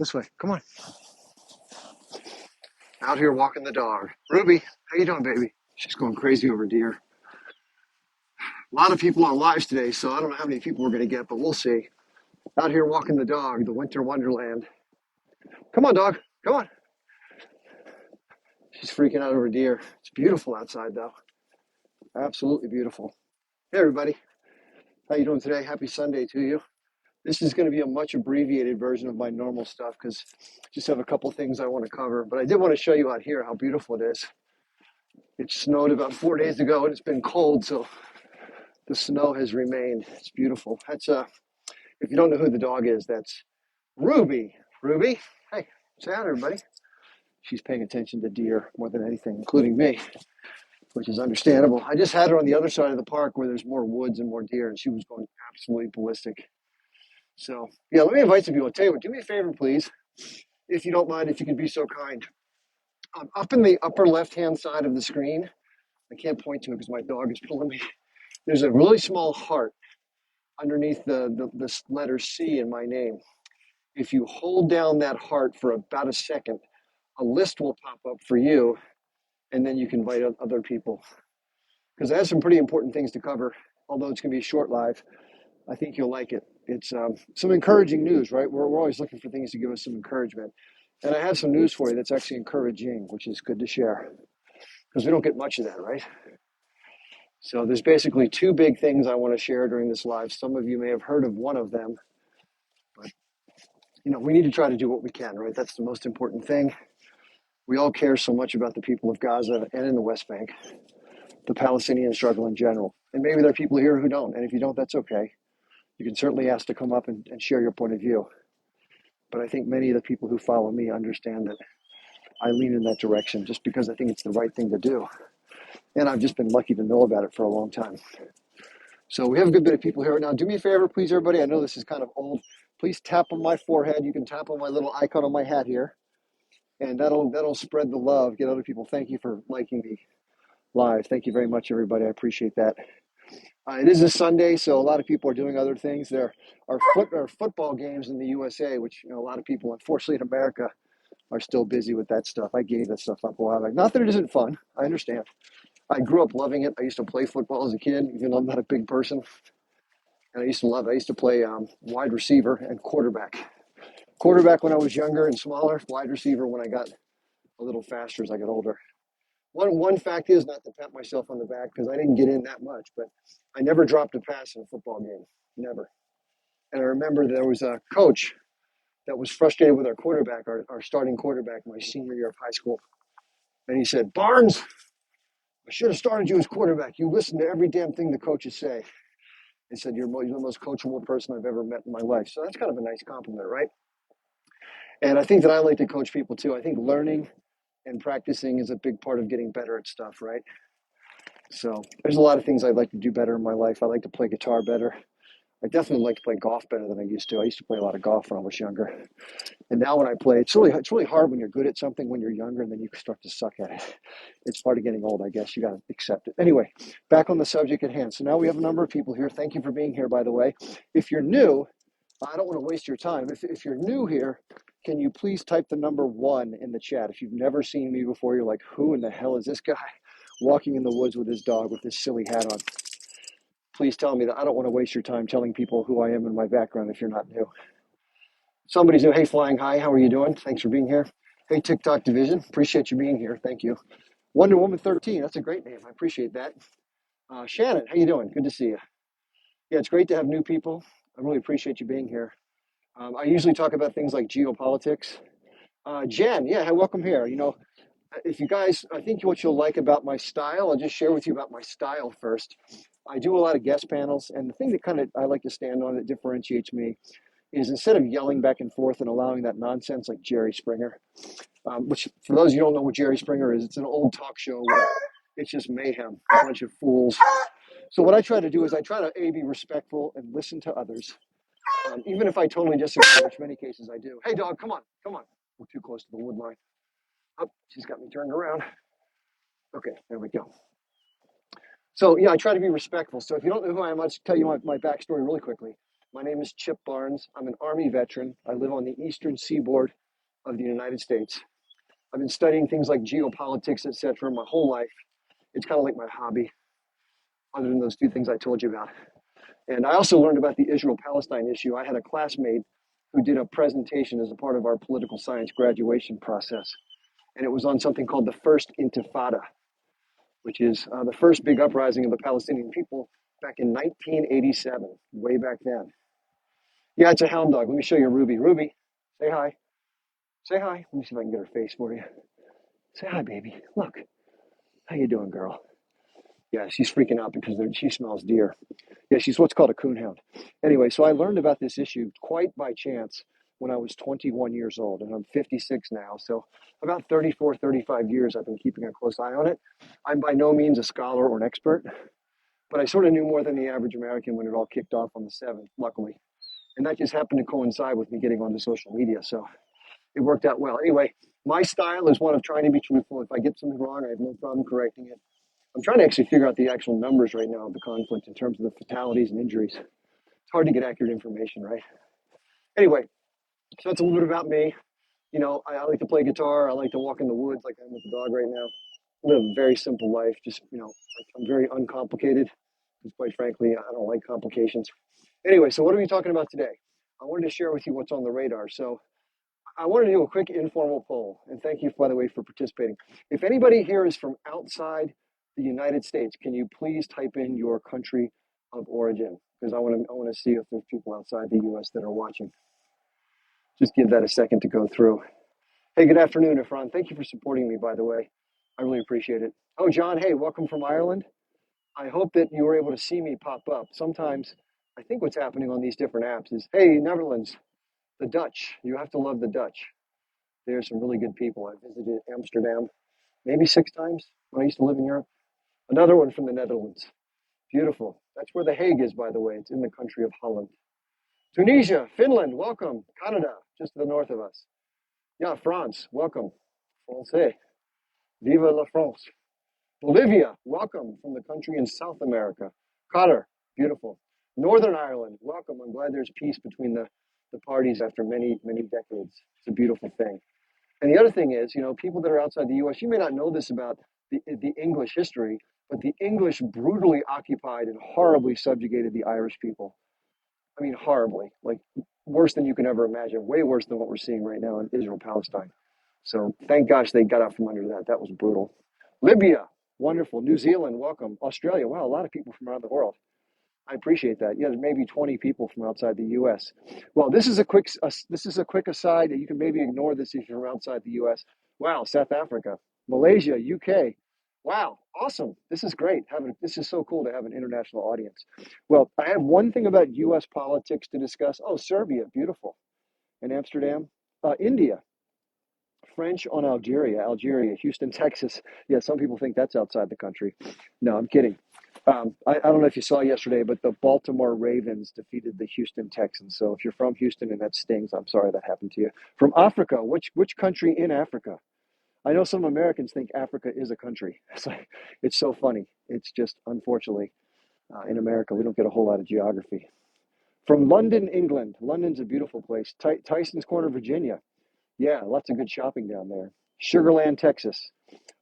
This way. Come on. Out here walking the dog. Ruby, how you doing, baby? She's going crazy over deer. A lot of people on lives today, so I don't know how many people we're going to get, but we'll see. Out here walking the dog, the winter wonderland. Come on, dog. Come on. She's freaking out over deer. It's beautiful outside, though. Absolutely beautiful. Hey, everybody. How you doing today? Happy Sunday to you. This is going to be a much abbreviated version of my normal stuff because I just have a couple things I want to cover. But I did want to show you out here how beautiful it is. It snowed about 4 days ago, and it's been cold, so the snow has remained. It's beautiful. That's if you don't know who the dog is, that's Ruby. Ruby, hey, say hi, everybody. She's paying attention to deer more than anything, including me, which is understandable. I just had her on the other side of the park where there's more woods and more deer, and she was going absolutely ballistic. So, yeah, let me invite some people. I'll tell you what, do me a favor, please, if you don't mind, if you can be so kind. Up in the upper left-hand side of the screen, I can't point to it because my dog is pulling me. There's a really small heart underneath the letter C in my name. If you hold down that heart for about a second, a list will pop up for you, and then you can invite other people. Because I have some pretty important things to cover, although it's going to be a short live. I think you'll like it. It's some encouraging news, right? We're always looking for things to give us some encouragement. And I have some news for you that's actually encouraging, which is good to share. Because we don't get much of that, right? So there's basically two big things I want to share during this live. Some of you may have heard of one of them, but we need to try to do what we can, right? That's the most important thing. We all care so much about the people of Gaza and in the West Bank, the Palestinian struggle in general. And maybe there are people here who don't. And if you don't, that's okay. You can certainly ask to come up and share your point of view. But I think many of the people who follow me understand that I lean in that direction just because I think it's the right thing to do. And I've just been lucky to know about it for a long time. So we have a good bit of people here right now. Do me a favor, please, everybody. I know this is kind of old. Please tap on my forehead. You can tap on my little icon on my hat here. And that'll spread the love, get other people. Thank you for liking the live. Thank you very much, everybody. I appreciate that. It is a Sunday, so a lot of people are doing other things. There are football games in the USA, which a lot of people, unfortunately, in America, are still busy with that stuff. I gave that stuff up a while back. Not that it isn't fun. I understand. I grew up loving it. I used to play football as a kid, even though I'm not a big person. And I used to love it. I used to play wide receiver and quarterback. Quarterback when I was younger and smaller. Wide receiver when I got a little faster as I got older. One fact is, not to pat myself on the back because I didn't get in that much, but I never dropped a pass in a football game. Never. And I remember there was a coach that was frustrated with our quarterback, our starting quarterback, my senior year of high school. And he said, "Barnes, I should have started you as quarterback. You listen to every damn thing the coaches say." He said, you're the most coachable person I've ever met in my life. So that's kind of a nice compliment, right? And I think that I like to coach people too. I think learning and practicing is a big part of getting better at stuff, right? So there's a lot of things I'd like to do better in my life. I like to play guitar better. I definitely like to play golf better than I used to. I used to play a lot of golf when I was younger. And now when I play, it's really hard when you're good at something when you're younger and then you start to suck at it. It's part of getting old, I guess. You got to accept it. Anyway, back on the subject at hand. So now we have a number of people here. Thank you for being here, by the way. If you're new, I don't want to waste your time. If you're new here, can you please type the number 1 in the chat? If you've never seen me before, you're like, who in the hell is this guy walking in the woods with his dog with this silly hat on? Please tell me that. I don't want to waste your time telling people who I am and my background if you're not new. Somebody's new. Hey, Flying High, how are you doing? Thanks for being here. Hey, TikTok Division, appreciate you being here. Thank you. Wonder Woman 13, that's a great name. I appreciate that. Shannon, how you doing? Good to see you. Yeah, it's great to have new people. I really appreciate you being here. I usually talk about things like geopolitics. Jen, yeah, welcome here. If you guys, I think what you'll like about my style, I'll just share with you about my style first. I do a lot of guest panels, and the thing that kind of I like to stand on that differentiates me is instead of yelling back and forth and allowing that nonsense like Jerry Springer, which for those of you who don't know what Jerry Springer is, it's an old talk show where it's just mayhem, a bunch of fools. So what I try to do is I try to be respectful and listen to others, even if I totally disagree, which many cases I do. Hey, dog, come on. We're too close to the wood line. Oh, she's got me turned around. Okay, there we go. So, yeah, I try to be respectful. So if you don't know who I am, I'll just tell you my backstory really quickly. My name is Chip Barnes. I'm an Army veteran. I live on the eastern seaboard of the United States. I've been studying things like geopolitics, etc., my whole life. It's kind of like my hobby, other than those two things I told you about. And I also learned about the Israel-Palestine issue. I had a classmate who did a presentation as a part of our political science graduation process, and it was on something called the First Intifada, which is the first big uprising of the Palestinian people back in 1987, way back then. Yeah, it's a hound dog. Let me show you Ruby. Ruby, say hi. Say hi. Let me see if I can get her face for you. Say hi, baby. Look. How you doing, girl? Yeah, she's freaking out because she smells deer. Yeah, she's what's called a coonhound. Anyway, so I learned about this issue quite by chance when I was 21 years old, and I'm 56 now. So about 34, 35 years I've been keeping a close eye on it. I'm by no means a scholar or an expert, but I sort of knew more than the average American when it all kicked off on the 7th, luckily. And that just happened to coincide with me getting onto social media. So it worked out well. Anyway, my style is one of trying to be truthful. If I get something wrong, I have no problem correcting it. I'm trying to actually figure out the actual numbers right now of the conflict in terms of the fatalities and injuries. It's hard to get accurate information, right? Anyway, so that's a little bit about me. You know, I like to play guitar. I like to walk in the woods like I'm with the dog right now. Live a very simple life. Just, you know, I'm very uncomplicated because quite frankly, I don't like complications. Anyway, so what are we talking about today? I wanted to share with you what's on the radar. So I wanted to do a quick informal poll, and thank you, by the way, for participating. If anybody here is from outside the United States, can you please type in your country of origin? Because I want to see if there's people outside the U.S. that are watching. Just give that a second to go through. Hey, good afternoon, Efron. Thank you for supporting me, by the way. I really appreciate it. Oh, John, hey, welcome from Ireland. I hope that you were able to see me pop up. Sometimes I think what's happening on these different apps is, hey, Netherlands, the Dutch. You have to love the Dutch. There's some really good people. I visited Amsterdam maybe 6 times when I used to live in Europe. Another one from the Netherlands. Beautiful. That's where The Hague is, by the way. It's in the country of Holland. Tunisia, Finland, welcome. Canada, just to the north of us. Yeah, France, welcome. Francais. Viva la France. Bolivia, welcome from the country in South America. Qatar, beautiful. Northern Ireland, welcome. I'm glad there's peace between the parties after many, many decades. It's a beautiful thing. And the other thing is, you know, people that are outside the U.S., you may not know this about the English history, but the English brutally occupied and horribly subjugated the Irish people. I mean, horribly, like worse than you can ever imagine, way worse than what we're seeing right now in Israel, Palestine. So thank gosh they got out from under that. That was brutal. Libya, wonderful. New Zealand, welcome. Australia, wow, a lot of people from around the world. I appreciate that. Yeah, there's maybe 20 people from outside the U.S. Well, this is a quick aside. You can maybe ignore this if you're outside the U.S. Wow, South Africa, Malaysia, UK. Wow, awesome. This is great. This is so cool to have an international audience. Well, I have one thing about U.S. politics to discuss. Oh, Serbia, beautiful, and Amsterdam, India. French on Algeria, Houston, Texas. Yeah, some people think that's outside the country. No, I'm kidding. I don't know if you saw yesterday, but the Baltimore Ravens defeated the Houston Texans. So if you're from Houston and that stings, I'm sorry that happened to you. From Africa, which country in Africa? I know some Americans think Africa is a country. It's so funny. It's just unfortunately in America we don't get a whole lot of geography. From London, England. London's a beautiful place. Tyson's Corner, Virginia. Yeah, lots of good shopping down there. Sugarland, Texas.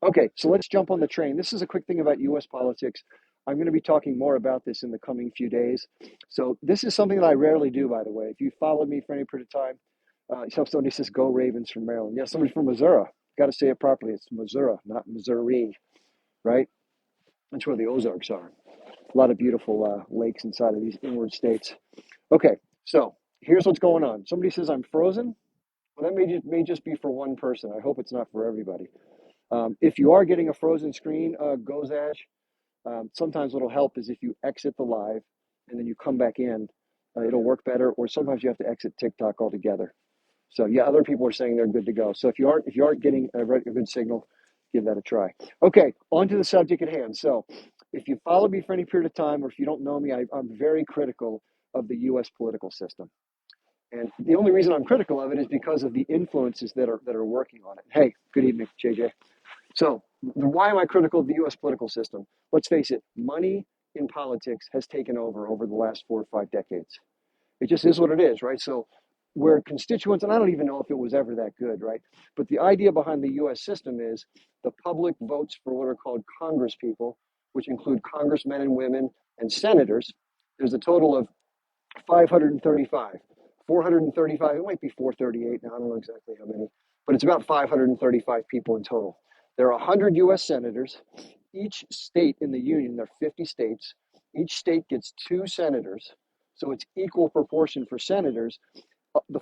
Okay, so let's jump on the train. This is a quick thing about U.S. politics. I'm going to be talking more about this in the coming few days. So this is something that I rarely do, by the way. If you followed me for any period of time, somebody says, go Ravens from Maryland. Yeah, somebody from Missouri. Got to say it properly. It's Missouri, not Missouri, right? That's where the Ozarks are. A lot of beautiful lakes inside of these inward states. Okay, so here's what's going on. Somebody says I'm frozen. Well, that may just be for one person. I hope it's not for everybody. If you are getting a frozen screen, Gozash, sometimes what'll help is if you exit the live and then you come back in, it'll work better. Or sometimes you have to exit TikTok altogether. So yeah, other people are saying they're good to go. So if you aren't getting a good signal, give that a try. Okay, on to the subject at hand. So if you follow me for any period of time, or if you don't know me, I'm very critical of the U.S. political system. And the only reason I'm critical of it is because of the influences that are working on it. Hey, good evening, JJ. So why am I critical of the U.S. political system? Let's face it, money in politics has taken over the last 4 or 5 decades. It just is what it is, right? So where constituents, and I don't even know if it was ever that good, right? But the idea behind the US system is the public votes for what are called Congress people, which include congressmen and women and senators. There's a total of 535. 435, it might be 438 now, I don't know exactly how many, but it's about 535 people in total. There are 100 US senators. Each state in the union, there are 50 states, each state gets 2 senators. So it's equal proportion for senators.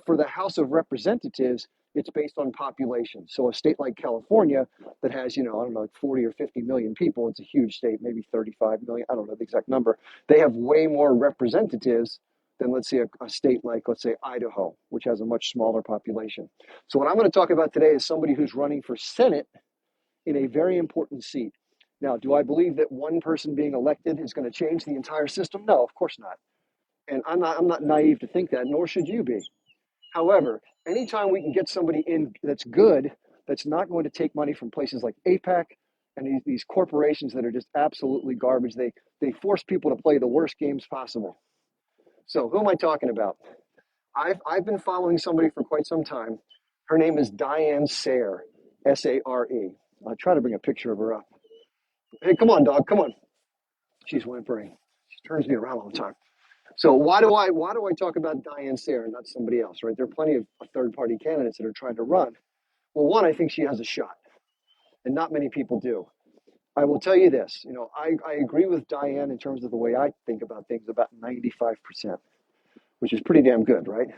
For the House of Representatives, it's based on population. So a state like California that has, I don't know, like 40 or 50 million people, it's a huge state, maybe 35 million, I don't know the exact number. They have way more representatives than, let's say, a state like, let's say, Idaho, which has a much smaller population. So what I'm going to talk about today is somebody who's running for Senate in a very important seat. Now, do I believe that one person being elected is going to change the entire system? No, of course not. And I'm not naive to think that, nor should you be. However, anytime we can get somebody in that's good, that's not going to take money from places like APAC and these corporations that are just absolutely garbage, they force people to play the worst games possible. So who am I talking about? I've been following somebody for quite some time. Her name is Diane Sare, Sare. I'll try to bring a picture of her up. Hey, come on, dog, come on. She's whimpering. She turns me around all the time. So why do I talk about Diane Sare and not somebody else, right? There are plenty of third party candidates that are trying to run. Well, one, I think she has a shot, and not many people do. I will tell you this, I agree with Diane in terms of the way I think about things about 95%, which is pretty damn good, right?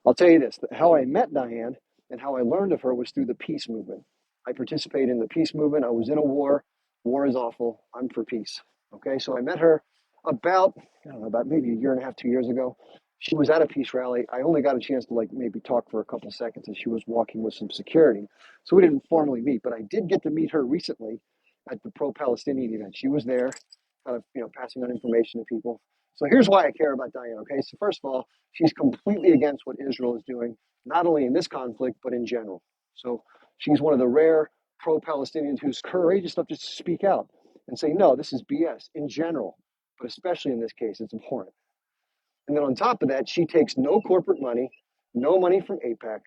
I'll tell you this, how I met Diane and how I learned of her was through the peace movement. I participated in the peace movement. I was in a war. War is awful. I'm for peace. Okay, so I met her about, I don't know, about maybe a year and a half, 2 years ago. She was at a peace rally. I only got a chance to maybe talk for a couple of seconds as she was walking with some security. So we didn't formally meet, but I did get to meet her recently at the pro-Palestinian event. She was there, kind of, passing on information to people. So here's why I care about Diane, okay? So first of all, she's completely against what Israel is doing, not only in this conflict, but in general. So she's one of the rare pro-Palestinians who's courageous enough to speak out and say, no, this is BS in general, but especially in this case, it's important. And then on top of that, she takes no corporate money, no money from APAC,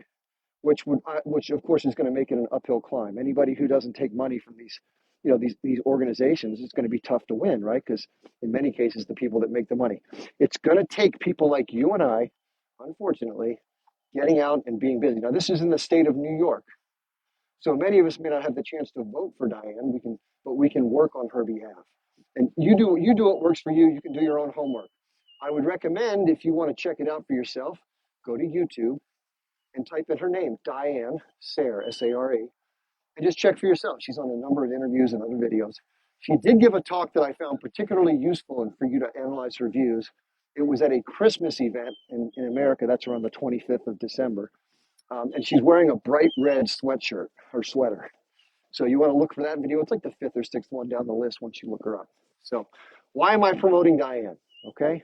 which of course is going to make it an uphill climb. Anybody who doesn't take money from these organizations, it's going to be tough to win, right? Because in many cases, the people that make the money, it's going to take people like you and I, unfortunately, getting out and being busy. Now, this is in the state of New York, so many of us may not have the chance to vote for Diane. But we can work on her behalf. And you do what works for you. You can do your own homework. I would recommend, if you want to check it out for yourself, go to YouTube and type in her name, Diane Sare, S-A-R-E, and just check for yourself. She's on a number of interviews and other videos. She did give a talk that I found particularly useful and for you to analyze her views. It was at a Christmas event in America. That's around the 25th of December. And she's wearing a bright red sweatshirt or sweater. So you want to look for that video. It's like the fifth or sixth one down the list once you look her up. So why am I promoting Diane? Okay.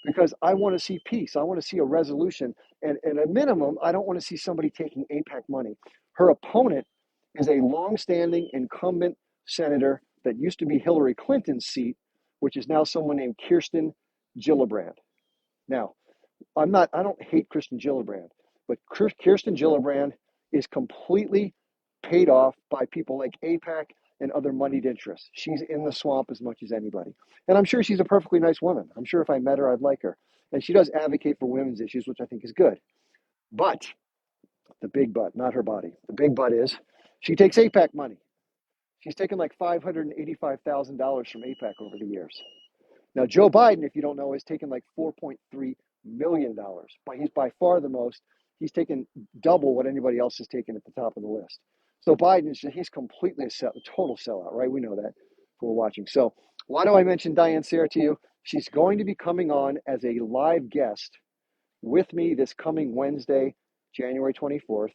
Because I want to see peace. I want to see a resolution. And at a minimum, I don't want to see somebody taking APAC money. Her opponent is a longstanding incumbent senator that used to be Hillary Clinton's seat, which is now someone named Kirsten Gillibrand. Now, I don't hate Kirsten Gillibrand, but Kirsten Gillibrand is completely paid off by people like APAC and other moneyed interests. She's in the swamp as much as anybody. And I'm sure she's a perfectly nice woman. I'm sure if I met her, I'd like her. And she does advocate for women's issues, which I think is good. But the big but, not her body. The big but is she takes APAC money. She's taken like $585,000 from APAC over the years. Now, Joe Biden, if you don't know, has taken like $4.3 million. He's by far the most. He's taken double what anybody else has taken at the top of the list. So Biden, he's completely a total sellout, right? We know that if we're watching. So why do I mention Diane Sare to you? She's going to be coming on as a live guest with me this coming Wednesday, January 24th,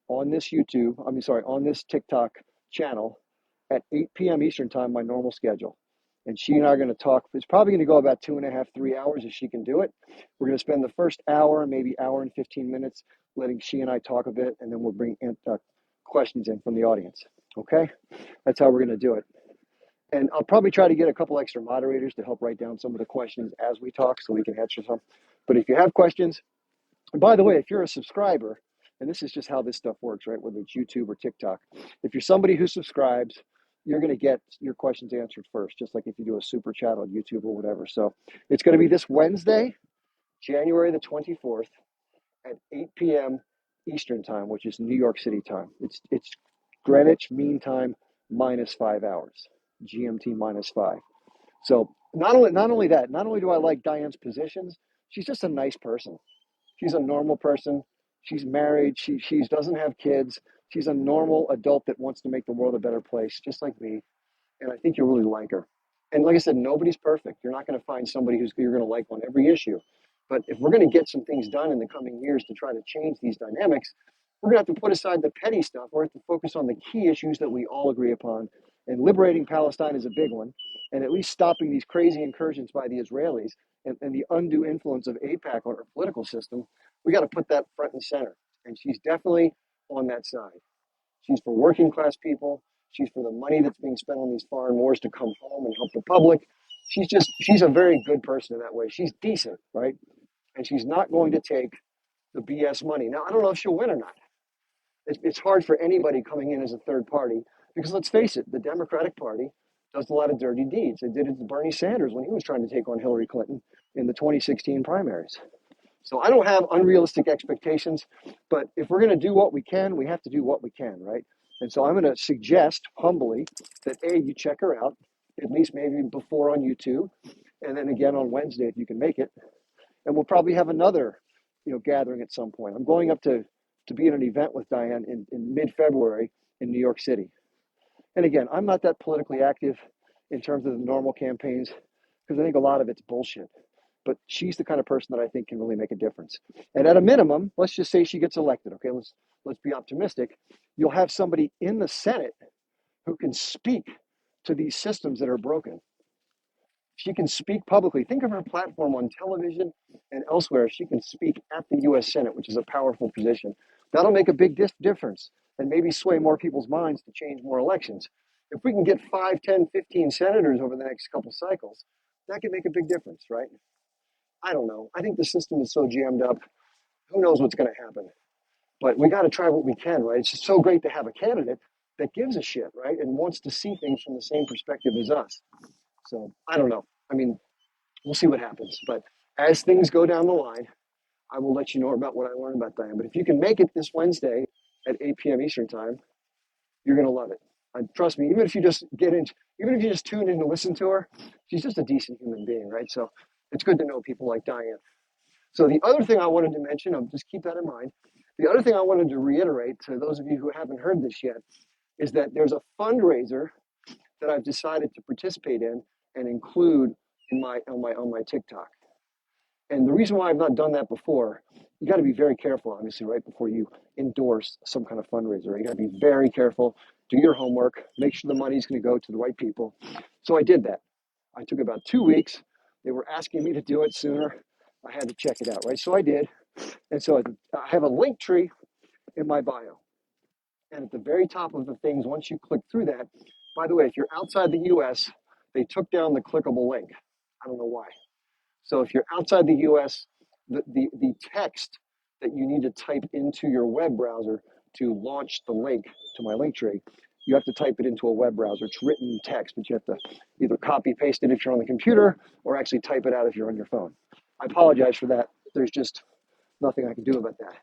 on this on this TikTok channel at 8 p.m. Eastern time, my normal schedule. And she and I are going to talk. It's probably going to go about 2.5, 3 hours if she can do it. We're going to spend the first hour, maybe hour and 15 minutes, letting she and I talk a bit, and then we'll bring questions in from the audience. Okay? That's how we're going to do it. And I'll probably try to get a couple extra moderators to help write down some of the questions as we talk so we can answer some. But if you have questions, and by the way, if you're a subscriber, and this is just how this stuff works, right? Whether it's YouTube or TikTok, if you're somebody who subscribes, you're going to get your questions answered first, just like if you do a super chat on YouTube or whatever. So it's going to be this Wednesday, January the 24th at 8 p.m. Eastern time, which is New York City time. It's Greenwich Mean Time minus 5 hours, GMT minus 5. So not only do I like Diane's positions, she's just a nice person. She's a normal person. She's married. She doesn't have kids. She's a normal adult that wants to make the world a better place, just like me. And I think you'll really like her. And like I said, nobody's perfect. You're not going to find somebody who's you're going to like on every issue. But if we're going to get some things done in the coming years to try to change these dynamics, we're going to have to put aside the petty stuff. We're going to have to focus on the key issues that we all agree upon. And liberating Palestine is a big one. And at least stopping these crazy incursions by the Israelis and the undue influence of AIPAC on our political system, we got to put that front and center. And she's definitely on that side. She's for working class people. She's for the money that's being spent on these foreign wars to come home and help the public. She's a very good person in that way. She's decent, right? And she's not going to take the BS money. Now, I don't know if she'll win or not. It's hard for anybody coming in as a third party because let's face it, the Democratic Party does a lot of dirty deeds. They did it to Bernie Sanders when he was trying to take on Hillary Clinton in the 2016 primaries. So I don't have unrealistic expectations, but if we're going to do what we can, we have to do what we can, right? And so I'm going to suggest humbly that you check her out, at least maybe before on YouTube, and then again on Wednesday if you can make it. And we'll probably have another, gathering at some point. I'm going up to be at an event with Diane in mid-February in New York City. And again, I'm not that politically active in terms of the normal campaigns because I think a lot of it's bullshit. But she's the kind of person that I think can really make a difference. And at a minimum, let's just say she gets elected. Okay, let's be optimistic. You'll have somebody in the Senate who can speak to these systems that are broken. She can speak publicly. Think of her platform on television and elsewhere. She can speak at the U.S. Senate, which is a powerful position. That'll make a big difference and maybe sway more people's minds to change more elections. If we can get 5, 10, 15 senators over the next couple cycles, that could make a big difference, right? I don't know. I think the system is so jammed up. Who knows what's going to happen? But we got to try what we can, right? It's just so great to have a candidate that gives a shit, right? And wants to see things from the same perspective as us. So I don't know. I mean, we'll see what happens. But as things go down the line, I will let you know about what I learned about Diane. But if you can make it this Wednesday at 8 p.m. Eastern time, you're going to love it. And trust me, even if you just tune in to listen to her, she's just a decent human being, right? So it's good to know people like Diane. So the other thing I wanted to mention, just keep that in mind. The other thing I wanted to reiterate to those of you who haven't heard this yet is that there's a fundraiser that I've decided to participate in and include in on my TikTok. And the reason why I've not done that before, you got to be very careful, obviously, right before you endorse some kind of fundraiser. You got to be very careful, do your homework, make sure the money's going to go to the right people. So I did that. I took about 2 weeks. They were asking me to do it sooner. I had to check it out, right? So I did. And so I have a link tree in my bio. And at the very top of the things, once you click through that, by the way, if you're outside the US, they took down the clickable link. I don't know why. So if you're outside the US, the text that you need to type into your web browser to launch the link to my link tree, you have to type it into a web browser. It's written text, but you have to either copy paste it if you're on the computer or actually type it out if you're on your phone. I apologize for that. There's just nothing I can do about that.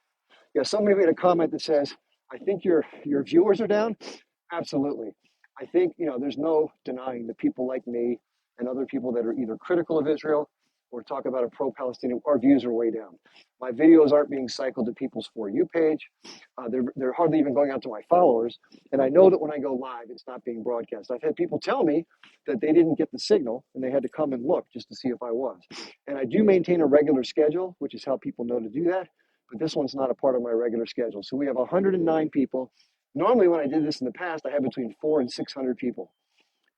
Yeah, somebody made a comment that says, I think your viewers are down. Absolutely. I think, there's no denying that people like me and other people that are either critical of Israel or talk about a pro-Palestinian, our views are way down. My videos aren't being cycled to people's For You page. They're hardly even going out to my followers. And I know that when I go live, it's not being broadcast. I've had people tell me that they didn't get the signal and they had to come and look just to see if I was. And I do maintain a regular schedule, which is how people know to do that. But this one's not a part of my regular schedule. So we have 109 people. Normally, when I did this in the past, I had between 400 and 600 people,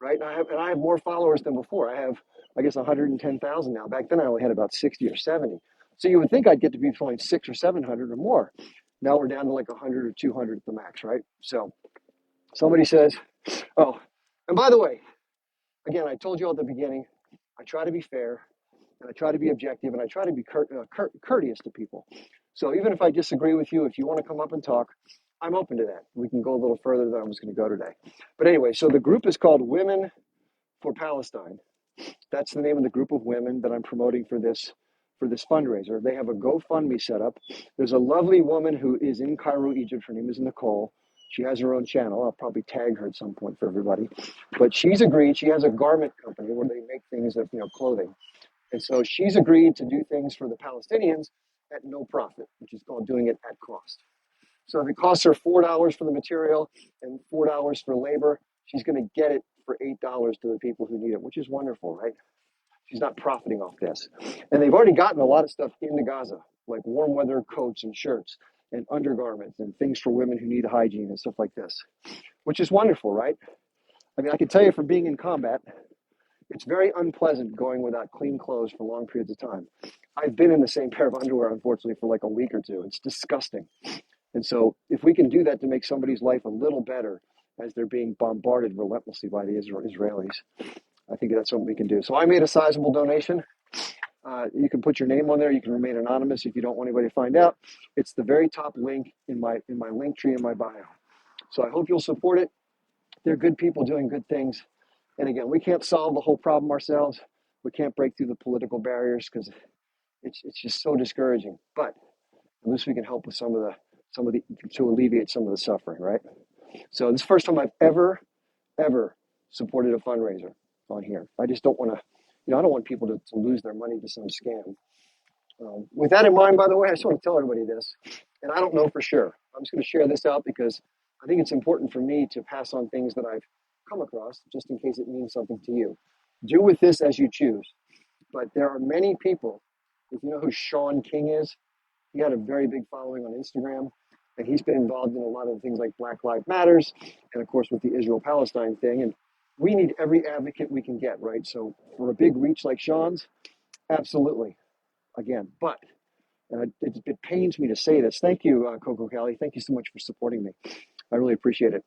right? And I have more followers than before. I have, I guess, 110,000 now. Back then, I only had about 60 or 70. So you would think I'd get to be between 600 or 700 or more. Now we're down to like 100 or 200 at the max, right? So somebody says, oh, and by the way, again, I told you at the beginning, I try to be fair. and I try to be objective, and I try to be courteous to people. So even if I disagree with you, if you want to come up and talk, I'm open to that. We can go a little further than I was going to go today. But anyway, so the group is called Women for Palestine. That's the name of the group of women that I'm promoting for this fundraiser. They have a GoFundMe set up. There's a lovely woman who is in Cairo, Egypt. Her name is Nicole. She has her own channel. I'll probably tag her at some point for everybody. But she's agreed. She has a garment company where they make things that, clothing. And so she's agreed to do things for the Palestinians at no profit, which is called doing it at cost. So if it costs her $4 for the material and $4 for labor, she's going to get it for $8 to the people who need it, which is wonderful, right? She's not profiting off this. And they've already gotten a lot of stuff into Gaza, like warm weather coats and shirts and undergarments and things for women who need hygiene and stuff like this, which is wonderful, right? I mean, I can tell you from being in combat, it's very unpleasant going without clean clothes for long periods of time. I've been in the same pair of underwear, unfortunately, for like a week or two. It's disgusting. And so if we can do that to make somebody's life a little better as they're being bombarded relentlessly by the Israelis, I think that's something we can do. So I made a sizable donation. You can put your name on there. You can remain anonymous if you don't want anybody to find out. It's the very top link in my link tree in my bio. So I hope you'll support it. They're good people doing good things. And again, we can't solve the whole problem ourselves. We can't break through the political barriers because it's just so discouraging. But at least we can help with some of the to alleviate some of the suffering, right? So this is the first time I've ever supported a fundraiser on here. I just don't want to, I don't want people to lose their money to some scam. With that in mind, by the way, I just want to tell everybody this, and I don't know for sure. I'm just going to share this out because I think it's important for me to pass on things that I've come across, just in case it means something to you. Do with this as you choose. But there are many people, if you know who Sean King is, he had a very big following on Instagram, and he's been involved in a lot of things like Black Lives Matters, and of course with the Israel-Palestine thing. And we need every advocate we can get, right? So for a big reach like Sean's, absolutely, again. But, and it pains me to say this. Thank you, Coco Cali. Thank you so much for supporting me. I really appreciate it.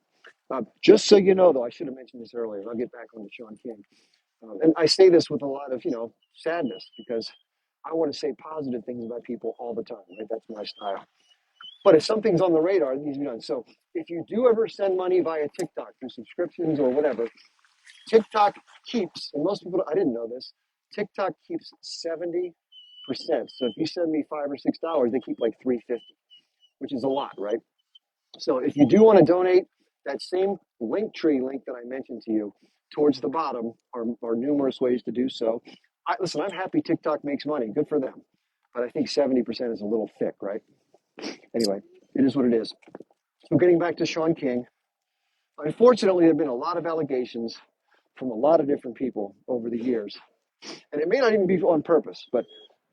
Just so you know, though, I should have mentioned this earlier. I'll get back on to Sean King. And I say this with a lot of, sadness because I want to say positive things about people all the time, right? That's my style. But if something's on the radar, it needs to be done. So if you do ever send money via TikTok through subscriptions or whatever, TikTok keeps, and most people, I didn't know this, TikTok keeps 70%. So if you send me $5 or $6, they keep like $3.50, which is a lot, right? So if you do want to donate, that same Linktree link that I mentioned to you towards the bottom are numerous ways to do so. Listen, I'm happy TikTok makes money. Good for them. But I think 70% is a little thick, right? Anyway, it is what it is. So getting back to Sean King, unfortunately, there have been a lot of allegations from a lot of different people over the years. And it may not even be on purpose, but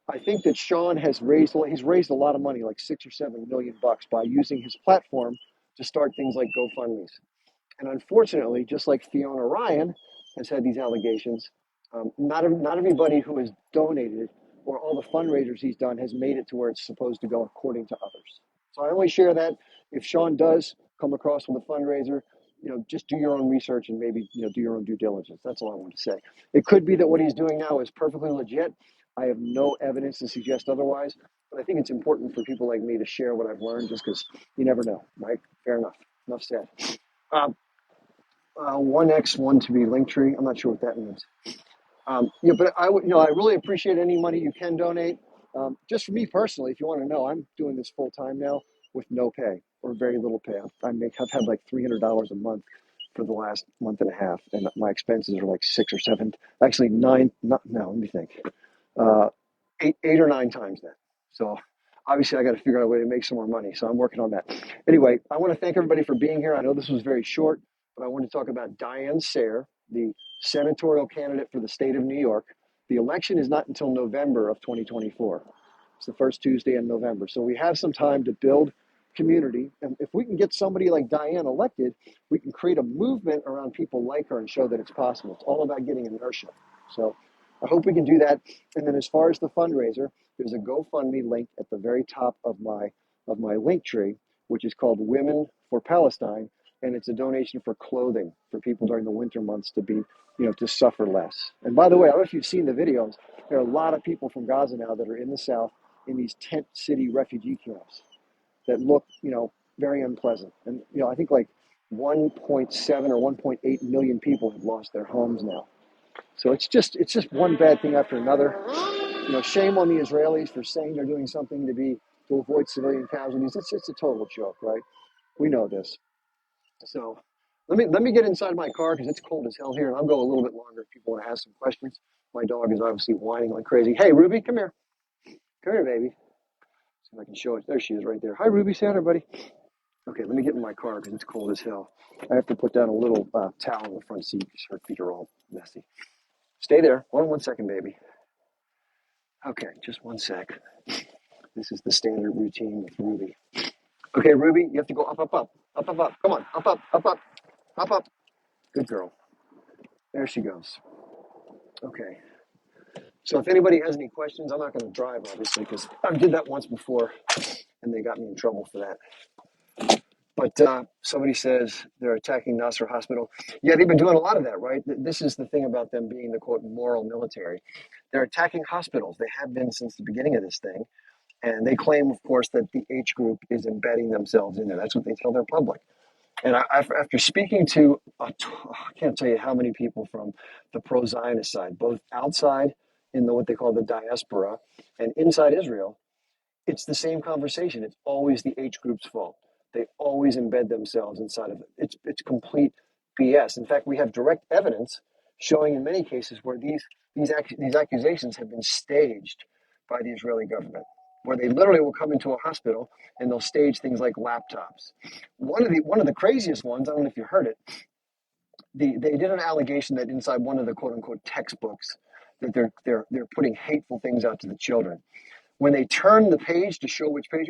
I think that Sean has raised a lot of money, like $6 or $7 million by using his platform to start things like GoFundMe's. And unfortunately, just like Fiona Ryan has had these allegations, not everybody who has donated or all the fundraisers he's done has made it to where it's supposed to go according to others. So I only share that if Sean does come across with a fundraiser, just do your own research and maybe, do your own due diligence. That's all I want to say. It could be that what he's doing now is perfectly legit. I have no evidence to suggest otherwise, but I think it's important for people like me to share what I've learned just because you never know, right? Fair enough. Enough said. 1x1 to be Linktree. I'm not sure what that means. But I really appreciate any money you can donate. Just for me personally, if you want to know, I'm doing this full time now with no pay or very little pay. I've had like $300 a month for the last month and a half, and my expenses are like 6 or 7, actually 9. Let me think, 8 or 9 times that. So obviously, I got to figure out a way to make some more money. So I'm working on that. Anyway, I want to thank everybody for being here. I know this was very short, but I want to talk about Diane Sare, the senatorial candidate for the state of New York. The election is not until November of 2024. It's the first Tuesday in November. So we have some time to build community. And if we can get somebody like Diane elected, we can create a movement around people like her and show that it's possible. It's all about getting inertia. So I hope we can do that. And then as far as the fundraiser, there's a GoFundMe link at the very top of my link tree, which is called Women for Palestine. and it's a donation for clothing for people during the winter months to be, to suffer less. And by the way, I don't know if you've seen the videos. There are a lot of people from Gaza now that are in the south in these tent city refugee camps that look, very unpleasant. And I think like 1.7 or 1.8 million people have lost their homes now. So it's just one bad thing after another. Shame on the Israelis for saying they're doing something to avoid civilian casualties. It's just a total joke, right? We know this. So let me get inside my car because it's cold as hell here, and I'll go a little bit longer if people want to ask some questions. My dog is obviously whining like crazy. Hey, Ruby, come here. Come here, baby. See if I can show it. There she is right there. Hi, Ruby. Say hi, everybody. Okay, let me get in my car because it's cold as hell. I have to put down a little towel in the front seat because her feet are all messy. Stay there. Hold on 1 second, baby. Okay, just 1 sec. This is the standard routine with Ruby. Okay, Ruby, you have to go up, up, up, up, up, up. Come on, up, up, up, up, up, up. Good girl. There she goes. Okay. So if anybody has any questions, I'm not going to drive, obviously, because I did that once before, and they got me in trouble for that. But somebody says they're attacking Nasser Hospital. Yeah, they've been doing a lot of that, right? This is the thing about them being the, quote, moral military. They're attacking hospitals. They have been since the beginning of this thing. And they claim, of course, that the H group is embedding themselves in there. That's what they tell their public. And after speaking to, I can't tell you how many people from the pro-Zionist side, both outside in what they call the diaspora and inside Israel, it's the same conversation. It's always the H group's fault. They always embed themselves inside of it. It's complete BS. In fact, we have direct evidence showing in many cases where these accusations have been staged by the Israeli government, where they literally will come into a hospital and they'll stage things like laptops. One of the craziest ones, I don't know if you heard it, they did an allegation that inside one of the quote unquote textbooks that they're putting hateful things out to the children. When they turned the page to show which page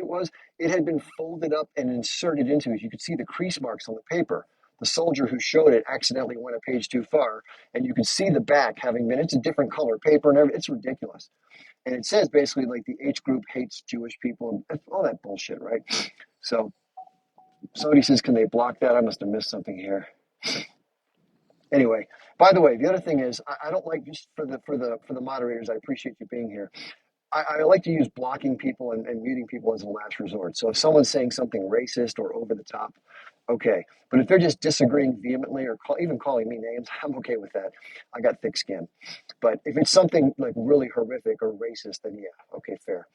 it had been folded up and inserted into it. You could see the crease marks on the paper. The soldier who showed it accidentally went a page too far, and you could see the back having been, it's a different color paper and everything. It's ridiculous. And it says basically like the H group hates Jewish people and all that bullshit, right? So somebody says, can they block that? I must have missed something here. Anyway, by the way, the other thing is I don't like, just for the moderators, I appreciate you being here. I like to use blocking people and muting people as a last resort. So if someone's saying something racist or over the top, okay. But if they're just disagreeing vehemently or even calling me names, I'm okay with that. I got thick skin. But if it's something like really horrific or racist, then yeah, okay, fair.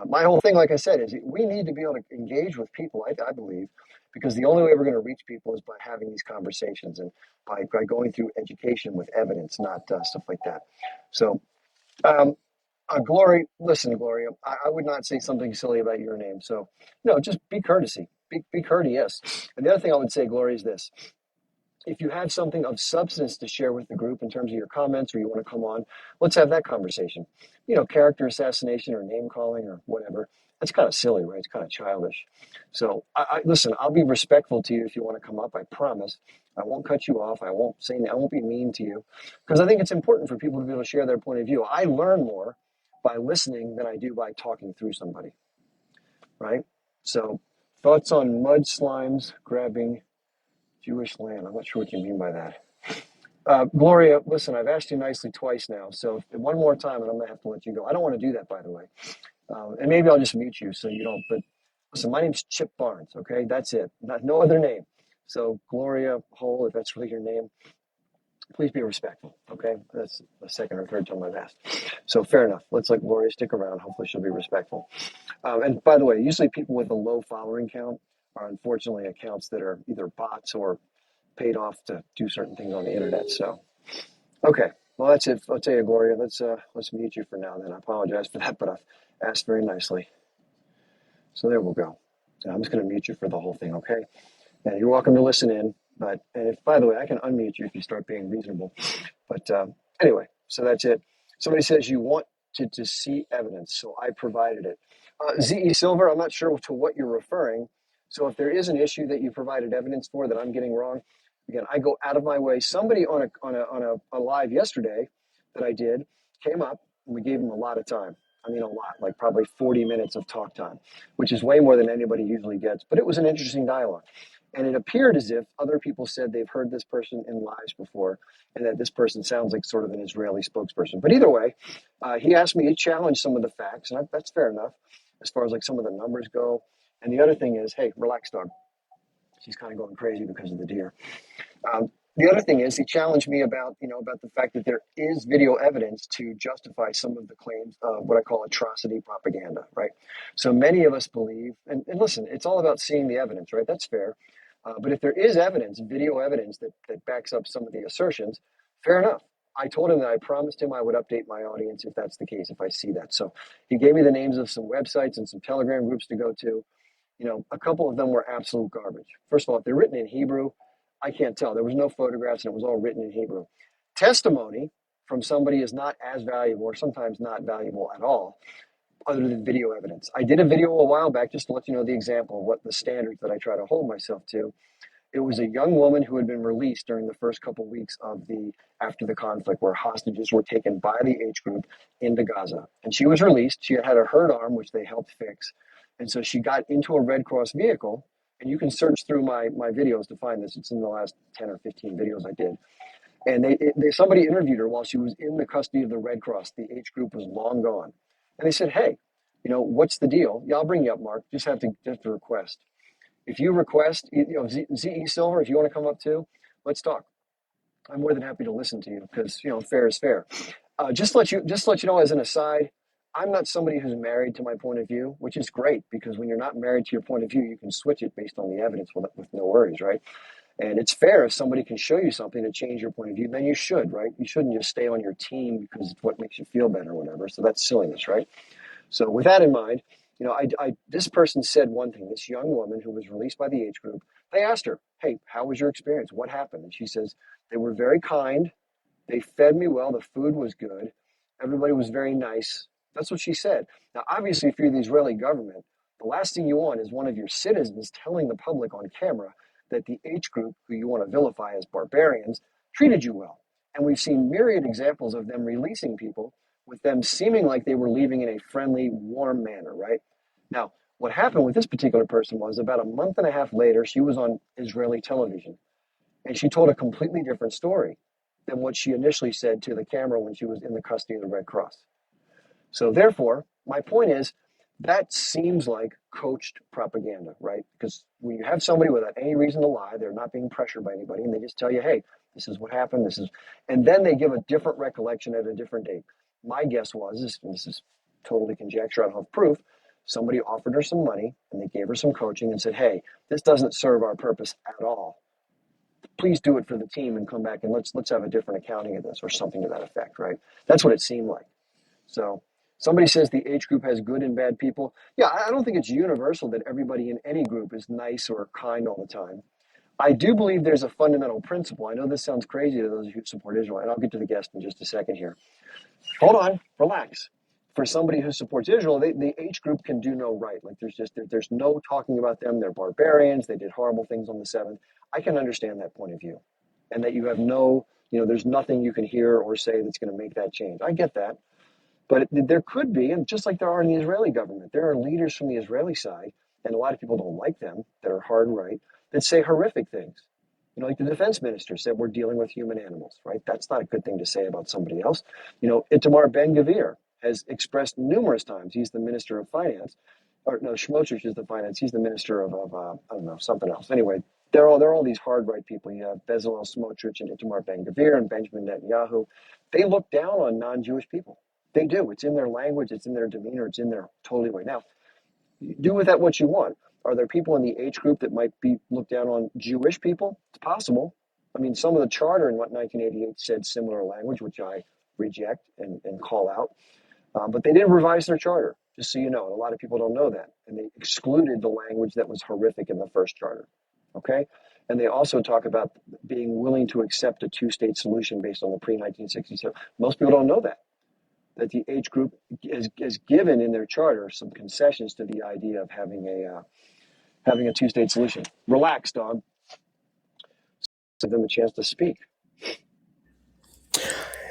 My whole thing, like I said, is we need to be able to engage with people, I believe, because the only way we're going to reach people is by having these conversations and by going through education with evidence, not stuff like that. So, um, Glory, listen, Gloria, I would not say something silly about your name. So, no, just be courtesy, be courteous. And the other thing I would say, Gloria, is this. If you have something of substance to share with the group in terms of your comments or you want to come on, let's have that conversation. Character assassination or name calling or whatever, that's kind of silly, right? It's kind of childish. So, listen, I'll be respectful to you if you want to come up, I promise. I won't cut you off. I won't be mean to you because I think it's important for people to be able to share their point of view. I learn more by listening than I do by talking through somebody, right? So, thoughts on mud slimes grabbing Jewish land? I'm not sure what you mean by that. Gloria, listen, I've asked you nicely twice now, so one more time and I'm going to have to let you go. I don't want to do that, by the way. And maybe I'll just mute you so you don't, but listen, my name's Chip Barnes, okay? That's it, no other name. So, Gloria Hole, if that's really your name, please be respectful, okay? That's the second or third time I've asked. So, fair enough. Let's let Gloria stick around. Hopefully, she'll be respectful. And by the way, usually people with a low following count are unfortunately accounts that are either bots or paid off to do certain things on the internet. So, okay, well that's it. I'll tell you, Gloria. Let's mute you for now. Then I apologize for that, but I've asked very nicely. So there we'll go. So I'm just going to mute you for the whole thing, okay? And you're welcome to listen in. And if, by the way, I can unmute you if you start being reasonable. But anyway, so that's it. Somebody says you want to see evidence, so I provided it. ZE Silver, I'm not sure to what you're referring. So if there is an issue that you provided evidence for that I'm getting wrong, again, I go out of my way. Somebody on a live yesterday that I did came up and we gave him a lot of time. I mean, a lot, like probably 40 minutes of talk time, which is way more than anybody usually gets. But it was an interesting dialogue. And it appeared as if other people said they've heard this person in lives before and that this person sounds like sort of an Israeli spokesperson. But either way, he asked me to challenge some of the facts, and that's fair enough as far as like some of the numbers go. And the other thing is, hey, relax, dog. She's kind of going crazy because of the deer. Um, the other thing is he challenged me about, about the fact that there is video evidence to justify some of the claims of what I call atrocity propaganda, right? So many of us believe, and listen, it's all about seeing the evidence, right? That's fair. But if there is evidence, video evidence that backs up some of the assertions, fair enough. I told him that I promised him I would update my audience if that's the case, if I see that. So he gave me the names of some websites and some Telegram groups to go to. A couple of them were absolute garbage. First of all, if they're written in Hebrew, I can't tell. There was no photographs and it was all written in Hebrew. Testimony from somebody is not as valuable or sometimes not valuable at all other than video evidence. I did a video a while back just to let you know the example of what the standards that I try to hold myself to. It was a young woman who had been released during the first couple of weeks after the conflict where hostages were taken by the H group into Gaza. And she was released. She had a hurt arm, which they helped fix. And so she got into a Red Cross vehicle. And you can search through my videos to find this. It's in the last 10 or 15 videos I did. And somebody interviewed her while she was in the custody of the Red Cross. The H group was long gone. And they said, hey, what's the deal? Yeah, I'll bring you up, Mark. Just have to request. If you request, ZE Silver, if you want to come up too, let's talk. I'm more than happy to listen to you because fair is fair. Just let you know as an aside, I'm not somebody who's married to my point of view, which is great because when you're not married to your point of view, you can switch it based on the evidence with no worries, right? And it's fair if somebody can show you something to change your point of view, then you should, right? You shouldn't just stay on your team because it's what makes you feel better or whatever. So that's silliness, right? So with that in mind, this person said one thing, this young woman who was released by the H group, they asked her, hey, how was your experience? What happened? And she says, they were very kind. They fed me well. The food was good. Everybody was very nice. That's what she said. Now, obviously, if you're the Israeli government, the last thing you want is one of your citizens telling the public on camera that the H group, who you want to vilify as barbarians, treated you well. And we've seen myriad examples of them releasing people with them seeming like they were leaving in a friendly, warm manner, right? Now, what happened with this particular person was about a month and a half later, she was on Israeli television and she told a completely different story than what she initially said to the camera when she was in the custody of the Red Cross. So therefore, my point is that seems like coached propaganda, right? Because when you have somebody without any reason to lie, they're not being pressured by anybody, and they just tell you, hey, this is what happened, and then they give a different recollection at a different date. My guess was, and this is totally conjecture, I don't have proof, somebody offered her some money, and they gave her some coaching and said, hey, this doesn't serve our purpose at all. Please do it for the team and come back and let's have a different accounting of this or something to that effect, right? That's what it seemed like. So somebody says the H group has good and bad people. Yeah, I don't think it's universal that everybody in any group is nice or kind all the time. I do believe there's a fundamental principle. I know this sounds crazy to those who support Israel, and I'll get to the guest in just a second here. Hold on, relax. For somebody who supports Israel, the H group can do no right. Like there's no talking about them. They're barbarians. They did horrible things on the 7th. I can understand that point of view, and that you have there's nothing you can hear or say that's going to make that change. I get that. But there could be, and just like there are in the Israeli government, there are leaders from the Israeli side, and a lot of people don't like them, that are hard right, that say horrific things. Like the defense minister said, we're dealing with human animals, right? That's not a good thing to say about somebody else. Itamar Ben-Gvir has expressed numerous times, he's the minister of finance, or no, Smotrich is the finance, he's the minister of I don't know, something else. Anyway, they're all these hard right people. You have Bezalel Smotrich and Itamar Ben-Gvir and Benjamin Netanyahu. They look down on non-Jewish people. They do. It's in their language. It's in their demeanor. It's in their totally way. Now, do with that what you want. Are there people in the H group that might be looked down on Jewish people? It's possible. I mean, some of the charter in 1988 said similar language, which I reject and call out. But they didn't revise their charter, just so you know. And a lot of people don't know that. And they excluded the language that was horrific in the first charter. Okay? And they also talk about being willing to accept a two-state solution based on the pre-1967. Most people don't know that the H group is given in their charter some concessions to the idea of having a two-state solution. Relax, dog. Give them a chance to speak.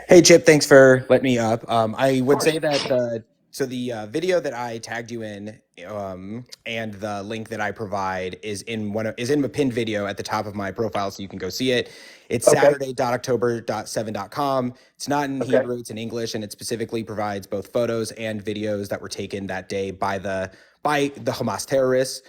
Hey, Chip, thanks for letting me up. I would say that So the video that I tagged you in, and the link that I provide is in a pinned video at the top of my profile, so you can go see it. It's Okay. saturday.october.7.com. It's not in Okay. Hebrew; it's in English, and it specifically provides both photos and videos that were taken that day by the Hamas terrorists.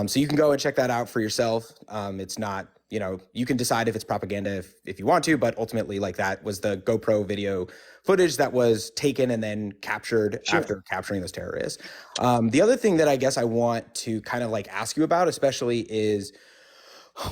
So you can go and check that out for yourself. It's not, you can decide if it's propaganda if you want to, but ultimately, like, that was the GoPro video footage that was taken and then captured Sure. after capturing those terrorists. The other thing that I guess I want to kind of like ask you about, especially, is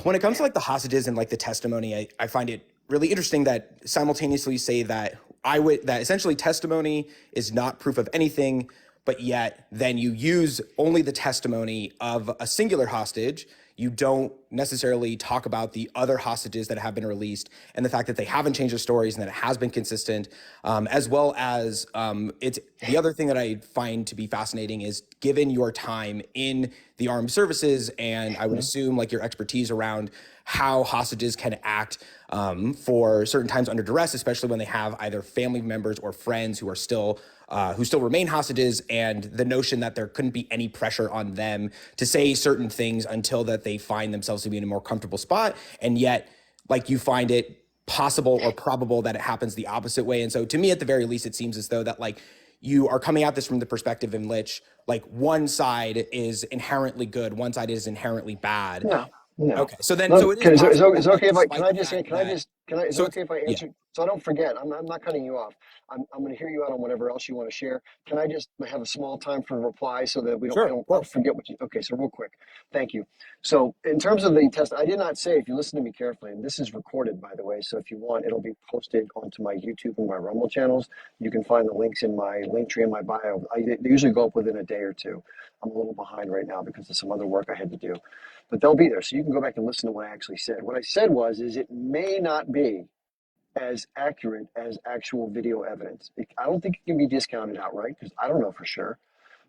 when it comes to like the hostages and like the testimony. I find it really interesting that simultaneously say that that essentially testimony is not proof of anything, but yet then you use only the testimony of a singular hostage. You don't necessarily talk about the other hostages that have been released and the fact that they haven't changed their stories and that it has been consistent, as well as it's the other thing that I find to be fascinating is, given your time in the armed services, and I would assume like your expertise around how hostages can act for certain times under duress, especially when they have either family members or friends who still remain hostages, and the notion that there couldn't be any pressure on them to say certain things until that they find themselves to be in a more comfortable spot, and yet, like, you find it possible or probable that it happens the opposite way. And so to me, at the very least, it seems as though that, like, you are coming at this from the perspective in which, like, one side is inherently good, one side is inherently bad. No, no. Okay, so then, Look, so it is is possible it that, like, okay if despite the say, fact that, is it so it's, okay if I yeah, answer? So I don't forget, I'm not cutting you off. I'm going to hear you out on whatever else you want to share. Can I just have a small time for reply so that sure, of I'll course. forget okay, so real quick. Thank you. So in terms of the test, I did not say, if you listen to me carefully, and this is recorded, by the way, so if you want, it'll be posted onto my YouTube and my Rumble channels. You can find the links in my link tree in my bio. They usually go up within a day or two. I'm a little behind right now because of some other work I had to do, but they'll be there. So you can go back and listen to what I actually said. What I said is it may not be as accurate as actual video evidence. I don't think it can be discounted outright because I don't know for sure.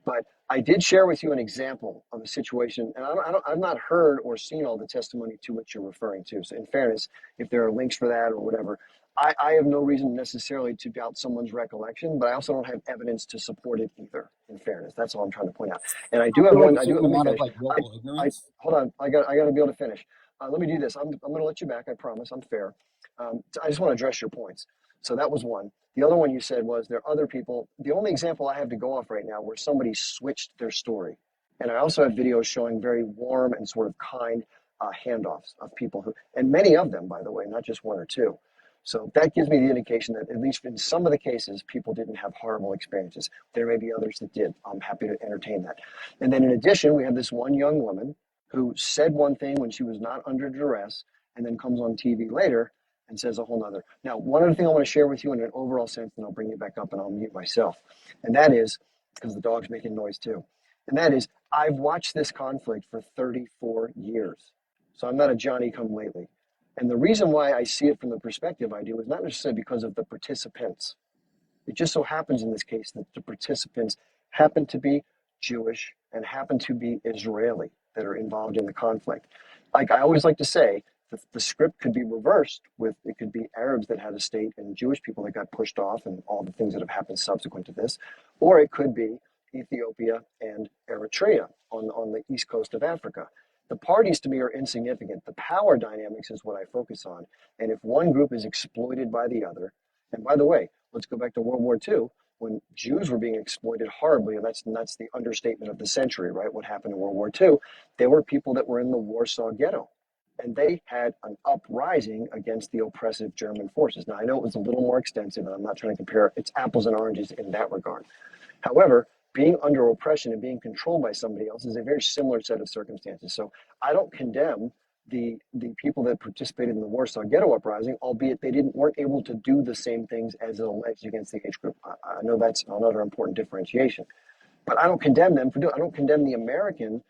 But I did share with you an example of a situation, and I've not heard or seen all the testimony to which you're referring to. So, in fairness, if there are links for that or whatever, I have no reason necessarily to doubt someone's recollection, but I also don't have evidence to support it either. In fairness, that's all I'm trying to point out. And I do I have feel like one. a I do. certain Let me amount of finish. like I, willful I ignorance. hold on. I got to be able to finish. Let me do this. I'm going to let you back. I promise. I'm fair. I just want to address your points. So that was one. The other one you said was there are other people. The only example I have to go off right now where somebody switched their story. And I also have videos showing very warm and sort of kind handoffs of people who, and many of them, by the way, not just one or two. So that gives me the indication that at least in some of the cases, people didn't have horrible experiences. There may be others that did. I'm happy to entertain that. And then in addition, we have this one young woman who said one thing when she was not under duress and then comes on TV later and says a whole nother. Now, one other thing I want to share with you in an overall sense, and I'll bring you back up and I'll mute myself. And that is, because the dog's making noise too. And that is, I've watched this conflict for 34 years. So I'm not a Johnny come lately. And the reason why I see it from the perspective I do is not necessarily because of the participants. It just so happens in this case that the participants happen to be Jewish and happen to be Israeli that are involved in the conflict. Like I always like to say, the script could be reversed with it could be Arabs that had a state and Jewish people that got pushed off and all the things that have happened subsequent to this, or it could be Ethiopia and Eritrea on the east coast of Africa. The parties to me are insignificant. The power dynamics is what I focus on. And if one group is exploited by the other, and by the way, let's go back to World War II when Jews were being exploited horribly, and that's the understatement of the century, right? What happened in World War II? There were people that were in the Warsaw Ghetto, and they had an uprising against the oppressive German forces. Now I know it was a little more extensive, and I'm not trying to compare. It's apples and oranges in that regard. However, being under oppression and being controlled by somebody else is a very similar set of circumstances. So I don't condemn the people that participated in the Warsaw Ghetto uprising, albeit they weren't able to do the same things as alleged against the H group. I know that's another important differentiation, but I don't condemn them for doing. I don't condemn the American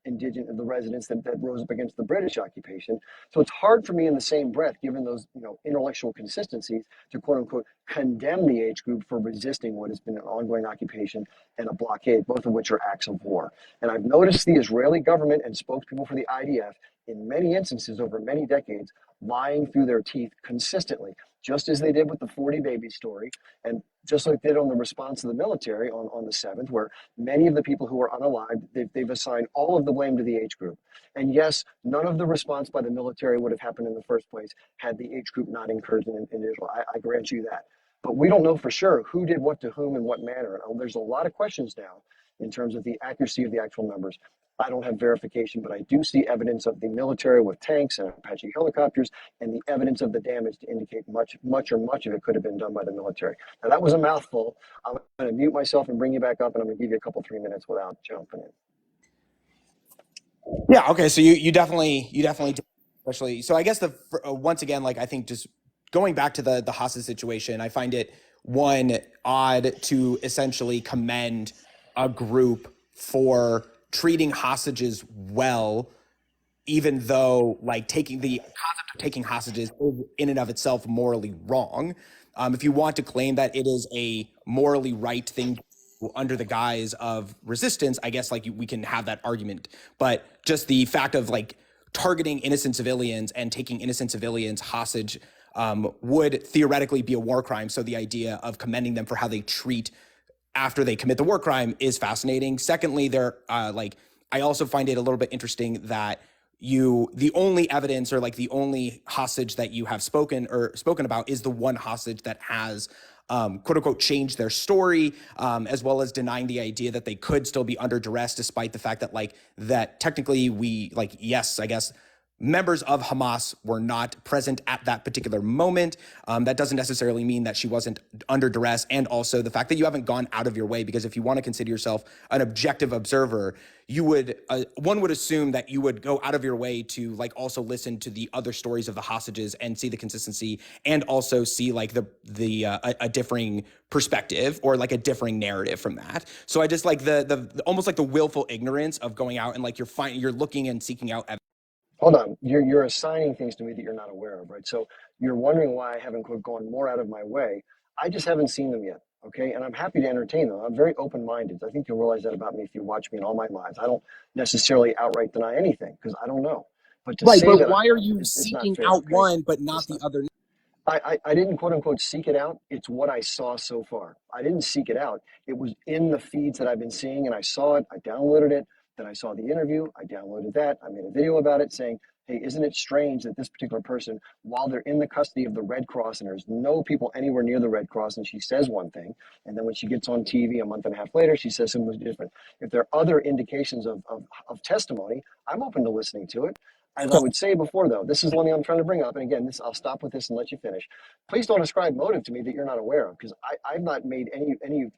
indigenous the residents that rose up against the British occupation. So it's hard for me in the same breath, given those intellectual consistencies, to quote unquote condemn the H group for resisting what has been an ongoing occupation and a blockade, both of which are acts of war. And I've noticed the Israeli government and spokespeople for the IDF in many instances over many decades lying through their teeth consistently, just as they did with the 40 baby story, and just like they did on the response of the military on the 7th, where many of the people who were unalived, they've assigned all of the blame to the H group. And yes, none of the response by the military would have happened in the first place had the H group not incurred in Israel. I grant you that. But we don't know for sure who did what to whom in what manner. And there's a lot of questions now in terms of the accuracy of the actual numbers. I don't have verification, but I do see evidence of the military with tanks and Apache helicopters and the evidence of the damage to indicate much of it could have been done by the military. Now, that was a mouthful. I'm going to mute myself and bring you back up, and I'm going to give you a couple, 3 minutes without jumping in. Yeah. Okay. So you definitely do, especially. So I guess once again, like, I think just going back to the hostage situation, I find it odd to essentially commend a group for treating hostages well, even though like taking the concept of taking hostages is in and of itself morally wrong. If you want to claim that it is a morally right thing under the guise of resistance, I guess like we can have that argument. But just the fact of like targeting innocent civilians and taking innocent civilians hostage would theoretically be a war crime. So the idea of commending them for how they treat after they commit the war crime is fascinating. Secondly, I also find it a little bit interesting that the only evidence or like the only hostage that you have spoken about is the one hostage that has quote unquote changed their story, as well as denying the idea that they could still be under duress, despite the fact that that technically yes, I guess members of Hamas were not present at that particular moment. That doesn't necessarily mean that she wasn't under duress. And also the fact that you haven't gone out of your way, because if you want to consider yourself an objective observer, one would assume that you would go out of your way to also listen to the other stories of the hostages and see the consistency, and also see a differing perspective or a differing narrative from that. So I just like the almost like the willful ignorance of going out and you're looking and seeking out evidence. Hold on, you're assigning things to me that you're not aware of, right? So you're wondering why I haven't gone more out of my way. I just haven't seen them yet, okay? And I'm happy to entertain them. I'm very open-minded. I think you'll realize that about me if you watch me in all my lives. I don't necessarily outright deny anything because I don't know. But to say that why are you it's not seeking fair, out okay? one but not the other? I didn't quote unquote seek it out. It's what I saw so far. I didn't seek it out. It was in the feeds that I've been seeing, and I saw it. I downloaded it. Then I saw the interview. I downloaded that. I made a video about it saying, hey, isn't it strange that this particular person, while they're in the custody of the Red Cross and there's no people anywhere near the Red Cross, and she says one thing, and then when she gets on TV a month and a half later, she says something different. If there are other indications of testimony, I'm open to listening to it. As I would say before, though, this is one thing I'm trying to bring up. And again, I'll stop with this and let you finish. Please don't ascribe motive to me that you're not aware of, because I've not made any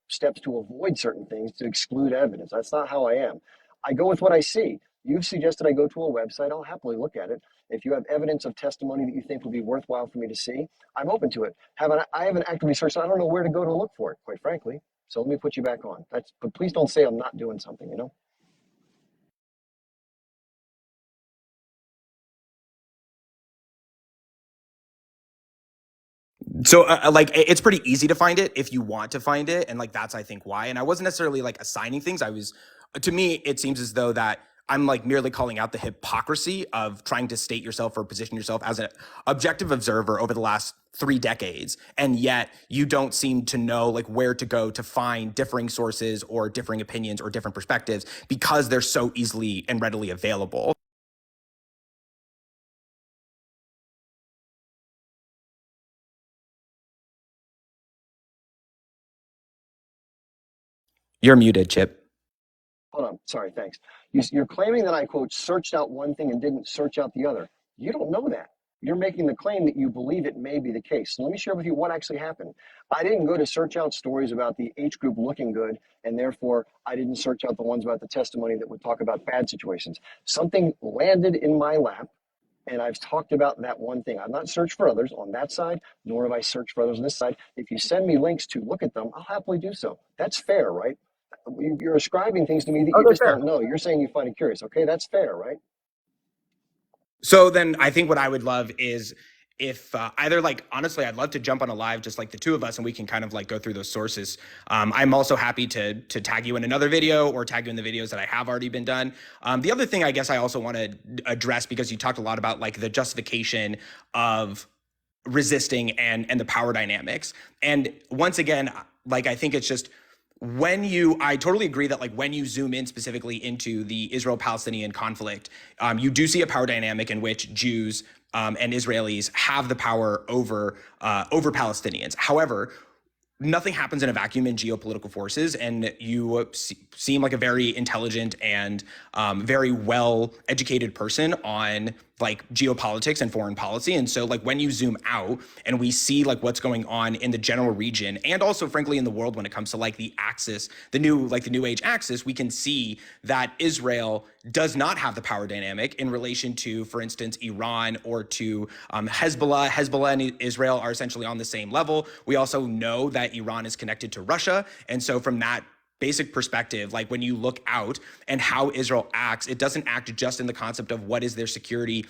steps to avoid certain things to exclude evidence. That's not how I am. I go with what I see. You've suggested I go to a website. I'll happily look at it. If you have evidence of testimony that you think would be worthwhile for me to see, I'm open to it. I haven't actively searched. So I don't know where to go to look for it, quite frankly. So let me put you back on. But please don't say I'm not doing something, you know? So it's pretty easy to find it if you want to find it, and that's I think why. And I wasn't necessarily assigning things. To me it seems as though that I'm merely calling out the hypocrisy of trying to state yourself or position yourself as an objective observer over the last 3 decades, and yet you don't seem to know where to go to find differing sources or differing opinions or different perspectives, because they're so easily and readily available. You're muted, Chip. Hold on. Sorry. Thanks. You're claiming that I, quote, searched out one thing and didn't search out the other. You don't know that. You're making the claim that you believe it may be the case. So let me share with you what actually happened. I didn't go to search out stories about the H group looking good, and therefore I didn't search out the ones about the testimony that would talk about bad situations. Something landed in my lap, and I've talked about that one thing. I've not searched for others on that side, nor have I searched for others on this side. If you send me links to look at them, I'll happily do so. That's fair, right? You're ascribing things to me that you just don't know. You're saying you find it curious. Okay, that's fair, right? So then I think what I would love is if either like honestly I'd love to jump on a live just like the two of us and we can kind of like go through those sources. I'm also happy to tag you in another video or tag you in the videos that I have already been done. The other thing I guess I also want to address, because you talked a lot about like the justification of resisting and the power dynamics, and once again, like I think it's just I totally agree that like when you zoom in specifically into the Israel-Palestinian conflict, you do see a power dynamic in which Jews and Israelis have the power over Palestinians. However, nothing happens in a vacuum in geopolitical forces, and you seem like a very intelligent and very well educated person on like geopolitics and foreign policy. And so like when you zoom out and we see like what's going on in the general region and also frankly in the world when it comes to like the axis, the new age axis, we can see that Israel does not have the power dynamic in relation to, for instance, Iran or to Hezbollah. Hezbollah and Israel are essentially on the same level. We also know that Iran is connected to Russia. And so from that basic perspective, like when you look out and how Israel acts, it doesn't act just in the concept of what is their security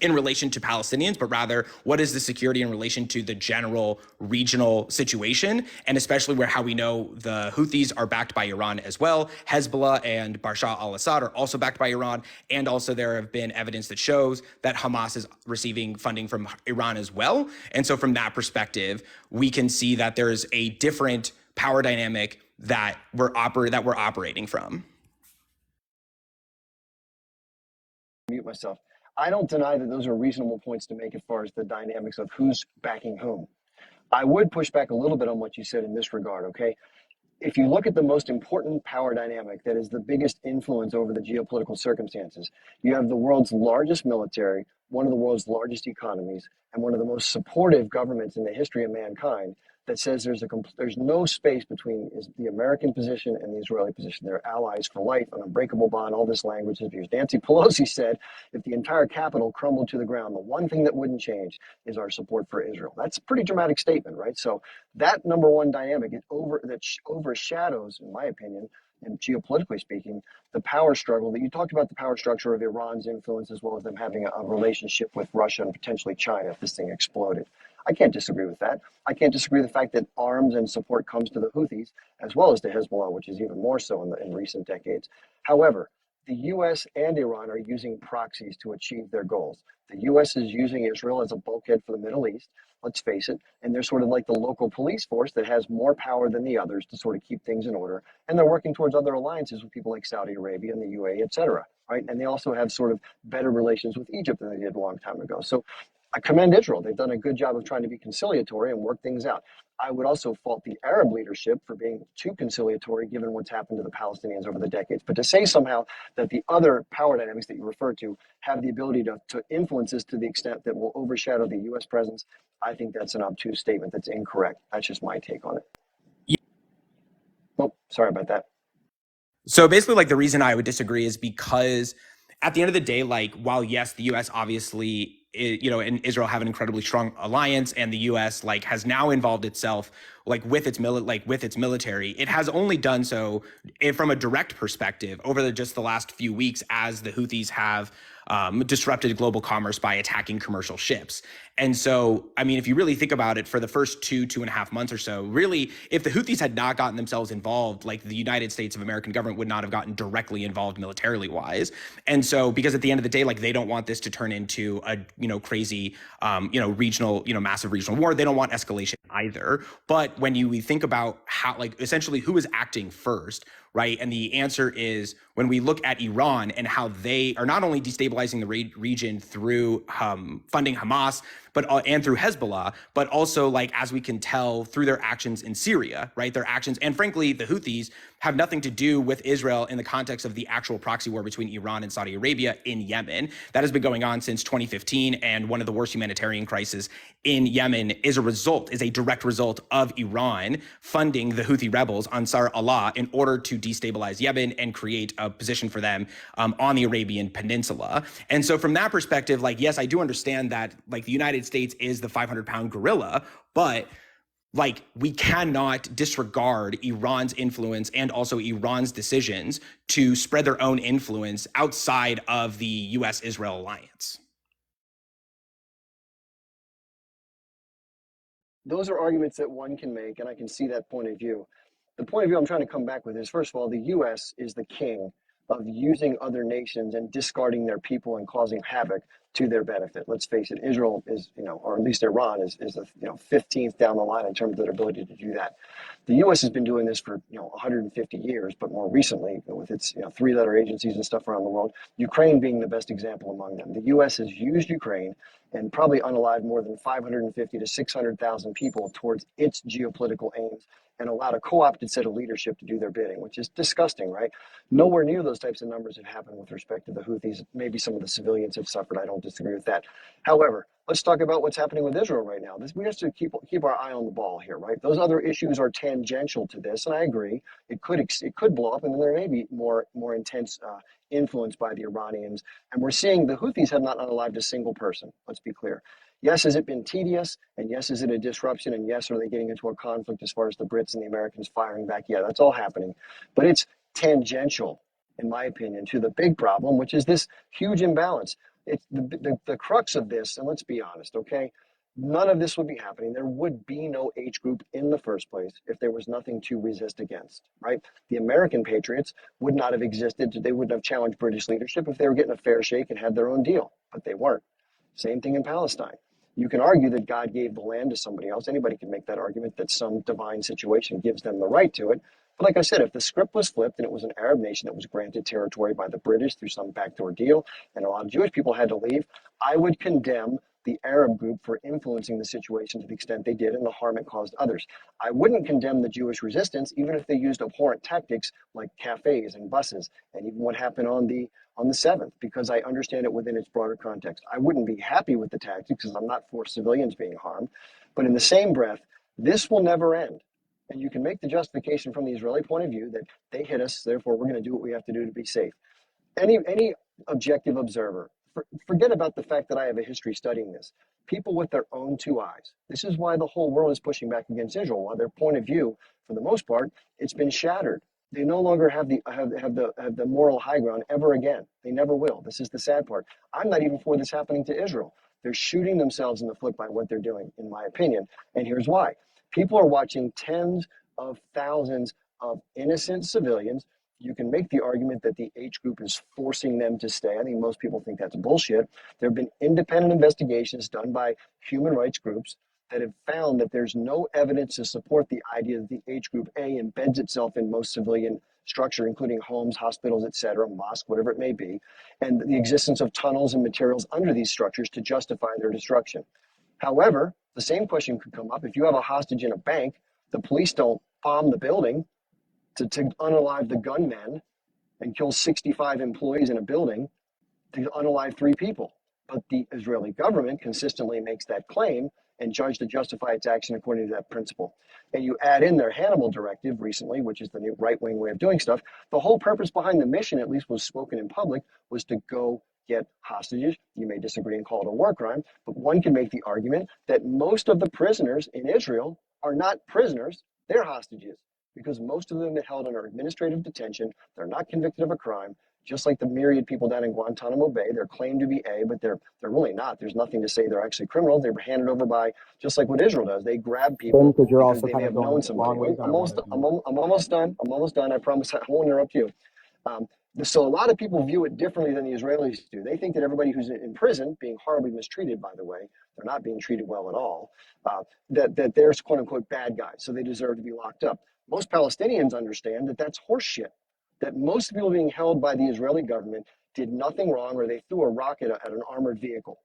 in relation to Palestinians, but rather what is the security in relation to the general regional situation, and especially where how we know the Houthis are backed by Iran as well. Hezbollah and Bashar al-Assad are also backed by Iran, and also there have been evidence that shows that Hamas is receiving funding from Iran as well. And so from that perspective, we can see that there is a different power dynamic that we're operating from. Mute myself. I don't deny that those are reasonable points to make as far as the dynamics of who's backing whom. I would push back a little bit on what you said in this regard, okay? If you look at the most important power dynamic that is the biggest influence over the geopolitical circumstances, you have the world's largest military, one of the world's largest economies, and one of the most supportive governments in the history of mankind that says there's no space between the American position and the Israeli position. They're allies for life, an unbreakable bond, all this language is used. Nancy Pelosi said, if the entire Capitol crumbled to the ground, the one thing that wouldn't change is our support for Israel. That's a pretty dramatic statement, right? So that number one dynamic overshadows, in my opinion, and geopolitically speaking, the power struggle that you talked about, the power structure of Iran's influence, as well as them having a relationship with Russia and potentially China if this thing exploded. I can't disagree with that. I can't disagree with the fact that arms and support comes to the Houthis as well as to Hezbollah, which is even more so in recent decades. However, the U.S. and Iran are using proxies to achieve their goals. The U.S. is using Israel as a bulkhead for the Middle East, let's face it, and they're sort of like the local police force that has more power than the others to sort of keep things in order. And they're working towards other alliances with people like Saudi Arabia and the UAE, et cetera, right? And they also have sort of better relations with Egypt than they did a long time ago. So I commend Israel. They've done a good job of trying to be conciliatory and work things out. I would also fault the Arab leadership for being too conciliatory given what's happened to the Palestinians over the decades. But to say somehow that the other power dynamics that you referred to have the ability to influence this to the extent that will overshadow the U.S. presence, I think that's an obtuse statement that's incorrect. That's just my take on it. Yeah. Oh, sorry about that. So basically, like the reason I would disagree is because at the end of the day, like while yes, the U.S. obviously, and Israel have an incredibly strong alliance, and the U.S. like has now involved itself like with its military, it has only done so from a direct perspective over just the last few weeks as the Houthis have disrupted global commerce by attacking commercial ships. And so, I mean, if you really think about it, for the first 2.5 months or so, really, if the Houthis had not gotten themselves involved, like the United States of American government would not have gotten directly involved militarily wise. And so, because at the end of the day, like they don't want this to turn into a, crazy, regional, massive regional war. They don't want escalation either. But when we think about how, like, essentially who is acting first, right? And the answer is when we look at Iran and how they are not only destabilizing the region through funding Hamas, and through Hezbollah, but also like as we can tell through their actions in Syria, right? Their actions, and frankly, the Houthis have nothing to do with Israel in the context of the actual proxy war between Iran and Saudi Arabia in Yemen. That has been going on since 2015, and one of the worst humanitarian crises in Yemen is a direct result of Iran funding the Houthi rebels, Ansar Allah, in order to destabilize Yemen and create a position for them on the Arabian Peninsula. And so from that perspective, like, yes, I do understand that like the United States is the 500-pound gorilla, but like we cannot disregard Iran's influence and also Iran's decisions to spread their own influence outside of the U.S.-Israel alliance. those are arguments that one can make, and I can see that point of view. The point of view I'm trying to come back with is, first of all, the U.S. is the king of using other nations and discarding their people and causing havoc to their benefit. Let's face it, Israel is, or at least Iran is the 15th down the line in terms of their ability to do that. The U.S. has been doing this for 150 years, but more recently with its three-letter agencies and stuff around the world, Ukraine being the best example among them. The U.S. has used Ukraine and probably unalived more than 550 to 600,000 people towards its geopolitical aims and allowed a co-opted set of leadership to do their bidding, which is disgusting, right? Nowhere near those types of numbers have happened with respect to the Houthis. Maybe some of the civilians have suffered. I don't disagree with that. However, let's talk about what's happening with Israel right now. We have to keep our eye on the ball here, right? Those other issues are tangential to this, and I agree. It could blow up, and then there may be more intense influence by the Iranians. And we're seeing the Houthis have not unalived a single person. Let's be clear. Yes, has it been tedious? And yes, is it a disruption? And yes, are they getting into a conflict as far as the Brits and the Americans firing back? Yeah, that's all happening. But it's tangential, in my opinion, to the big problem, which is this huge imbalance. It's the crux of this, and let's be honest, okay? None of this would be happening. There would be no H group in the first place if there was nothing to resist against, right? The American patriots would not have existed. They wouldn't have challenged British leadership if they were getting a fair shake and had their own deal, but they weren't. Same thing in Palestine. You can argue that God gave the land to somebody else. Anybody can make that argument that some divine situation gives them the right to it. But like I said, if the script was flipped and it was an Arab nation that was granted territory by the British through some backdoor deal, and a lot of Jewish people had to leave, I would condemn the Arab group for influencing the situation to the extent they did and the harm it caused others. I wouldn't condemn the Jewish resistance, even if they used abhorrent tactics like cafes and buses, and even what happened on the 7th, because I understand it within its broader context. I wouldn't be happy with the tactics because I'm not for civilians being harmed. But in the same breath, this will never end. And you can make the justification from the Israeli point of view that they hit us, therefore we're going to do what we have to do to be safe. Any objective observer, forget about the fact that I have a history studying this. People with their own two eyes. This is why the whole world is pushing back against Israel. While their point of view, for the most part, it's been shattered. They no longer have the moral high ground ever again. They never will. This is the sad part. I'm not even for this happening to Israel. They're shooting themselves in the foot by what they're doing, in my opinion. And here's why. People are watching tens of thousands of innocent civilians. You can make the argument that the H group is forcing them to stay. I think most people think that's bullshit. There have been independent investigations done by human rights groups that have found that there's no evidence to support the idea that the H group A embeds itself in most civilian structure, including homes, hospitals, etc., mosques, whatever it may be, and the existence of tunnels and materials under these structures to justify their destruction. However, the same question could come up if you have a hostage in a bank. The police don't bomb the building to unalive the gunmen and kill 65 employees in a building to unalive 3 people. But the Israeli government consistently makes that claim and judged to justify its action according to that principle. And you add in their Hannibal directive recently, which is the new right-wing way of doing stuff. The whole purpose behind the mission, at least was spoken in public, was to go get hostages. You may disagree and call it a war crime, but one can make the argument that most of the prisoners in Israel are not prisoners, they're hostages, because most of them are held under administrative detention. They're not convicted of a crime. Just like the myriad people down in Guantanamo Bay, they're claimed to be A, but they're really not. There's nothing to say they're actually criminals. They were handed over by, just like what Israel does. They grab people because they may have known somebody. I'm almost done. I'm almost done. I promise I won't interrupt you. So a lot of people view it differently than the Israelis do. They think that everybody who's in prison, being horribly mistreated, by the way, they're not being treated well at all, that they're quote unquote bad guys, so they deserve to be locked up. Most Palestinians understand that that's horseshit, that most people being held by the Israeli government did nothing wrong, or they threw a rocket at an armored vehicle.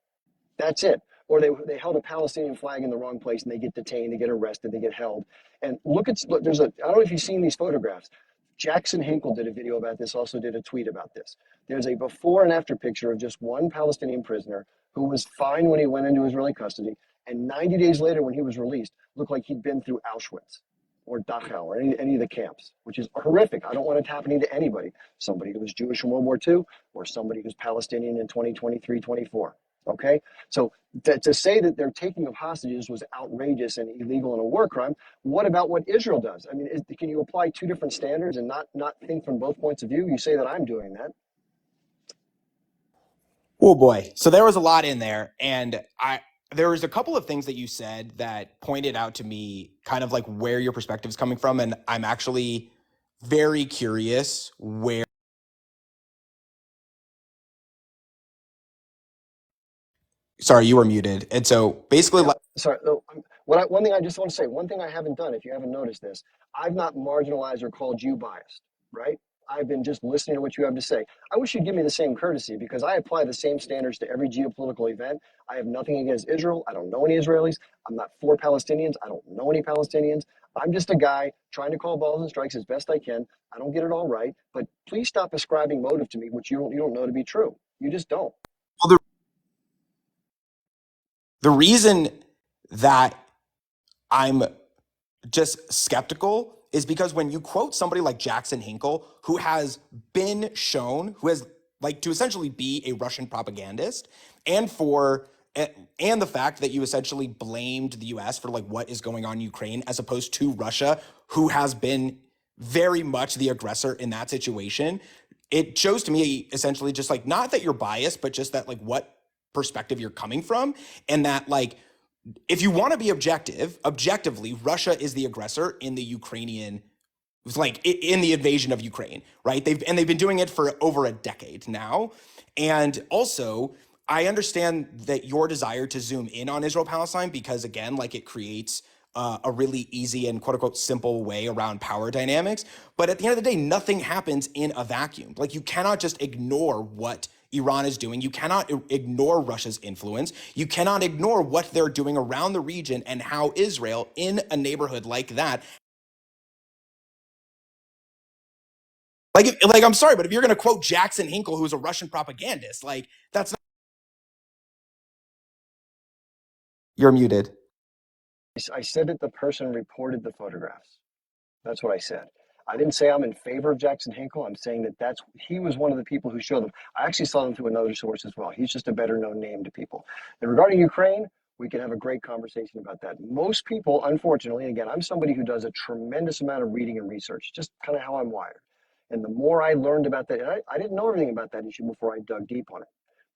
That's it. Or they held a Palestinian flag in the wrong place and they get detained, they get arrested, they get held. And look, I don't know if you've seen these photographs. Jackson Hinkle did a video about this, also did a tweet about this. There's a before and after picture of just one Palestinian prisoner who was fine when he went into Israeli custody, and 90 days later when he was released, looked like he'd been through Auschwitz or Dachau or any of the camps, which is horrific. I don't want it happening to anybody. Somebody who was Jewish in World War II or somebody who's Palestinian in 2023, 24. Okay? So to say that their taking of hostages was outrageous and illegal and a war crime, what about what Israel does? I mean, can you apply 2 different standards and not think from both points of view? You say that I'm doing that. Oh boy. So there was a lot in there. And there was a couple of things that you said that pointed out to me kind of like where your perspective is coming from, and I'm actually very curious where. Sorry, you were muted. And so basically, Yeah, sorry. One thing I just want to say, one thing I haven't done, if you haven't noticed this, I've not marginalized or called you biased, right? I've been just listening to what you have to say. I wish you'd give me the same courtesy because I apply the same standards to every geopolitical event. I have nothing against Israel. I don't know any Israelis. I'm not for Palestinians. I don't know any Palestinians. I'm just a guy trying to call balls and strikes as best I can. I don't get it all right, but please stop ascribing motive to me, which you don't know to be true. You just don't. well, the reason that I'm just skeptical is because when you quote somebody like Jackson Hinkle, who has been shown, who has like to essentially be a Russian propagandist, and for and the fact that you essentially blamed the US for like what is going on in Ukraine as opposed to Russia, who has been very much the aggressor in that situation, it shows to me essentially just like not that you're biased, but just that like what perspective you're coming from, and that like if you want to be objectively, Russia is the aggressor in the Ukrainian, like in the invasion of Ukraine, right? They've been doing it for over a decade now. And also, I understand that your desire to zoom in on Israel Palestine because again, like it creates a really easy and quote unquote simple way around power dynamics. But at the end of the day, nothing happens in a vacuum. Like you cannot just ignore what Iran is doing. You cannot ignore Russia's influence. You cannot ignore what they're doing around the region and how Israel, in a neighborhood like that, like I'm sorry, but if you're going to quote Jackson Hinkle, who's a Russian propagandist, like that's not. You're muted. I said that the person reported the photographs. That's what I said. I didn't say I'm in favor of Jackson Hinkle. I'm saying that he was one of the people who showed them. I actually saw them through another source as well. He's just a better known name to people. And regarding Ukraine, we can have a great conversation about that. Most people, unfortunately, again, I'm somebody who does a tremendous amount of reading and research, just kind of how I'm wired. And the more I learned about that, and I didn't know everything about that issue before I dug deep on it.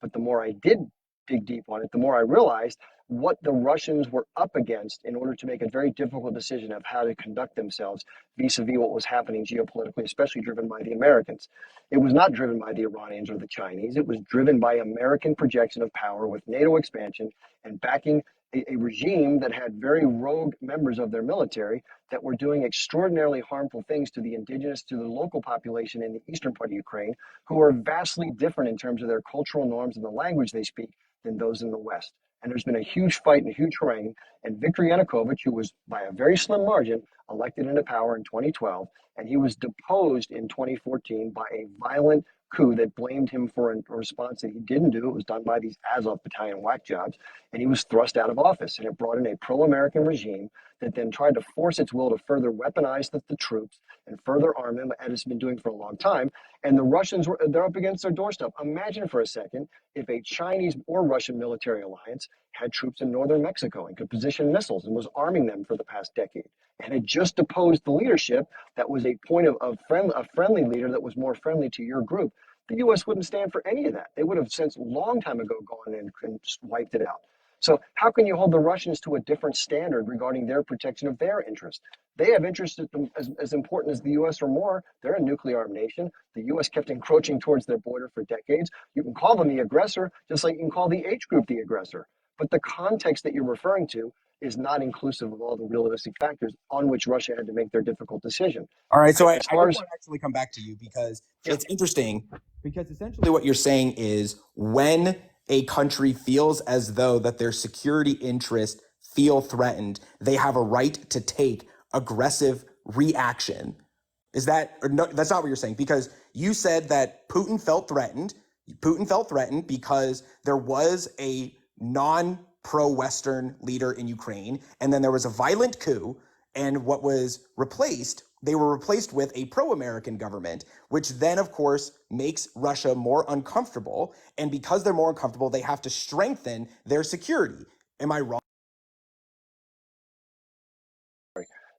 But the more I did dig deep on it, the more I realized what the Russians were up against in order to make a very difficult decision of how to conduct themselves vis-a-vis what was happening geopolitically, especially driven by the Americans. It was not driven by the Iranians or the Chinese. It was driven by American projection of power with NATO expansion and backing a regime that had very rogue members of their military that were doing extraordinarily harmful things to the indigenous, to the local population in the eastern part of Ukraine, who are vastly different in terms of their cultural norms and the language they speak than those in the West. And there's been a huge fight and a huge harangue. And Viktor Yanukovych, who was by a very slim margin elected into power in 2012, and he was deposed in 2014 by a violent coup that blamed him for a response that he didn't do. It was done by these Azov battalion whack jobs, and he was thrust out of office. And it brought in a pro-American regime that then tried to force its will to further weaponize the troops and further arm them, as it's been doing for a long time. And the Russians they're up against their doorstep. Imagine for a second if a Chinese or Russian military alliance had troops in northern Mexico and could position missiles and was arming them for the past decade and had just deposed the leadership that was a point of a friendly leader that was more friendly to your group. The U.S. wouldn't stand for any of that. They would have since long time ago gone and just wiped it out. So how can you hold the Russians to a different standard regarding their protection of their interests? They have interests as important as the U.S. or more. They're a nuclear armed nation. The U.S. kept encroaching towards their border for decades. You can call them the aggressor, just like you can call the H group the aggressor. But the context that you're referring to is not inclusive of all the realistic factors on which Russia had to make their difficult decision. All right, so I As just far as, want to actually come back to you because yeah, it's interesting because essentially what you're saying is when a country feels as though that their security interests feel threatened, they have a right to take aggressive reaction. Is that or no? That's not what you're saying because you said that Putin felt threatened. Putin felt threatened because there was a non-pro-Western leader in Ukraine, and then there was a violent coup, and what was replaced, they were replaced with a pro-American government, which then, of course, makes Russia more uncomfortable. And because they're more uncomfortable, they have to strengthen their security. Am I wrong?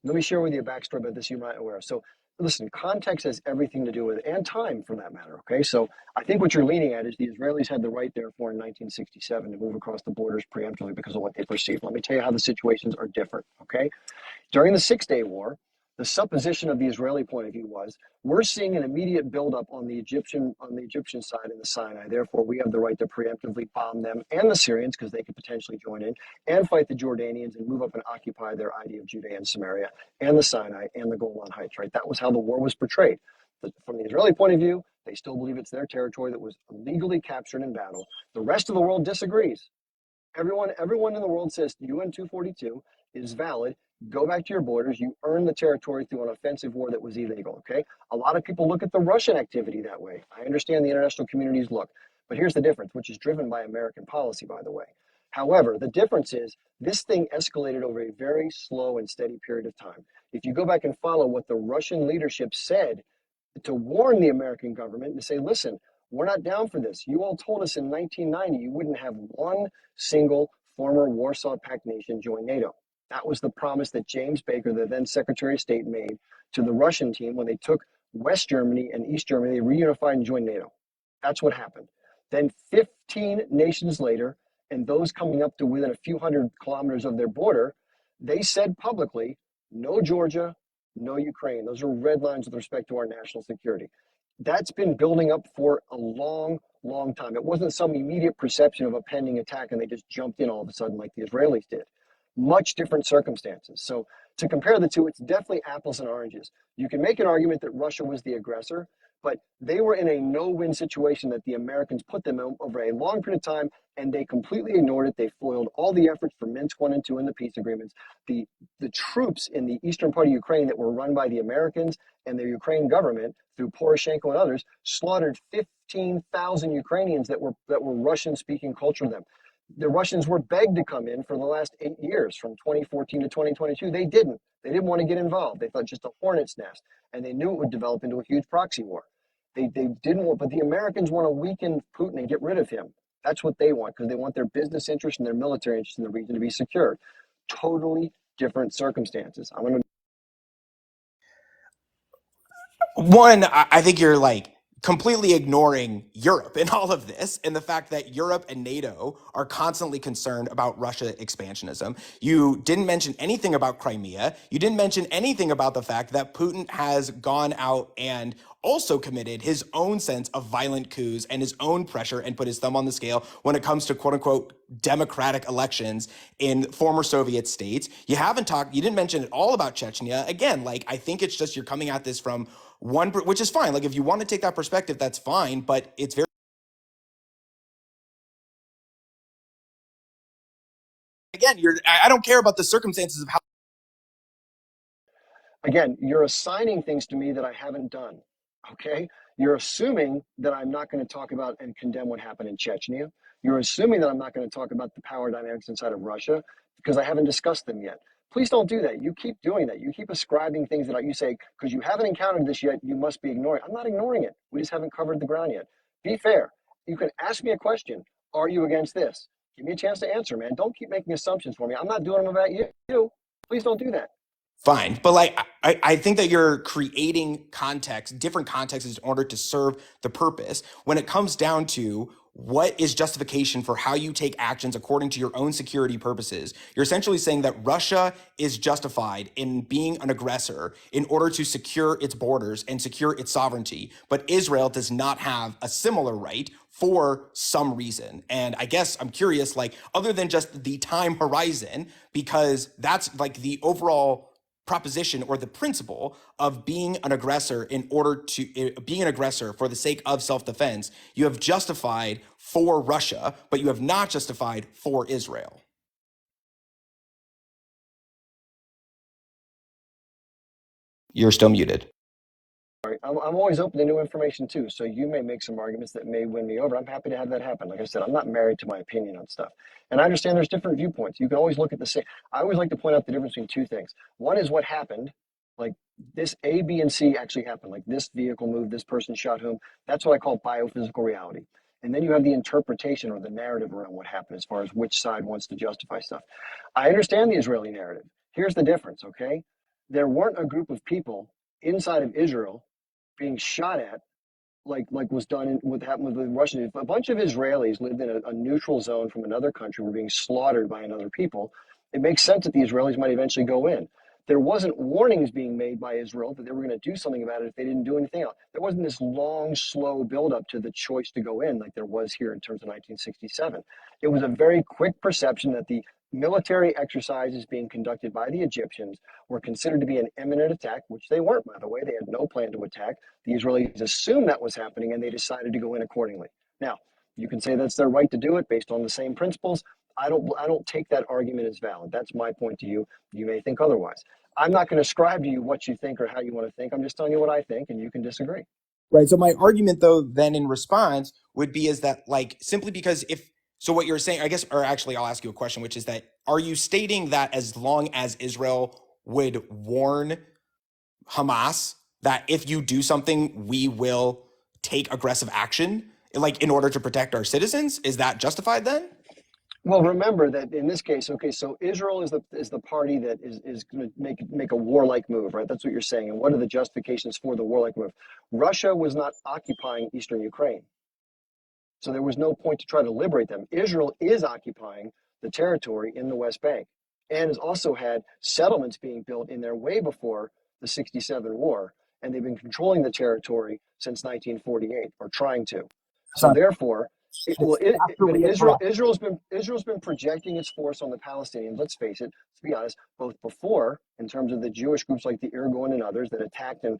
let me share with you a backstory about this you might be aware of. So listen, context has everything to do with it, and time for that matter. Okay, so I think what you're leaning at is the Israelis had the right, therefore, in 1967 to move across the borders preemptively because of what they perceived. Let me tell you how the situations are different. Okay, during the Six-Day War, the supposition of the Israeli point of view was, we're seeing an immediate buildup on the Egyptian side in the Sinai. Therefore, we have the right to preemptively bomb them and the Syrians because they could potentially join in and fight the Jordanians and move up and occupy their idea of Judea and Samaria and the Sinai and the Golan Heights. Right? That was how the war was portrayed. From the Israeli point of view, they still believe it's their territory that was illegally captured in battle. The rest of the world disagrees. Everyone in the world says UN 242 is valid. Go back to your borders. You earned the territory through an offensive war that was illegal. Okay. A lot of people look at the Russian activity that way. I understand the international community's look, but here's the difference, which is driven by American policy, by the way. However, the difference is this thing escalated over a very slow and steady period of time. If you go back and follow what the Russian leadership said to warn the American government and say, listen, we're not down for this. You all told us in 1990 you wouldn't have one single former Warsaw Pact nation join NATO. That was the promise that James Baker, the then Secretary of State, made to the Russian team when they took West Germany and East Germany, they reunified and joined NATO. That's what happened. Then 15 nations later, and those coming up to within a few hundred kilometers of their border, they said publicly, no Georgia, no Ukraine. Those are red lines with respect to our national security. That's been building up for a long, long time. It wasn't some immediate perception of a pending attack and they just jumped in all of a sudden like the Israelis did. Much different circumstances. So to compare the two, it's definitely apples and oranges. You can make an argument that Russia was the aggressor, but they were in a no-win situation that the Americans put them in over a long period of time, and they completely ignored it. They foiled all the efforts for Minsk 1 and 2 and the peace agreements. The troops in the eastern part of Ukraine that were run by the Americans and the Ukraine government through Poroshenko and others slaughtered 15,000 Ukrainians that were Russian-speaking culture to them. The Russians were begged to come in for the last 8 years, from 2014 to 2022. They didn't. They didn't want to get involved. They thought just a hornet's nest, and they knew it would develop into a huge proxy war. They didn't want, but the Americans want to weaken Putin and get rid of him. That's what they want, because they want their business interests and their military interests in the region to be secured. Totally different circumstances. I'm going to One, I think you're like completely ignoring Europe in all of this, and the fact that Europe and NATO are constantly concerned about Russia expansionism. You didn't mention anything about Crimea. You didn't mention anything about the fact that Putin has gone out and also committed his own sense of violent coups and his own pressure and put his thumb on the scale when it comes to quote unquote democratic elections in former Soviet states. You didn't mention at all about Chechnya. Again, like, I think it's just you're coming at this from one, which is fine. Like, if you want to take that perspective, that's fine, but it's very, again, I don't care about the circumstances of how. Again, you're assigning things to me that I haven't done. Okay? You're assuming that I'm not going to talk about and condemn what happened in Chechnya. You're assuming that I'm not going to talk about the power dynamics inside of Russia because I haven't discussed them yet. Please don't do that. You keep doing that. You keep ascribing things that you say, because you haven't encountered this yet, you must be ignoring it. I'm not ignoring it. We just haven't covered the ground yet. Be fair. You can ask me a question. Are you against this? Give me a chance to answer, man. Don't keep making assumptions for me. I'm not doing them about you. Please don't do that. Fine. But like, I think that you're creating context, different contexts in order to serve the purpose. When it comes down to what is justification for how you take actions according to your own security purposes, you're essentially saying that Russia is justified in being an aggressor in order to secure its borders and secure its sovereignty. But Israel does not have a similar right for some reason. And I guess I'm curious, like, other than just the time horizon, because that's like the overall proposition or the principle of being an aggressor in order to being an aggressor for the sake of self-defense, you have justified for Russia, but you have not justified for Israel. You're still muted. I'm always open to new information too. So you may make some arguments that may win me over. I'm happy to have that happen. Like I said, I'm not married to my opinion on stuff. And I understand there's different viewpoints. You can always look at the same. I always like to point out the difference between two things. One is what happened. Like this A, B, and C actually happened. Like this vehicle moved, this person shot whom. That's what I call biophysical reality. And then you have the interpretation or the narrative around what happened as far as which side wants to justify stuff. I understand the Israeli narrative. Here's the difference, okay? There weren't a group of people inside of Israel being shot at, like was done in what happened with the Russians. If a bunch of Israelis lived in a neutral zone from another country, were being slaughtered by another people, it makes sense that the Israelis might eventually go in. There wasn't warnings being made by Israel that they were going to do something about it if they didn't do anything else. There wasn't this long, slow buildup to the choice to go in like there was here in terms of 1967. It was a very quick perception that the military exercises being conducted by the Egyptians were considered to be an imminent attack, which they weren't, by the way. They had no plan to attack. The Israelis assumed that was happening and they decided to go in accordingly. Now, you can say that's their right to do it based on the same principles. I don't take that argument as valid. That's my point to you. You may think otherwise. I'm not going to ascribe to you what you think or how you want to think. I'm just telling you what I think, and you can disagree. Right. So my argument though, then in response would be is that like simply because if so what you're saying, I guess, or actually I'll ask you a question, which is that are you stating that as long as Israel would warn Hamas that if you do something, we will take aggressive action, like in order to protect our citizens? Is that justified then? Well, remember that in this case, okay, so Israel is the party that is going to make a warlike move, right? That's what you're saying. And what are the justifications for the warlike move? Russia was not occupying eastern Ukraine. So there was no point to try to liberate them. Israel is occupying the territory in the West Bank and has also had settlements being built in there way before the 67 war. And they've been controlling the territory since 1948 or trying to. So therefore, It's but actually a threat. Israel's been projecting its force on the Palestinians. Let's face it. Let's be honest. Both before, in terms of the Jewish groups like the Irgun and others that attacked and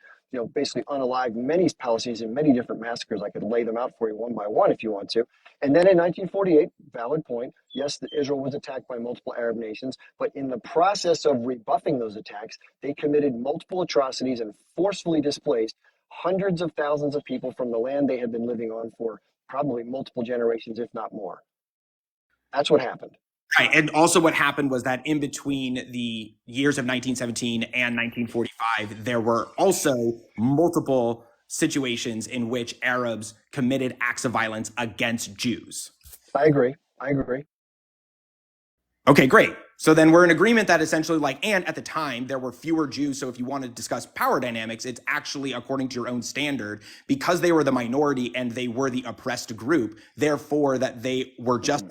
basically unalived many Palestinians in many different massacres. I could lay them out for you one by one if you want to. And then in 1948, valid point. Yes, Israel was attacked by multiple Arab nations, but in the process of rebuffing those attacks, they committed multiple atrocities and forcefully displaced hundreds of thousands of people from the land they had been living on for probably multiple generations, if not more. That's what happened. Right. And also what happened was that in between the years of 1917 and 1945, there were also multiple situations in which Arabs committed acts of violence against Jews. I agree. I agree. Okay, great. So then we're in agreement that essentially and at the time there were fewer Jews. So if you want to discuss power dynamics, it's actually according to your own standard because they were the minority and they were the oppressed group, therefore that they were just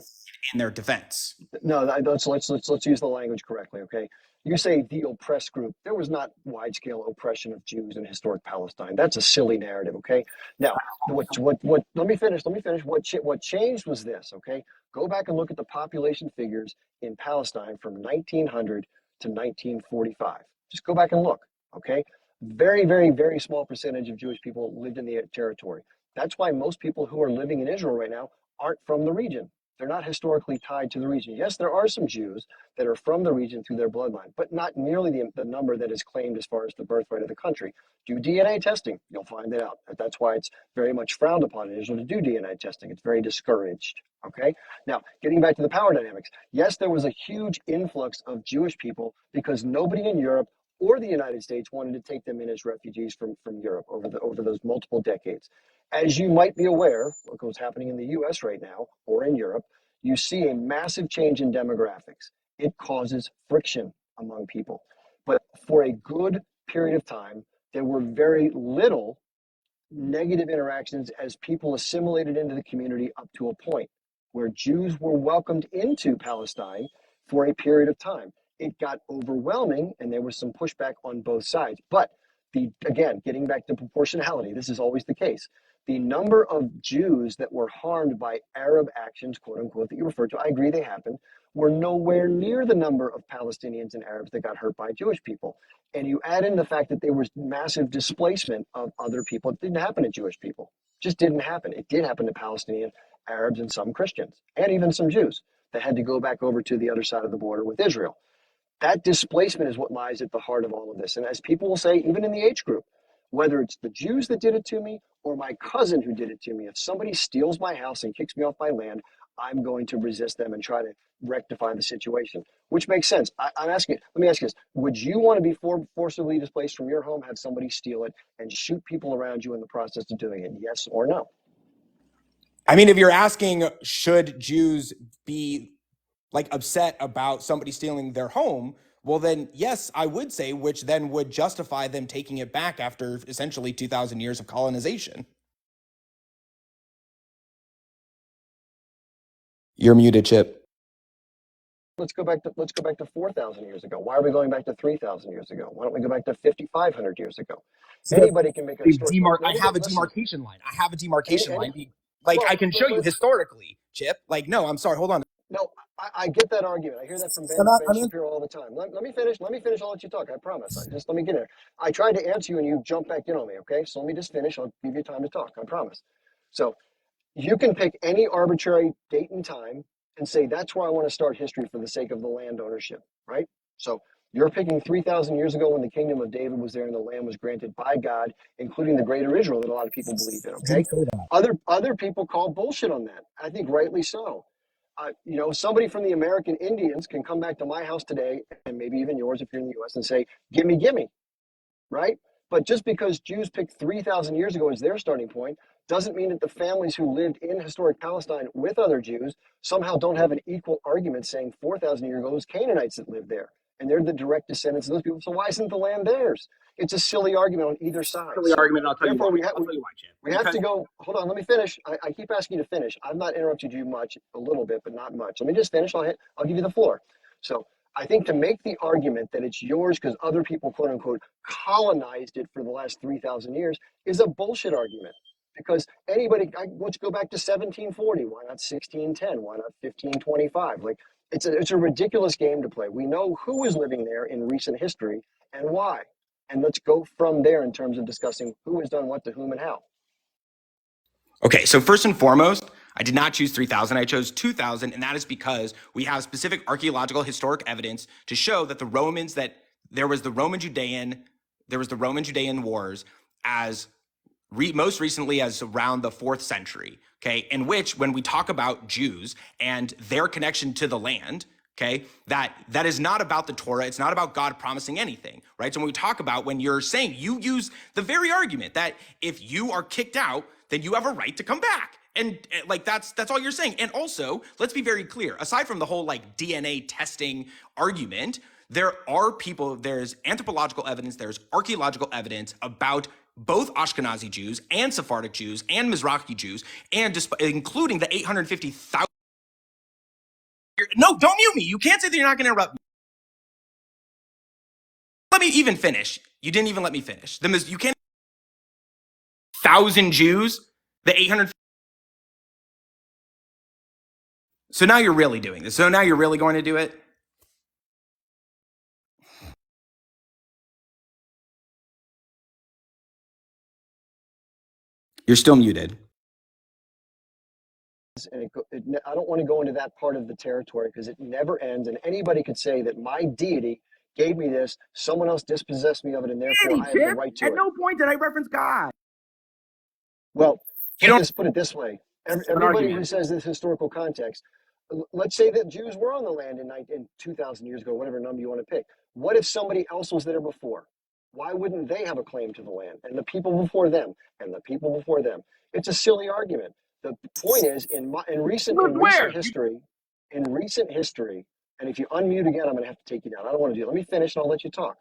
in their defense. No, let's use the language correctly, okay? You say the oppressed group. There was not wide-scale oppression of Jews in historic Palestine. That's a silly narrative, okay? Now, let me finish. What changed was this, okay? Go back and look at the population figures in Palestine from 1900 to 1945. Just go back and look, okay? Very, very, very small percentage of Jewish people lived in the territory. That's why most people who are living in Israel right now aren't from the region. They're not historically tied to the region. Yes, there are some Jews that are from the region through their bloodline, but not nearly the number that is claimed as far as the birthright of the country. Do DNA testing, you'll find it out. That's why it's very much frowned upon in Israel to do DNA testing. It's very discouraged. Okay. Now, getting back to the power dynamics. Yes, there was a huge influx of Jewish people because nobody in Europe or the United States wanted to take them in as refugees from Europe over those multiple decades. As you might be aware, what's happening in the US right now or in Europe, you see a massive change in demographics. It causes friction among people. But for a good period of time, there were very little negative interactions as people assimilated into the community up to a point where Jews were welcomed into Palestine for a period of time. It got overwhelming and there was some pushback on both sides. But again, getting back to proportionality, this is always the case. The number of Jews that were harmed by Arab actions, quote unquote, that you referred to, I agree they happened, were nowhere near the number of Palestinians and Arabs that got hurt by Jewish people. And you add in the fact that there was massive displacement of other people. It didn't happen to Jewish people. It just didn't happen. It did happen to Palestinian Arabs and some Christians, and even some Jews that had to go back over to the other side of the border with Israel. That displacement is what lies at the heart of all of this. And as people will say, even in the age group, whether it's the Jews that did it to me or my cousin who did it to me, if somebody steals my house and kicks me off my land, I'm going to resist them and try to rectify the situation, which makes sense. I'm asking, let me ask you this. Would you want to be forcibly displaced from your home, have somebody steal it, and shoot people around you in the process of doing it? Yes or no? I mean, if you're asking, should Jews be upset about somebody stealing their home? well, then, yes, I would say, which then would justify them taking it back after essentially 2,000 years of colonization. You're muted, Chip. Let's go back to 4,000 years ago. Why are we going back to 3,000 years ago? Why don't we go back to 5,500 years ago? Anybody can make a story. I have a demarcation line. I have a demarcation line. Like, well, I can show you historically, Chip. Like, no, I'm sorry. Hold on. No, I get that argument. I hear that from Ben Shapiro all the time. Let me finish. Let me finish. I'll let you talk. I promise. Just let me get in there. I tried to answer you and you jump back in on me. Okay, so let me just finish. I'll give you time to talk. I promise. So you can pick any arbitrary date and time and say that's where I want to start history for the sake of the land ownership, right? So you're picking 3,000 years ago when the kingdom of David was there and the land was granted by God, including the greater Israel that a lot of people believe in. Okay, other people call bullshit on that. I think rightly so. Somebody from the American Indians can come back to my house today, and maybe even yours if you're in the U.S., and say, gimme, right? But just because Jews picked 3,000 years ago as their starting point doesn't mean that the families who lived in historic Palestine with other Jews somehow don't have an equal argument saying 4,000 years ago it was Canaanites that lived there. And they're the direct descendants of those people. So why isn't the land theirs? It's a silly argument on either side. Silly argument. I'll tell you why. We have to go. Hold on. Let me finish. I keep asking you to finish. I've not interrupted you much, a little bit, but not much. Let me just finish. I'll give you the floor. So I think to make the argument that it's yours because other people, quote unquote, colonized it for the last 3,000 years is a bullshit argument. Because let's go back to 1740. Why not 1610? Why not 1525? Like, it's a ridiculous game to play. We know who is living there in recent history and why. And let's go from there in terms of discussing who has done what to whom and how. Okay, so first and foremost, I did not choose 3,000. I chose 2,000, and that is because we have specific archaeological historic evidence to show that there was the Roman Judean wars as most recently as around the 4th century, okay, in which when we talk about Jews and their connection to the land, okay, that is not about the Torah. It's not about God promising anything, right? So when we talk about, when you're saying, you use the very argument that if you are kicked out, then you have a right to come back. And like, that's all you're saying. And also, let's be very clear, aside from the whole like DNA testing argument, there's anthropological evidence, there's archaeological evidence about both Ashkenazi Jews and Sephardic Jews and Mizrahi Jews, and including the 850,000. No, don't mute me. You can't say that you're not going to interrupt me. Let me even finish. You didn't even let me finish. You can't. 1,000 Jews, the 800. So now you're really doing this. So now you're really going to do it? You're still muted. And I don't want to go into that part of the territory because it never ends. And anybody could say that my deity gave me this, someone else dispossessed me of it, and therefore I have the right to it. At no point did I reference God. Well, let's put it this way. Everybody who says this historical context, let's say that Jews were on the land in 2,000 years ago, whatever number you want to pick. What if somebody else was there before? Why wouldn't they have a claim to the land? And the people before them, and the people before them. It's a silly argument. The point is, in recent history, and if you unmute again, I'm going to have to take you down. I don't want to do it. Let me finish, and I'll let you talk.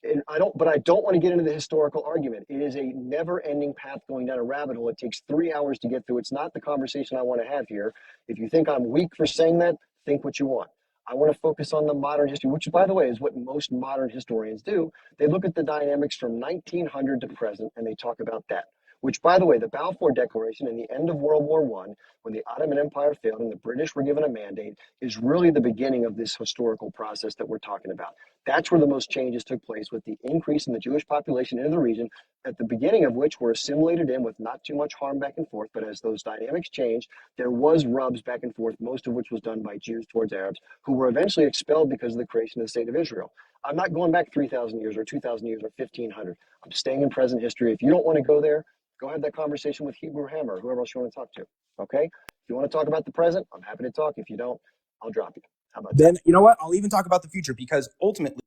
And I don't want to get into the historical argument. It is a never-ending path going down a rabbit hole. It takes 3 hours to get through. It's not the conversation I want to have here. If you think I'm weak for saying that, think what you want. I want to focus on the modern history, which, by the way, is what most modern historians do. They look at the dynamics from 1900 to present, and they talk about that. Which, by the way, the Balfour Declaration and the end of World War I, when the Ottoman Empire failed and the British were given a mandate, is really the beginning of this historical process that we're talking about. That's where the most changes took place, with the increase in the Jewish population into the region, at the beginning of which were assimilated in with not too much harm back and forth. But as those dynamics changed, there was rubs back and forth, most of which was done by Jews towards Arabs, who were eventually expelled because of the creation of the state of Israel. I'm not going back 3,000 years or 2,000 years or 1,500. I'm staying in present history. If you don't want to go there, go have that conversation with Hebrew Hammer or whoever else you want to talk to. Okay? If you want to talk about the present, I'm happy to talk. If you don't, I'll drop you. How about then, that? You know what? I'll even talk about the future, because ultimately,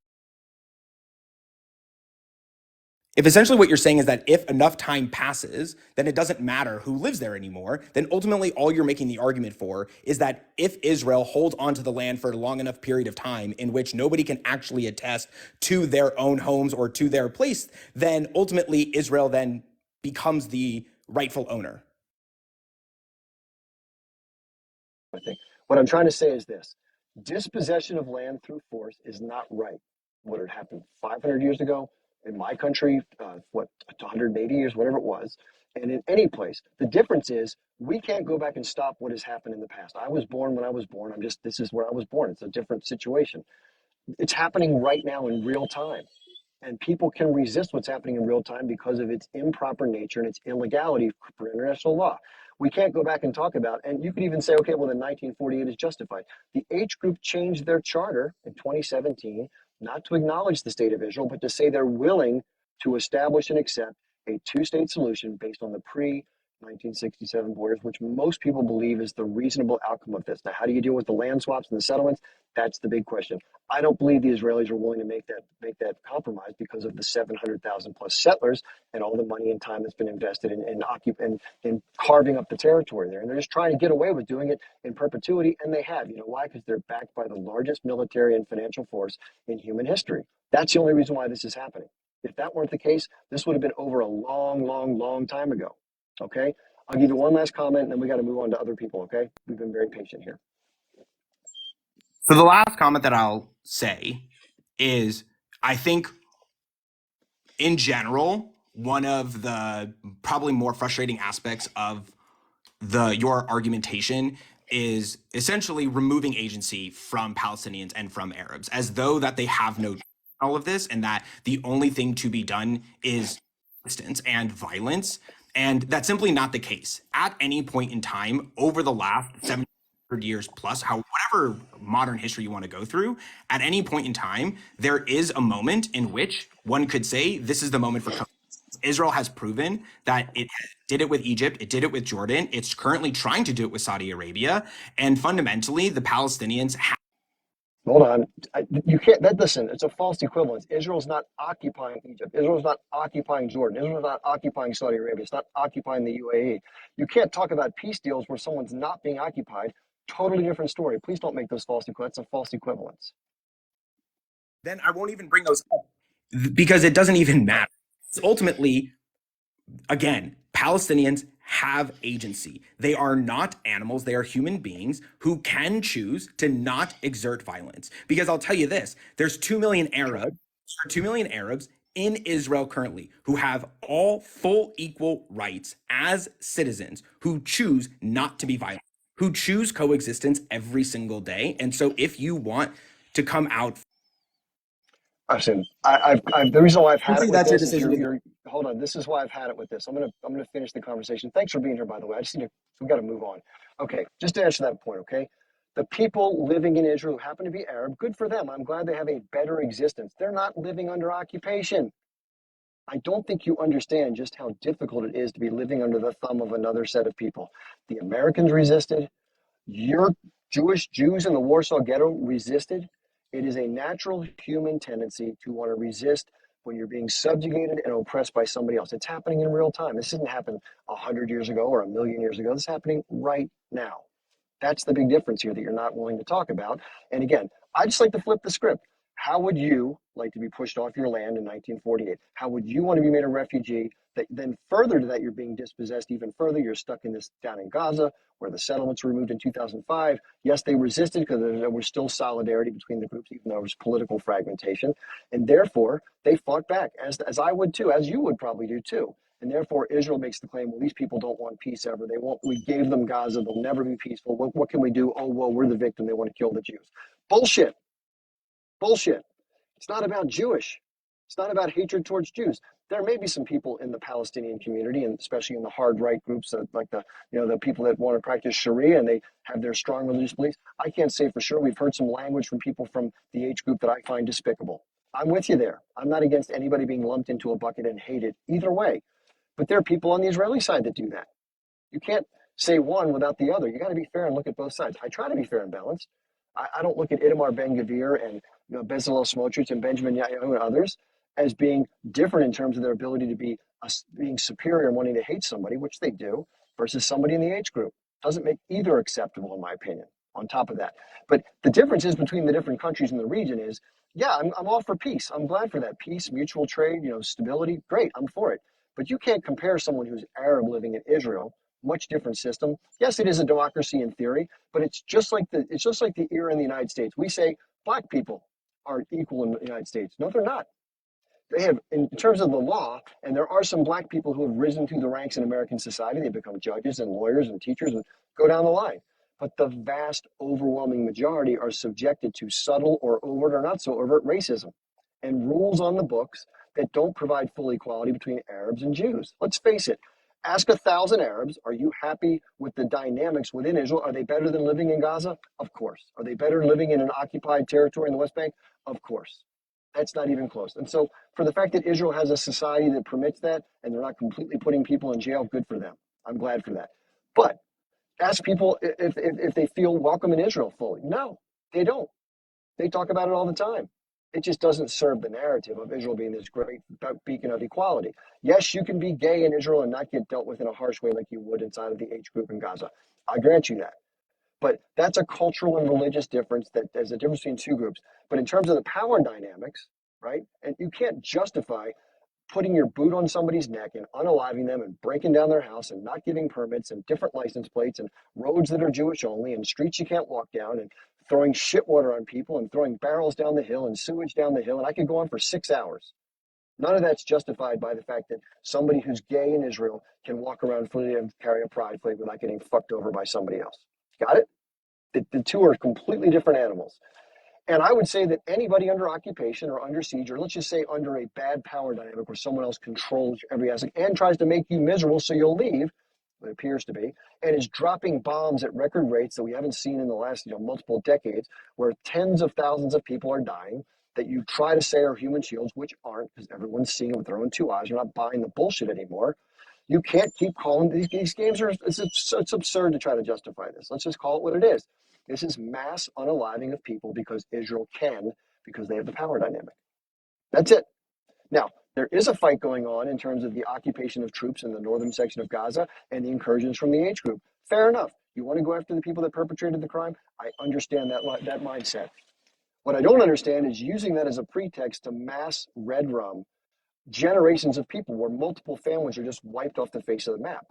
if essentially what you're saying is that if enough time passes, then it doesn't matter who lives there anymore, then ultimately all you're making the argument for is that if Israel holds onto the land for a long enough period of time in which nobody can actually attest to their own homes or to their place, then ultimately Israel then becomes the rightful owner. I think what I'm trying to say is this: dispossession of land through force is not right. What had happened 500 years ago in my country, 180 years, whatever it was, and in any place. The difference is we can't go back and stop what has happened in the past. I was born when I was born. This is where I was born. It's a different situation. It's happening right now in real time. And people can resist what's happening in real time because of its improper nature and its illegality for international law. We can't go back and talk about, and you could even say, okay, well, then 1948 is justified. The H group changed their charter in 2017, not to acknowledge the state of Israel, but to say they're willing to establish and accept a two-state solution based on the pre-1967 borders, which most people believe is the reasonable outcome of this. Now, how do you deal with the land swaps and the settlements? That's the big question. I don't believe the Israelis are willing to make that compromise because of the 700,000 plus settlers and all the money and time that's been invested in carving up the territory there. And they're just trying to get away with doing it in perpetuity, and they have. You know why? Because they're backed by the largest military and financial force in human history. That's the only reason why this is happening. If that weren't the case, this would have been over a long, long, long time ago. Okay? I'll give you one last comment, and then we got to move on to other people, okay? We've been very patient here. So the last comment that I'll say is I think in general, one of the probably more frustrating aspects of your argumentation is essentially removing agency from Palestinians and from Arabs, as though that they have no all of this and that the only thing to be done is resistance and violence. And that's simply not the case. At any point in time over the last 700 years plus, whatever modern history you want to go through, at any point in time, there is a moment in which one could say this is the moment for Israel has proven that it did it with Egypt, it did it with Jordan, it's currently trying to do it with Saudi Arabia, and fundamentally, the Palestinians have. Hold on. You can't, listen, it's a false equivalence. Israel's not occupying Egypt. Israel's not occupying Jordan. Israel's not occupying Saudi Arabia. It's not occupying the UAE. You can't talk about peace deals where someone's not being occupied. Totally different story. Please don't make those false equivalents. It's a false equivalence. Then I won't even bring those up because it doesn't even matter. It's ultimately, again, Palestinians have agency. They are not animals. They are human beings who can choose to not exert violence. Because I'll tell you this, there's 2 million Arabs in Israel currently who have all full equal rights as citizens who choose not to be violent, who choose coexistence every single day. And so if you want to come out, Listen, the reason why I've had it with that's your this is decision. hold on. This is why I've had it with this. I'm gonna finish the conversation. Thanks for being here, by the way. We got to move on. Okay, just to answer that point. Okay, the people living in Israel who happen to be Arab, good for them. I'm glad they have a better existence. They're not living under occupation. I don't think you understand just how difficult it is to be living under the thumb of another set of people. The Americans resisted. Your Jews in the Warsaw Ghetto resisted. It is a natural human tendency to want to resist when you're being subjugated and oppressed by somebody else. It's happening in real time. This didn't happen 100 years ago or 1,000,000 years ago. This is happening right now. That's the big difference here that you're not willing to talk about. And again, I just like to flip the script. How would you like to be pushed off your land in 1948? How would you want to be made a refugee? That then further to that, you're being dispossessed even further. You're stuck in this down in Gaza, where the settlements were removed in 2005. Yes, they resisted because there was still solidarity between the groups, even though there was political fragmentation. And therefore, they fought back, as I would too, as you would probably do too. And therefore, Israel makes the claim, well, these people don't want peace ever. They won't. We gave them Gaza. They'll never be peaceful. What can we do? Oh, well, we're the victim. They want to kill the Jews. Bullshit. Bullshit. It's not about Jewish. It's not about hatred towards Jews. There may be some people in the Palestinian community, and especially in the hard right groups, that, like the people that want to practice Sharia and they have their strong religious beliefs. I can't say for sure. We've heard some language from people from the H group that I find despicable. I'm with you there. I'm not against anybody being lumped into a bucket and hated either way. But there are people on the Israeli side that do that. You can't say one without the other. You got to be fair and look at both sides. I try to be fair and balanced. I don't look at Itamar Ben-Gvir and Bezalel Smotrich and Benjamin Netanyahu and others as being different in terms of their ability to be being superior and wanting to hate somebody, which they do, versus somebody in the age group. Doesn't make either acceptable, in my opinion, on top of that. But the difference is between the different countries in the region is, yeah, I'm all for peace. I'm glad for that. Peace, mutual trade, stability, great, I'm for it. But you can't compare someone who's Arab living in Israel, much different system. Yes, it is a democracy in theory, but it's just like the era in the United States. We say black people are equal in the United States. No, they're not. They have, in terms of the law, and there are some black people who have risen through the ranks in American society. They become judges and lawyers and teachers and go down the line. But the vast, overwhelming majority are subjected to subtle or overt or not so overt racism and rules on the books that don't provide full equality between Arabs and Jews. Let's face it. Ask 1,000 Arabs, are you happy with the dynamics within Israel? Are they better than living in Gaza? Of course. Are they better living in an occupied territory in the West Bank? Of course. That's not even close. And so, for the fact that Israel has a society that permits that and they're not completely putting people in jail, good for them. I'm glad for that. But ask people if they feel welcome in Israel fully. No, they don't. They talk about it all the time. It just doesn't serve the narrative of Israel being this great beacon of equality. Yes, you can be gay in Israel and not get dealt with in a harsh way like you would inside of the H group in Gaza. I grant you that. But that's a cultural and religious difference that there's a difference between two groups. But in terms of the power dynamics, right? And you can't justify putting your boot on somebody's neck and unaliving them and breaking down their house and not giving permits and different license plates and roads that are Jewish only and streets you can't walk down and throwing shit water on people and throwing barrels down the hill and sewage down the hill. And I could go on for 6 hours. None of that's justified by the fact that somebody who's gay in Israel can walk around freely and carry a pride flag without getting fucked over by somebody else. Got it? The two are completely different animals. And I would say that anybody under occupation or under siege, or let's just say under a bad power dynamic where someone else controls every aspect and tries to make you miserable so you'll leave, it appears to be, and is dropping bombs at record rates that we haven't seen in the last multiple decades, where tens of thousands of people are dying, that you try to say are human shields, which aren't, because everyone's seeing it with their own two eyes. You're not buying the bullshit anymore. You can't keep calling these games it's absurd to try to justify this. Let's just call it what it is. This is mass unaliving of people because Israel can, because they have the power dynamic. That's it. Now, there is a fight going on in terms of the occupation of troops in the northern section of Gaza and the incursions from the H group. Fair enough. You want to go after the people that perpetrated the crime? I understand that mindset. What I don't understand is using that as a pretext to mass red rum generations of people where multiple families are just wiped off the face of the map.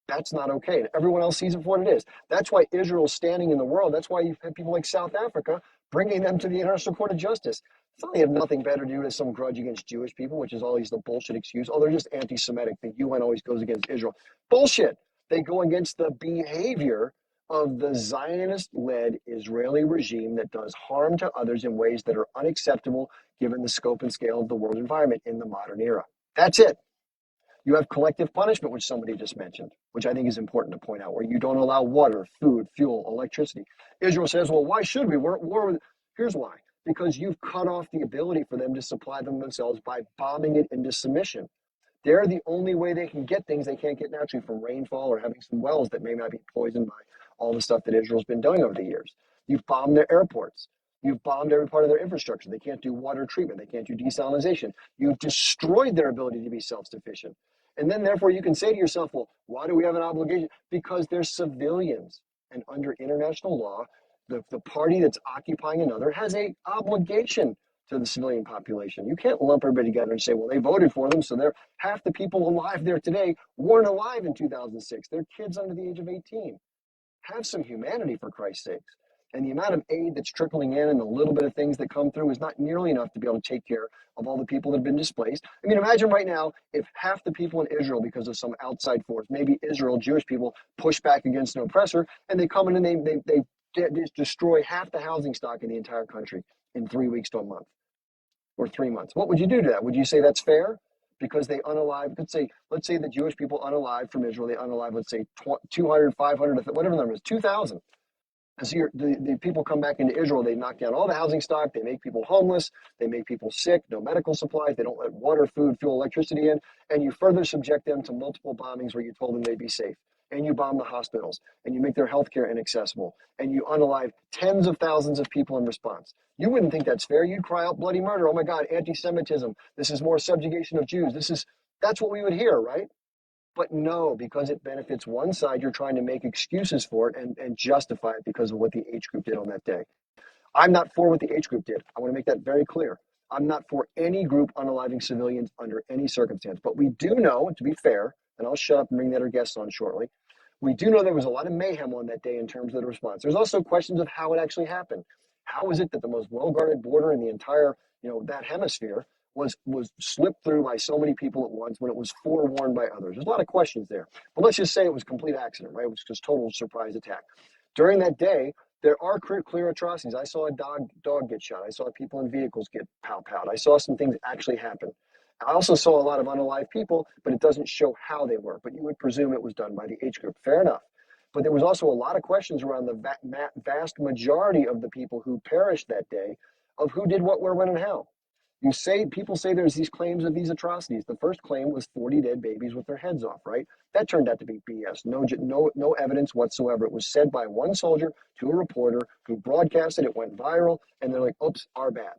That's not okay. And everyone else sees it for what it is. That's why Israel's standing in the world. That's why you've had people like South Africa bringing them to the International Court of Justice. It's not they have nothing better to do with some grudge against Jewish people, which is always the bullshit excuse. Oh, they're just anti-Semitic. The UN always goes against Israel. Bullshit. They go against the behavior of the Zionist-led Israeli regime that does harm to others in ways that are unacceptable given the scope and scale of the world environment in the modern era. That's it. You have collective punishment, which somebody just mentioned, which I think is important to point out, where you don't allow water, food, fuel, electricity. Israel says, well, why should we? We're at war with. Here's why. Because you've cut off the ability for them to supply them themselves by bombing it into submission. They're the only way they can get things they can't get naturally from rainfall or having some wells that may not be poisoned by all the stuff that Israel's been doing over the years. You've bombed their airports. You've bombed every part of their infrastructure. They can't do water treatment. They can't do desalination. You've destroyed their ability to be self-sufficient. And then, therefore, you can say to yourself, well, why do we have an obligation? Because they're civilians. And under international law, the party that's occupying another has an obligation to the civilian population. You can't lump everybody together and say, well, they voted for them, so they're half the people alive there today weren't alive in 2006. They're kids under the age of 18. Have some humanity, for Christ's sakes. And the amount of aid that's trickling in and the little bit of things that come through is not nearly enough to be able to take care of all the people that have been displaced. I mean, imagine right now if half the people in Israel, because of some outside force, maybe Israel, Jewish people, push back against an oppressor, and they come in and they destroy half the housing stock in the entire country in 3 weeks to a month or 3 months. What would you do to that? Would you say that's fair? Because they unalive, let's say the Jewish people unalive from Israel, they unalive, let's say 200, 500, whatever the number is, 2,000. And so the people come back into Israel, they knock down all the housing stock, they make people homeless, they make people sick, no medical supplies, they don't let water, food, fuel, electricity in, and you further subject them to multiple bombings where you told them they'd be safe. and you bomb the hospitals, and you make their healthcare inaccessible, and you unalive tens of thousands of people in response. You wouldn't think that's fair. You'd cry out bloody murder. Oh my God, anti-Semitism. This is more subjugation of Jews. That's what we would hear, right? But no, because it benefits one side, you're trying to make excuses for it and justify it because of what the H group did on that day. I'm not for what the H group did. I want to make that very clear. I'm not for any group unaliving civilians under any circumstance. But we do know, to be fair, and I'll shut up and bring the other guests on shortly, we do know there was a lot of mayhem on that day in terms of the response. There's also questions of how it actually happened. How is it that the most well-guarded border in the entire, that hemisphere was slipped through by so many people at once when it was forewarned by others? There's a lot of questions there. But let's just say it was a complete accident, right? It was just total surprise attack. During that day, there are clear atrocities. I saw a dog get shot. I saw people in vehicles get pow-powed. I saw some things actually happen. I also saw a lot of unalive people, but it doesn't show how they were. But you would presume it was done by the H group. Fair enough. But there was also a lot of questions around the vast majority of the people who perished that day of who did what, where, when, and how. People say there's these claims of these atrocities. The first claim was 40 dead babies with their heads off, right? That turned out to be BS. No evidence whatsoever. It was said by one soldier to a reporter who broadcasted it, went viral, and they're like, oops, our bad,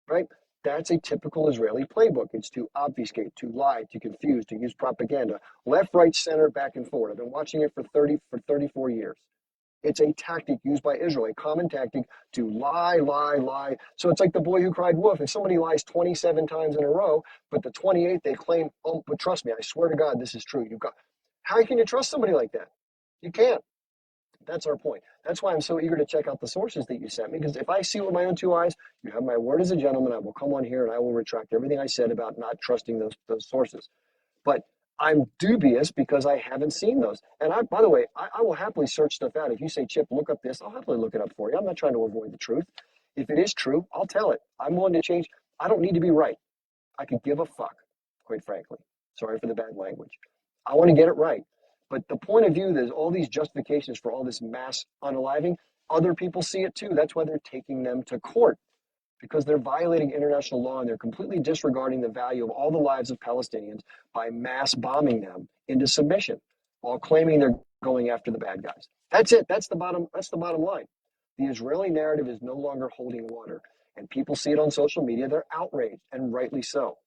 right? That's a typical Israeli playbook. It's to obfuscate, to lie, to confuse, to use propaganda, left, right, center, back and forth. I've been watching it for 34 years. It's a tactic used by Israel, a common tactic to lie. So it's like the boy who cried wolf. If somebody lies 27 times in a row, but the 28th they claim, oh, but trust me, I swear to God, this is true. How can you trust somebody like that? You can't. That's our point. That's why I'm so eager to check out the sources that you sent me, because if I see with my own two eyes, you have my word as a gentleman, I will come on here and I will retract everything I said about not trusting those sources. But I'm dubious because I haven't seen those. And by the way, I will happily search stuff out. If you say, Chip, look up this, I'll happily look it up for you. I'm not trying to avoid the truth. If it is true, I'll tell it. I'm willing to change. I don't need to be right. I could give a fuck, quite frankly. Sorry for the bad language. I want to get it right. But the point of view, there's all these justifications for all this mass unaliving. Other people see it too. That's why they're taking them to court, because they're violating international law and they're completely disregarding the value of all the lives of Palestinians by mass bombing them into submission while claiming they're going after the bad guys. That's it. That's the bottom line. The Israeli narrative is no longer holding water, and people see it on social media. They're outraged, and rightly so.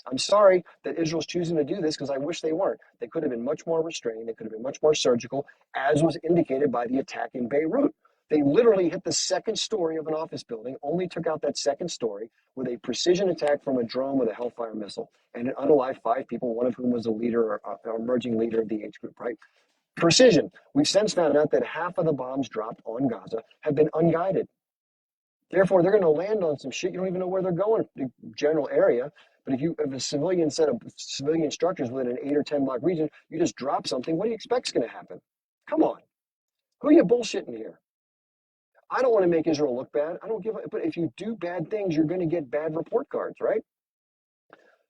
I'm sorry that Israel's choosing to do this because I wish they weren't. They could have been much more restrained. They could have been much more surgical, as was indicated by the attack in Beirut. They literally hit the second story of an office building, only took out that second story with a precision attack from a drone with a Hellfire missile, and it unalived 5 people, one of whom was a leader, an emerging leader of the H group, right? Precision. We've since found out that half of the bombs dropped on Gaza have been unguided. Therefore, they're going to land on some shit you don't even know where they're going, the general area. But if you have a civilian set of civilian structures within an 8 or 10 block region, you just drop something, what do you expect is going to happen? Come on. Who are you bullshitting here? I don't want to make Israel look bad. I don't give a, but if you do bad things, you're going to get bad report cards, right?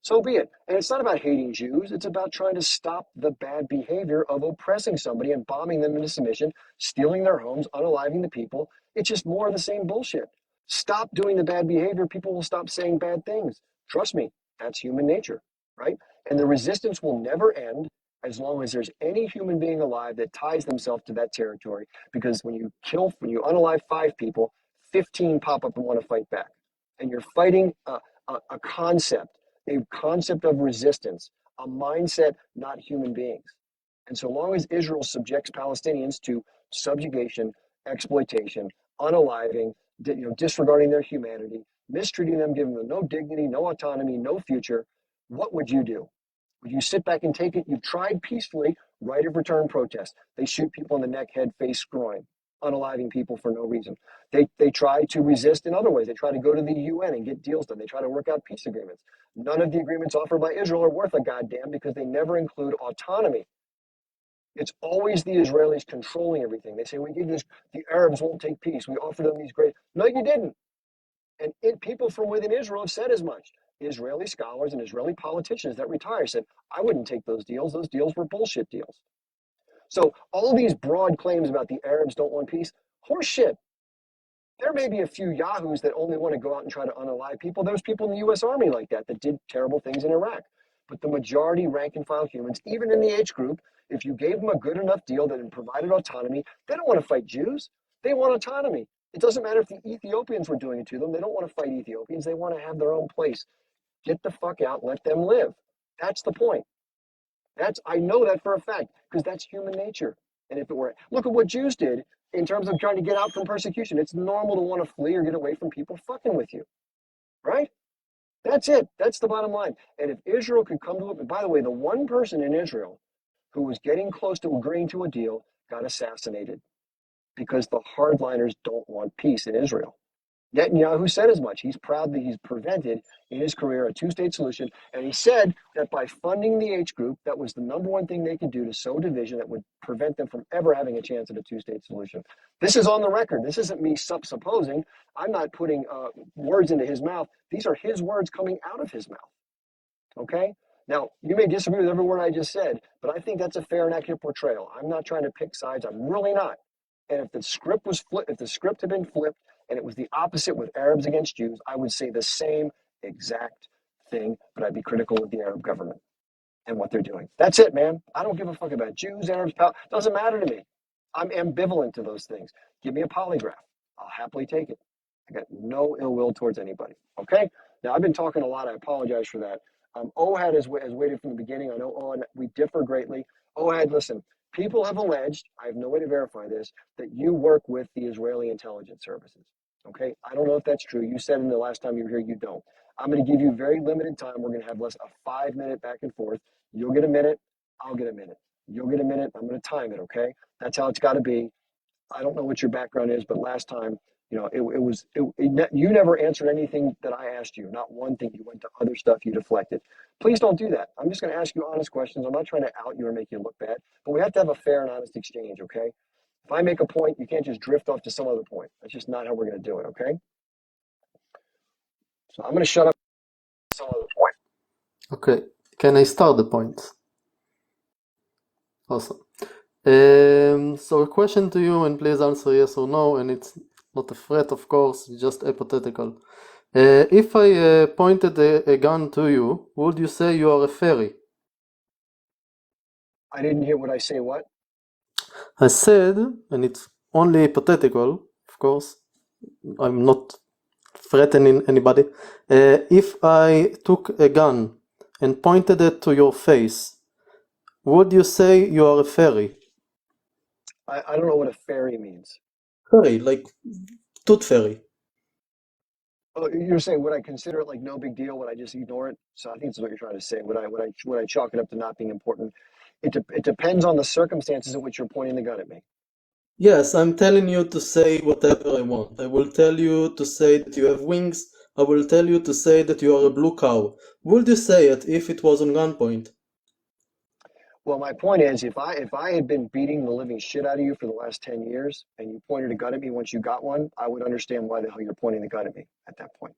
So be it. And it's not about hating Jews. It's about trying to stop the bad behavior of oppressing somebody and bombing them into submission, stealing their homes, unaliving the people. It's just more of the same bullshit. Stop doing the bad behavior. People will stop saying bad things. Trust me, that's human nature, right? And the resistance will never end as long as there's any human being alive that ties themselves to that territory. Because when you unalive 5 people, 15 pop up and want to fight back. And you're fighting a concept of resistance, a mindset, not human beings. And so long as Israel subjects Palestinians to subjugation, exploitation, unaliving, disregarding their humanity, mistreating them, giving them no dignity, no autonomy, no future, what would you do? Would you sit back and take it? You've tried peacefully, right of return protest. They shoot people in the neck, head, face, groin, unaliving people for no reason. They try to resist in other ways. They try to go to the UN and get deals done. They try to work out peace agreements. None of the agreements offered by Israel are worth a goddamn because they never include autonomy. It's always the Israelis controlling everything. They say, we give this, the Arabs won't take peace. We offer them these great. No, you didn't. And people from within Israel have said as much. Israeli scholars and Israeli politicians that retire said, I wouldn't take those deals. Those deals were bullshit deals. So all these broad claims about the Arabs don't want peace, horseshit. There may be a few yahoos that only want to go out and try to unalive people. There's people in the U.S. Army like that did terrible things in Iraq. But the majority rank and file humans, even in the H group, if you gave them a good enough deal that provided autonomy, they don't want to fight Jews. They want autonomy. It doesn't matter if the Ethiopians were doing it to them. They don't want to fight Ethiopians. They want to have their own place. Get the fuck out, let them live. That's the point. I know that for a fact because that's human nature. And if it were, look at what Jews did in terms of trying to get out from persecution. It's normal to want to flee or get away from people fucking with you, right? That's it. That's the bottom line. And if Israel could come to it, by the way, the one person in Israel who was getting close to agreeing to a deal got assassinated because the hardliners don't want peace in Israel. Netanyahu said as much. He's proud that he's prevented in his career a two-state solution. And he said that by funding the H group, that was the number one thing they could do to sow division that would prevent them from ever having a chance at a two-state solution. This is on the record. This isn't me supposing. I'm not putting words into his mouth. These are his words coming out of his mouth. Okay? Now, you may disagree with every word I just said, but I think that's a fair and accurate portrayal. I'm not trying to pick sides. I'm really not. And if the script was flipped, if the script had been flipped, and it was the opposite with Arabs against Jews, I would say the same exact thing, but I'd be critical of the Arab government and what they're doing. That's it, man. I don't give a fuck about Jews, Arabs, doesn't matter to me. I'm ambivalent to those things. Give me a polygraph. I'll happily take it. I got no ill will towards anybody. Okay? Now, I've been talking a lot. I apologize for that. Ohad has waited from the beginning. I know Ohad, we differ greatly. Ohad, listen, people have alleged, I have no way to verify this, that you work with the Israeli intelligence services. Okay, I don't know if that's true. You said in the last time you were here, you don't. I'm going to give you very limited time. We're going to have a 5-minute back and forth. You'll get a minute. I'll get a minute. You'll get a minute. I'm going to time it. Okay, that's how it's got to be. I don't know what your background is, but last time, you never answered anything that I asked you. Not one thing. You went to other stuff. You deflected. Please don't do that. I'm just going to ask you honest questions. I'm not trying to out you or make you look bad, but we have to have a fair and honest exchange. Okay. If I make a point, you can't just drift off to some other point. That's just not how we're going to do it, okay? So I'm going to shut up at some other point. Okay, can I start the point? Awesome. So a question to you, and please answer yes or no, and it's not a threat, of course, just hypothetical. If I pointed a gun to you, would you say you are a fairy? I didn't hear what I say, what? I said, and it's only hypothetical, of course, I'm not threatening anybody. If I took a gun and pointed it to your face, would you say you are a fairy? I don't know what a fairy means. Fairy, like tooth fairy. Oh, you're saying would I consider it like no big deal? Would I just ignore it? So I think that's what you're trying to say. Would I chalk it up to not being important? It depends on the circumstances in which you're pointing the gun at me. Yes, I'm telling you to say whatever I want. I will tell you to say that you have wings. I will tell you to say that you are a blue cow. Would you say it if it was on gunpoint? Well, my point is, if I had been beating the living shit out of you for the last 10 years and you pointed a gun at me once you got one, I would understand why the hell you're pointing the gun at me at that point.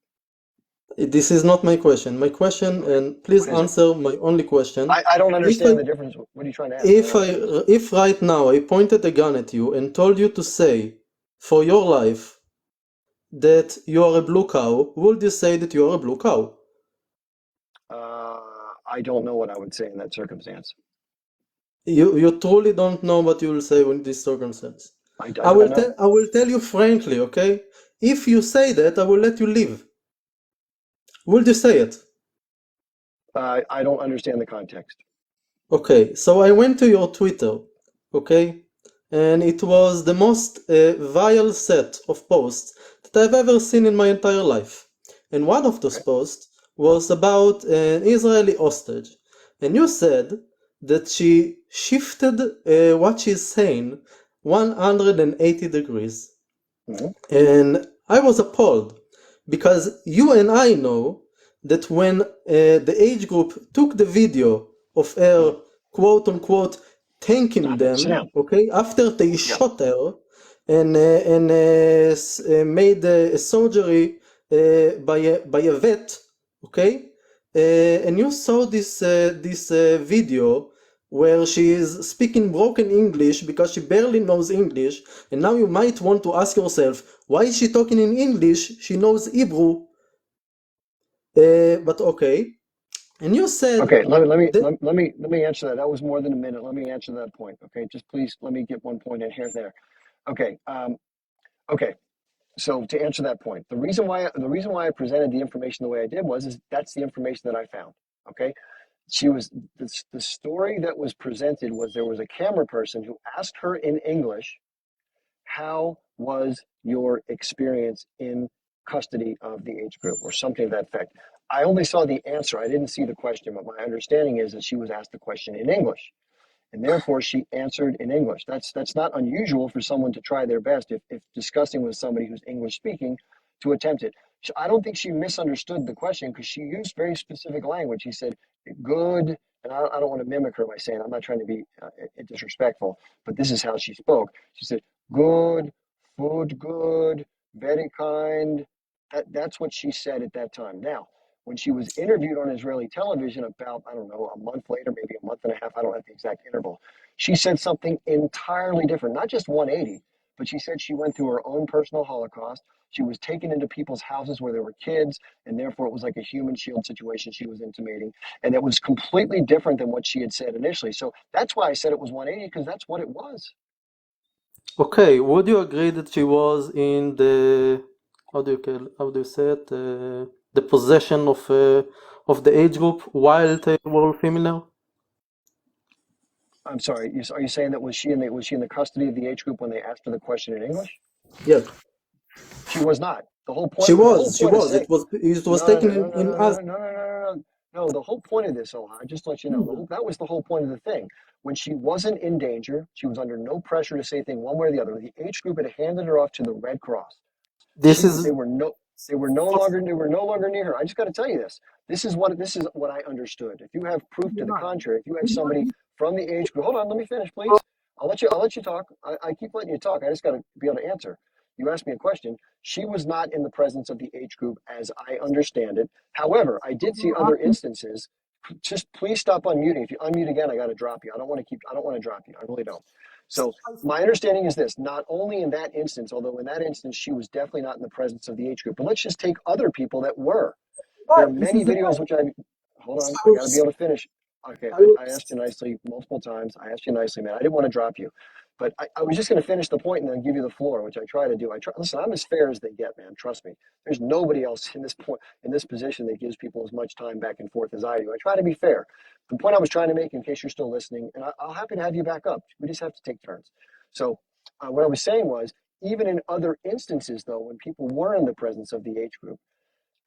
This is not my question. My question, and please answer my only question. I don't understand the difference. What are you trying to ask? If right now I pointed a gun at you and told you to say for your life that you are a blue cow, would you say that you are a blue cow? I don't know what I would say in that circumstance. You truly don't know what you will say in this circumstance. I will tell you frankly, okay? If you say that, I will let you live. Would you say it? I don't understand the context. Okay, so I went to your Twitter, okay? And it was the most vile set of posts that I've ever seen in my entire life. And one of those posts was about an Israeli hostage. And you said that she shifted what she's saying 180 degrees. Mm-hmm. And I was appalled because you and I know that when the age group took the video of her quote unquote thanking them, okay, after they shot her and made a surgery by a vet, okay, and you saw this video where she is speaking broken English because she barely knows English, and now you might want to ask yourself, why is she talking in English? She knows Hebrew. But okay. And you said Okay, that. let me answer that. That was more than a minute. Let me answer that point. Okay, just please let me get one point in here there. Okay, okay. So to answer that point, the reason why I presented the information the way I did was is that's the information that I found. Okay, she was the story that was presented was there was a camera person who asked her in English, how was your experience in custody of the age group or something to that effect. I only saw the answer. I didn't see the question, but my understanding is that she was asked the question in English and therefore she answered in English. That's not unusual for someone to try their best if discussing with somebody who's English speaking to attempt it. I don't think she misunderstood the question because she used very specific language. He said, good, and I don't want to mimic her by saying, I'm not trying to be disrespectful, but this is how she spoke. She said, good, food good, very kind. That's what she said at that time. Now, when she was interviewed on Israeli television about, I don't know, a month later, maybe a month and a half, I don't have the exact interval, she said something entirely different, not just 180, but she said she went through her own personal Holocaust. She was taken into people's houses where there were kids, and therefore it was like a human shield situation she was intimating. And it was completely different than what she had said initially. So that's why I said it was 180, because that's what it was. Okay, would you agree that she was in the, how do you say it, the possession of the age group while they were female? I'm sorry, are you saying that was she in the custody of the age group when they asked her the question in English? Yeah, She was not. The whole she point, the whole was. She point of was. saying, It was no, no, taken no, no, no, in no, as. no, no, no, no, no, no. No, the whole point of this, Ohad, just to let you know, that was the whole point of the thing. When she wasn't in danger, she was under no pressure to say a thing one way or the other. The age group had handed her off to the Red Cross. This They is. were no longer near her. I just got to tell you this. This is what I understood. If you have proof to the contrary, if you have somebody from the age group, hold on, let me finish, please. I'll let you talk. I keep letting you talk. I just got to be able to answer. You asked me a question. She was not in the presence of the age group as I understand it. However, I did see other instances. Just please stop unmuting. If you unmute again, I got to drop you. I don't want to drop you. I really don't. So my understanding is this, not only in that instance, although in that instance, she was definitely not in the presence of the age group, but let's just take other people that were. There are Right, this many is the videos point. which hold on, I So, got to be able to finish. Okay, I I was. asked you nicely multiple times. I asked you nicely, man. I didn't want to drop you, but I was just going to finish the point and then give you the floor, which I try to do. Listen, I'm as fair as they get, man. Trust me. There's nobody else in this position that gives people as much time back and forth as I do. I try to be fair. The point I was trying to make, in case you're still listening, and I'll happy to have you back up. We just have to take turns. So what I was saying was, even in other instances, though, when people were in the presence of the age group,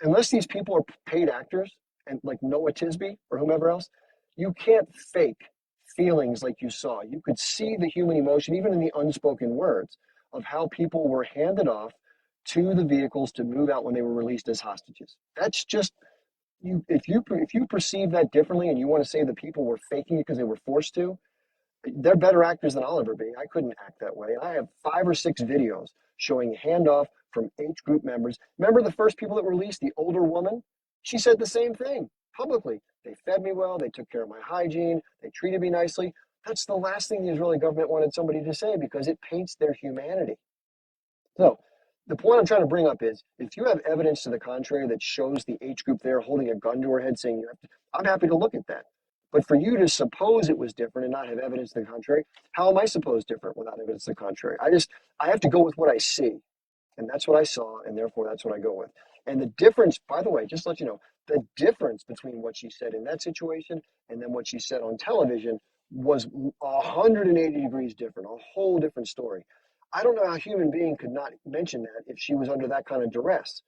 unless these people are paid actors and like Noah Tisby or whomever else, you can't fake feelings like you saw. You could see the human emotion, even in the unspoken words, of how people were handed off to the vehicles to move out when they were released as hostages. That's just you. If you perceive that differently and you want to say that people were faking it because they were forced to, they're better actors than I'll ever be. I couldn't act that way. And I have 5 or 6 videos showing handoff from age group members. Remember the first people that were released, the older woman? She said the same thing publicly. They fed me well. They took care of my hygiene. They treated me nicely. That's the last thing the Israeli government wanted somebody to say because it paints their humanity. So the point I'm trying to bring up is if you have evidence to the contrary that shows the age group there holding a gun to her head saying you have to, I'm happy to look at that. But for you to suppose it was different and not have evidence to the contrary, how am I supposed different without evidence to the contrary? I have to go with what I see. And that's what I saw, and therefore that's what I go with. And the difference, by the way, just to let you know, the difference between what she said in that situation and then what she said on television was 180 degrees different, a whole different story. I don't know how a human being could not mention that if she was under that kind of duress.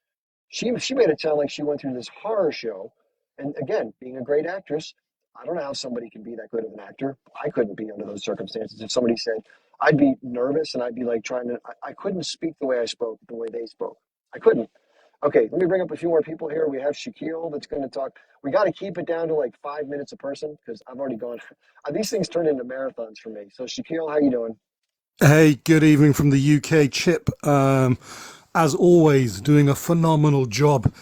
She made it sound like she went through this horror show. And again, being a great actress, I don't know how somebody can be that good of an actor. I couldn't be under those circumstances. If somebody said, I'd be nervous and I'd be like trying to, I couldn't speak the way I spoke, the way they spoke. I couldn't. Okay, let me bring up a few more people here. We have Shaquille that's going to talk. We got to keep it down to like 5 minutes a person because I've already gone. These things turn into marathons for me. So Shaquille, how you doing? Hey, good evening from the UK, Chip. As always, doing a phenomenal job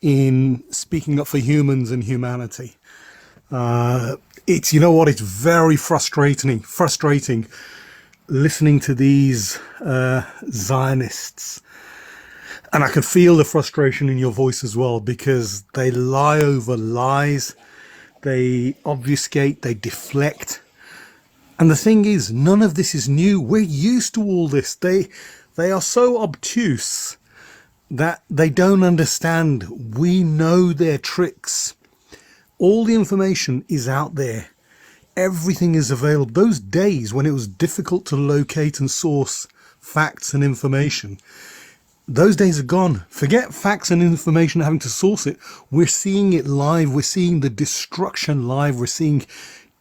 in speaking up for humans and humanity. You know what, it's very frustrating listening to these Zionists. And I can feel the frustration in your voice as well because they lie over lies. they obfuscate, they deflect. And the thing is, none of this is new. We're used to all this. They are so obtuse that they don't understand. We know their tricks. All the information is out there. Everything is available. Those days when it was difficult to locate and source facts and information, those days are gone. Forget facts and information having to source it. We're seeing it live. We're seeing the destruction live. We're seeing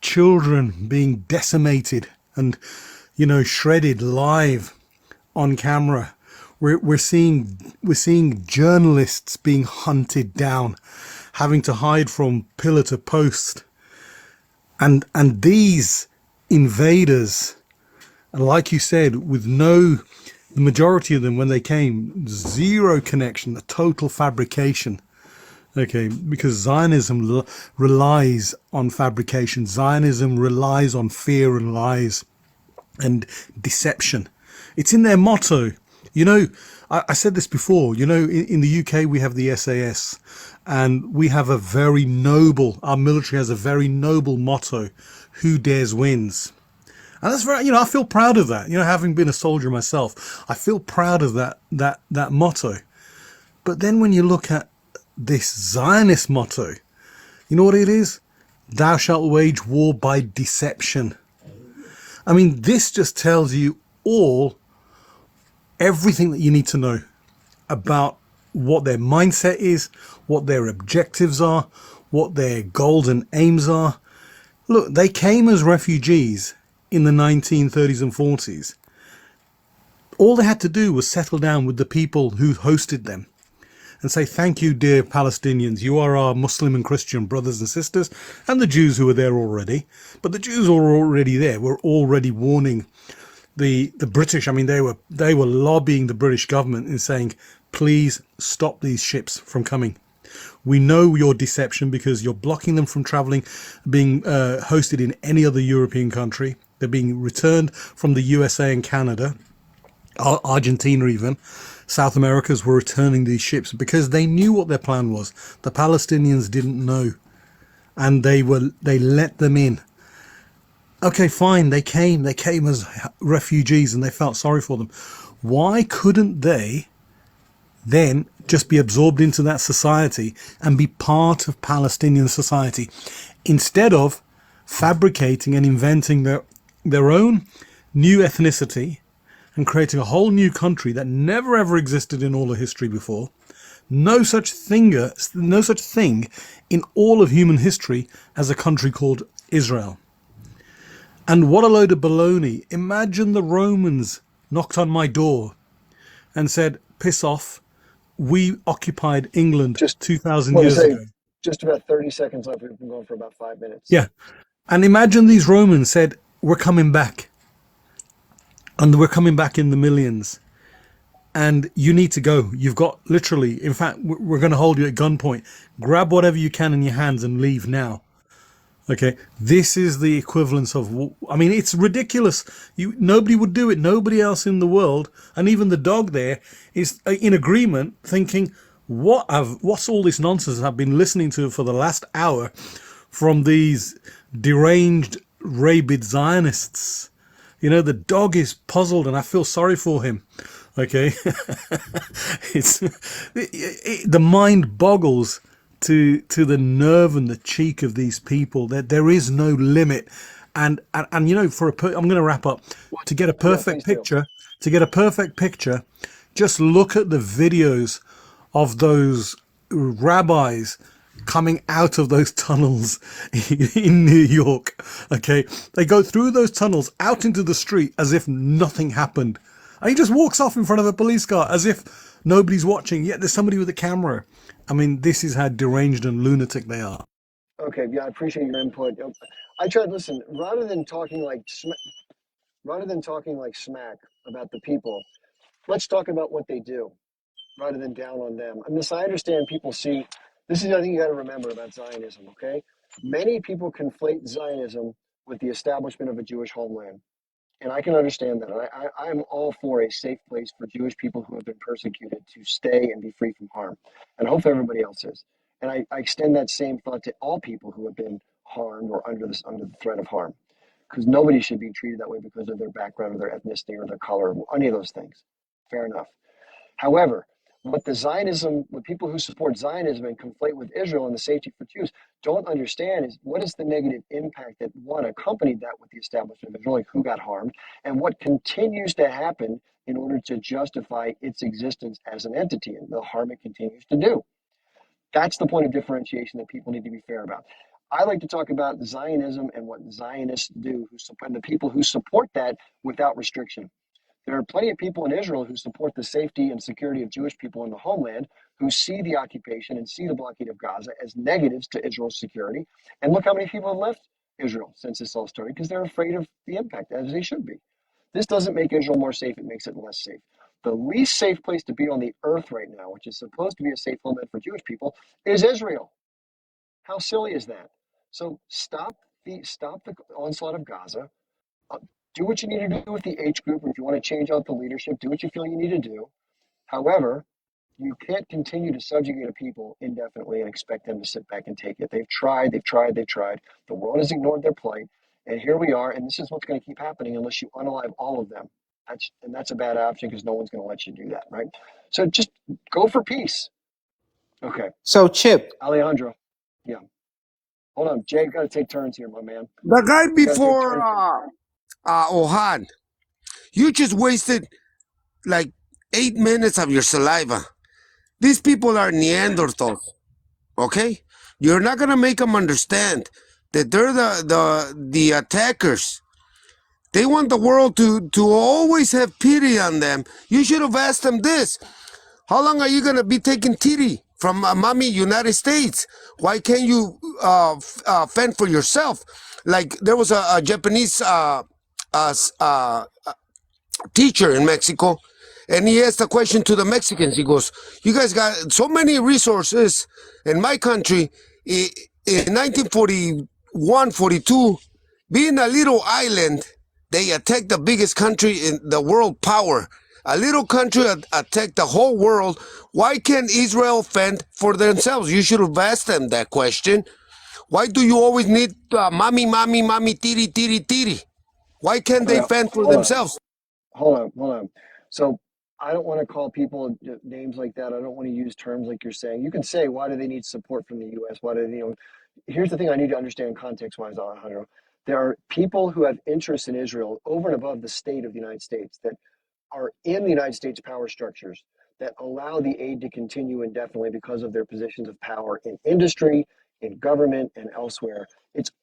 children being decimated and, shredded live on camera. We're seeing journalists being hunted down, having to hide from pillar to post. And these invaders, and like you said, the majority of them, when they came, zero connection, a total fabrication. Okay, because Zionism relies on fabrication. Zionism relies on fear and lies and deception. It's in their motto. I said this before, in the UK we have the SAS, and we have our military has a very noble motto: who dares wins. And that's very, I feel proud of that. Having been a soldier myself, I feel proud of that motto. But then when you look at this Zionist motto, you know what it is? Thou shalt wage war by deception. I mean, this just tells you everything that you need to know about what their mindset is, what their objectives are, what their goals and aims are. Look, they came as refugees in the 1930s and 40s. All they had to do was settle down with the people who hosted them and say, thank you, dear Palestinians. You are our Muslim and Christian brothers and sisters, and the Jews who were there already. But the Jews were already there. Were already warning the British. I mean, they were lobbying the British government and saying, please stop these ships from coming. We know your deception because you're blocking them from traveling, being hosted in any other European country. They're being returned from the USA and Canada, Argentina even. South Americas were returning these ships because they knew what their plan was. The Palestinians didn't know, and they let them in. Okay, fine, they came as refugees and they felt sorry for them. Why couldn't they then just be absorbed into that society and be part of Palestinian society instead of fabricating and inventing their own new ethnicity and creating a whole new country that never ever existed in all of history before? No such thing in all of human history as a country called Israel. And what a load of baloney. Imagine the Romans knocked on my door and said, piss off, we occupied England Just 2,000 want to years say, ago. just about 30 seconds left. We've been going for about 5 minutes. Yeah. And imagine these Romans said, we're coming back. And we're coming back in the millions. And you need to go. You've got literally, in fact, we're going to hold you at gunpoint. Grab whatever you can in your hands and leave now. Okay, this is the equivalence of, I mean, it's ridiculous. Nobody would do it. Nobody else in the world, and even the dog there, is in agreement, thinking, what's all this nonsense I've been listening to for the last hour from these deranged, rabid Zionists? The dog is puzzled, and I feel sorry for him. Okay, the mind boggles to the nerve and the cheek of these people. That there is no limit, and I'm going to wrap up. To get a perfect picture, just look at the videos of those rabbis coming out of those tunnels in New York. Okay, they go through those tunnels out into the street as if nothing happened, and he just walks off in front of a police car as if nobody's watching, yet there's somebody with a camera. I mean, this is how deranged and lunatic they are. Okay, yeah, I appreciate your input. I tried, listen, rather than talking like smack about the people, let's talk about what they do rather than down on them. I mean, I understand people see, this is, I think you got to remember about Zionism, okay? Many people conflate Zionism with the establishment of a Jewish homeland. And I can understand that. I am all for a safe place for Jewish people who have been persecuted to stay and be free from harm. And hopefully everybody else is. And I extend that same thought to all people who have been harmed or under the threat of harm, because nobody should be treated that way because of their background or their ethnicity or their color, or any of those things. Fair enough. However, what people who support Zionism and conflate with Israel and the safety for Jews don't understand is what is the negative impact that accompanied that with the establishment of Israel, like who got harmed, and what continues to happen in order to justify its existence as an entity and the harm it continues to do. That's the point of differentiation that people need to be fair about. I like to talk about Zionism and what Zionists do, and the people who support that without restriction. There are plenty of people in Israel who support the safety and security of Jewish people in the homeland, who see the occupation and see the blockade of Gaza as negatives to Israel's security. And look how many people have left Israel since this all started, because they're afraid of the impact, as they should be. This doesn't make Israel more safe, it makes it less safe. The least safe place to be on the earth right now, which is supposed to be a safe homeland for Jewish people, is Israel. How silly is that? So stop the onslaught of Gaza. Do what you need to do with the H group, or if you want to change out the leadership, do what you feel you need to do. However, you can't continue to subjugate a people indefinitely and expect them to sit back and take it. They've tried. The world has ignored their plight. And here we are, and this is what's going to keep happening unless you unalive all of them. That's a bad option because no one's going to let you do that, right? So just go for peace. Okay. So, Chip, Alejandro. Yeah. Hold on. Jay, got to take turns here, my man. The guy You gotta take before turns. Ohad, you just wasted like 8 minutes of your saliva. These people are Neanderthals, okay? You're not gonna make them understand that they're the attackers. They want the world to always have pity on them. You should have asked them this. How long are you gonna be taking titty from mommy United States? Why can't you fend for yourself? Like there was a Japanese teacher in Mexico, and he asked a question to the Mexicans. He goes, "You guys got so many resources in my country. In 1941, 42, being a little island, they attacked the biggest country in the world power. A little country attacked the whole world. Why can't Israel fend for themselves?" You should have asked them that question. Why do you always need mommy, tiri, tiri, tiri? Why can't they fend for themselves? Hold on. So I don't want to call people names like that. I don't want to use terms like you're saying. You can say, why do they need support from the U.S.? Why do they, here's the thing I need to understand context-wise, Alejandro. There are people who have interests in Israel over and above the state of the United States that are in the United States power structures that allow the aid to continue indefinitely because of their positions of power in industry, in government, and elsewhere.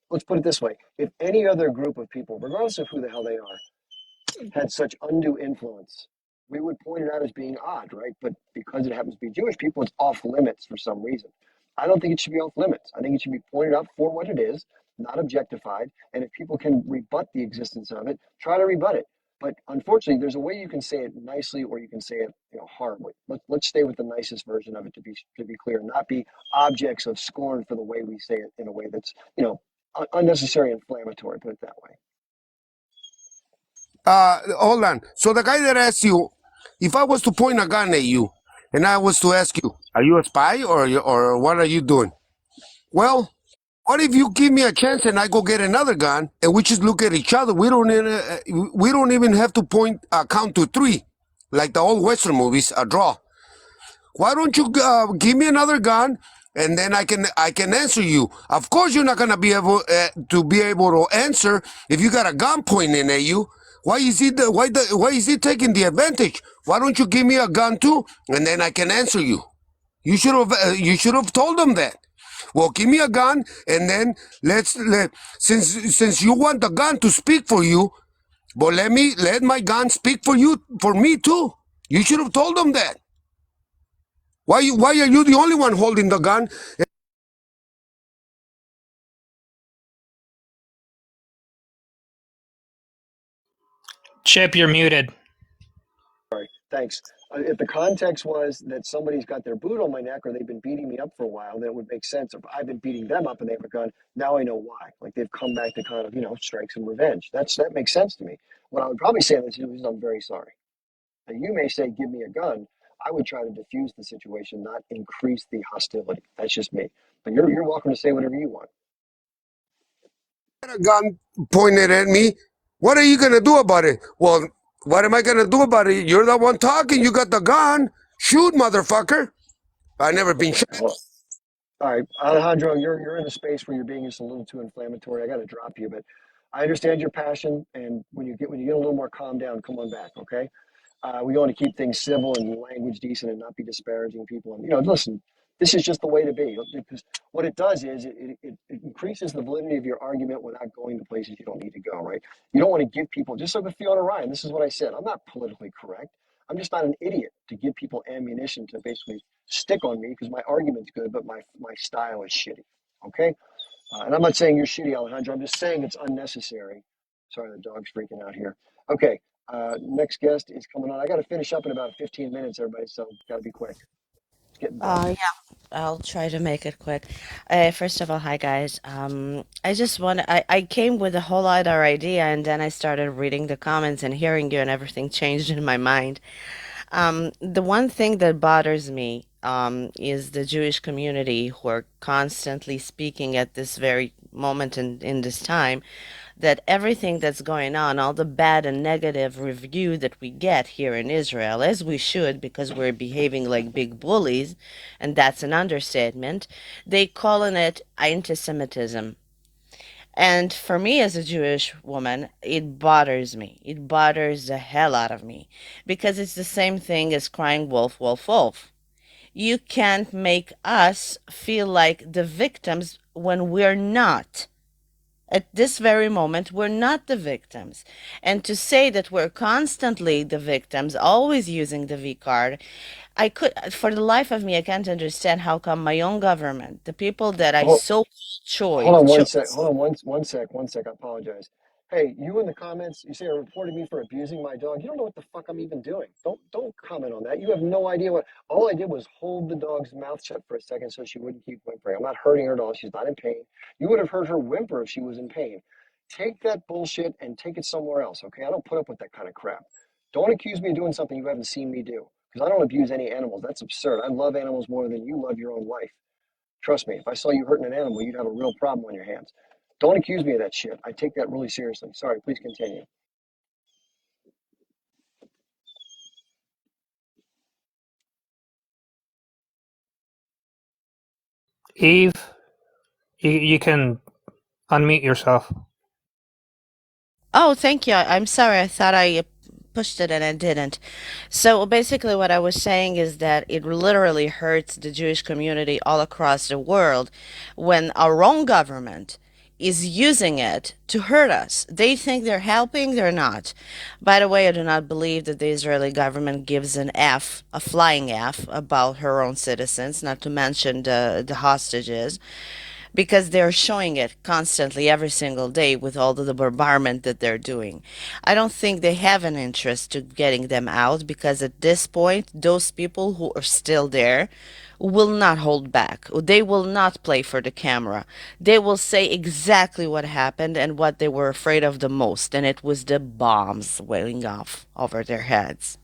Let's put it this way. If any other group of people, regardless of who the hell they are, had such undue influence, we would point it out as being odd, right? But because it happens to be Jewish people, it's off limits for some reason. I don't think it should be off limits. I think it should be pointed out for what it is, not objectified. And if people can rebut the existence of it, try to rebut it. But unfortunately, there's a way you can say it nicely, or you can say it, horribly. Let's stay with the nicest version of it to be clear, not be objects of scorn for the way we say it in a way that's unnecessary, inflammatory. Put it that way. Hold on. So the guy that asked you, if I was to point a gun at you, and I was to ask you, are you a spy or what are you doing? Well, what if you give me a chance and I go get another gun and we just look at each other? We don't even have to count to 3, like the old Western movies. A draw. Why don't you give me another gun and then I can answer you? Of course, you're not gonna be able to answer if you got a gun pointing at you. Why is he taking the advantage? Why don't you give me a gun too, and then I can answer you? You should have told them that. Well, give me a gun, and then since you want the gun to speak for you, but let my gun speak for me too. You should have told them that. Why are you the only one holding the gun? Chip, you're muted. Thanks. If the context was that somebody's got their boot on my neck or they've been beating me up for a while, then it would make sense. If I've been beating them up and they have a gun, now I know why. Like they've come back to kind of, strike some revenge. That makes sense to me. What I would probably say in this is I'm very sorry. Now you may say, give me a gun. I would try to diffuse the situation, not increase the hostility. That's just me. But you're welcome to say whatever you want. A gun pointed at me. What are you gonna do about it? Well, what am I gonna do about it? You're the one talking. You got the gun. Shoot, motherfucker. I never been shot. Well, all right, Alejandro, you're in a space where you're being just a little too inflammatory. I got to drop you, but I understand your passion, and when you get a little more calm down, come on back, okay? We want to keep things civil and language decent and not be disparaging people. And listen, this is just the way to be. Because what it does is it increases the validity of your argument without going to places you don't need to go. Right? You don't want to give people, just like with Fiona Ryan. This is what I said. I'm not politically correct. I'm just not an idiot to give people ammunition to basically stick on me because my argument's good, but my style is shitty. Okay? And I'm not saying you're shitty, Alejandro. I'm just saying it's unnecessary. Sorry, the dog's freaking out here. Okay, next guest is coming on. I got to finish up in about 15 minutes, everybody, so got to be quick. It's getting dark. Yeah, I'll try to make it quick. First of all, hi guys. I came with a whole other idea and then I started reading the comments and hearing you and everything changed in my mind. The one thing that bothers me is the Jewish community who are constantly speaking at this very moment in this time that everything that's going on, all the bad and negative review that we get here in Israel, as we should because we're behaving like big bullies, and that's an understatement, they calling it anti-Semitism. And for me as a Jewish woman, it bothers me. It bothers the hell out of me because it's the same thing as crying wolf, wolf, wolf. You can't make us feel like the victims when we're not. At this very moment, we're not the victims. And to say that we're constantly the victims, always using the V card, for the life of me, I can't understand how come my own government, the people that I Hold, so hold on one sec. chose. Hold on one sec. I apologize. Hey, you in the comments, you say you're reporting me for abusing my dog. You don't know what the fuck I'm even doing. Don't comment on that. You have no idea what. All I did was hold the dog's mouth shut for a second so she wouldn't keep whimpering. I'm not hurting her at all. She's not in pain. You would have heard her whimper if she was in pain. Take that bullshit and take it somewhere else, okay? I don't put up with that kind of crap. Don't accuse me of doing something you haven't seen me do because I don't abuse any animals. That's absurd. I love animals more than you love your own life. Trust me, if I saw you hurting an animal, you'd have a real problem on your hands. Don't accuse me of that shit. I take that really seriously. Sorry, please continue. Eve, you can unmute yourself. Oh, thank you. I'm sorry. I thought I pushed it and I didn't. So basically, what I was saying is that it literally hurts the Jewish community all across the world when our own government is using it to hurt us. They think they're helping, they're not. By the way, I do not believe that the Israeli government gives an F, a flying F, about her own citizens, not to mention the hostages, because they're showing it constantly every single day with all the bombardment that they're doing. I don't think they have an interest to getting them out because at this point, those people who are still there will not hold back. They will not play for the camera. They will say exactly what happened and what they were afraid of the most, and it was the bombs wailing off over their heads.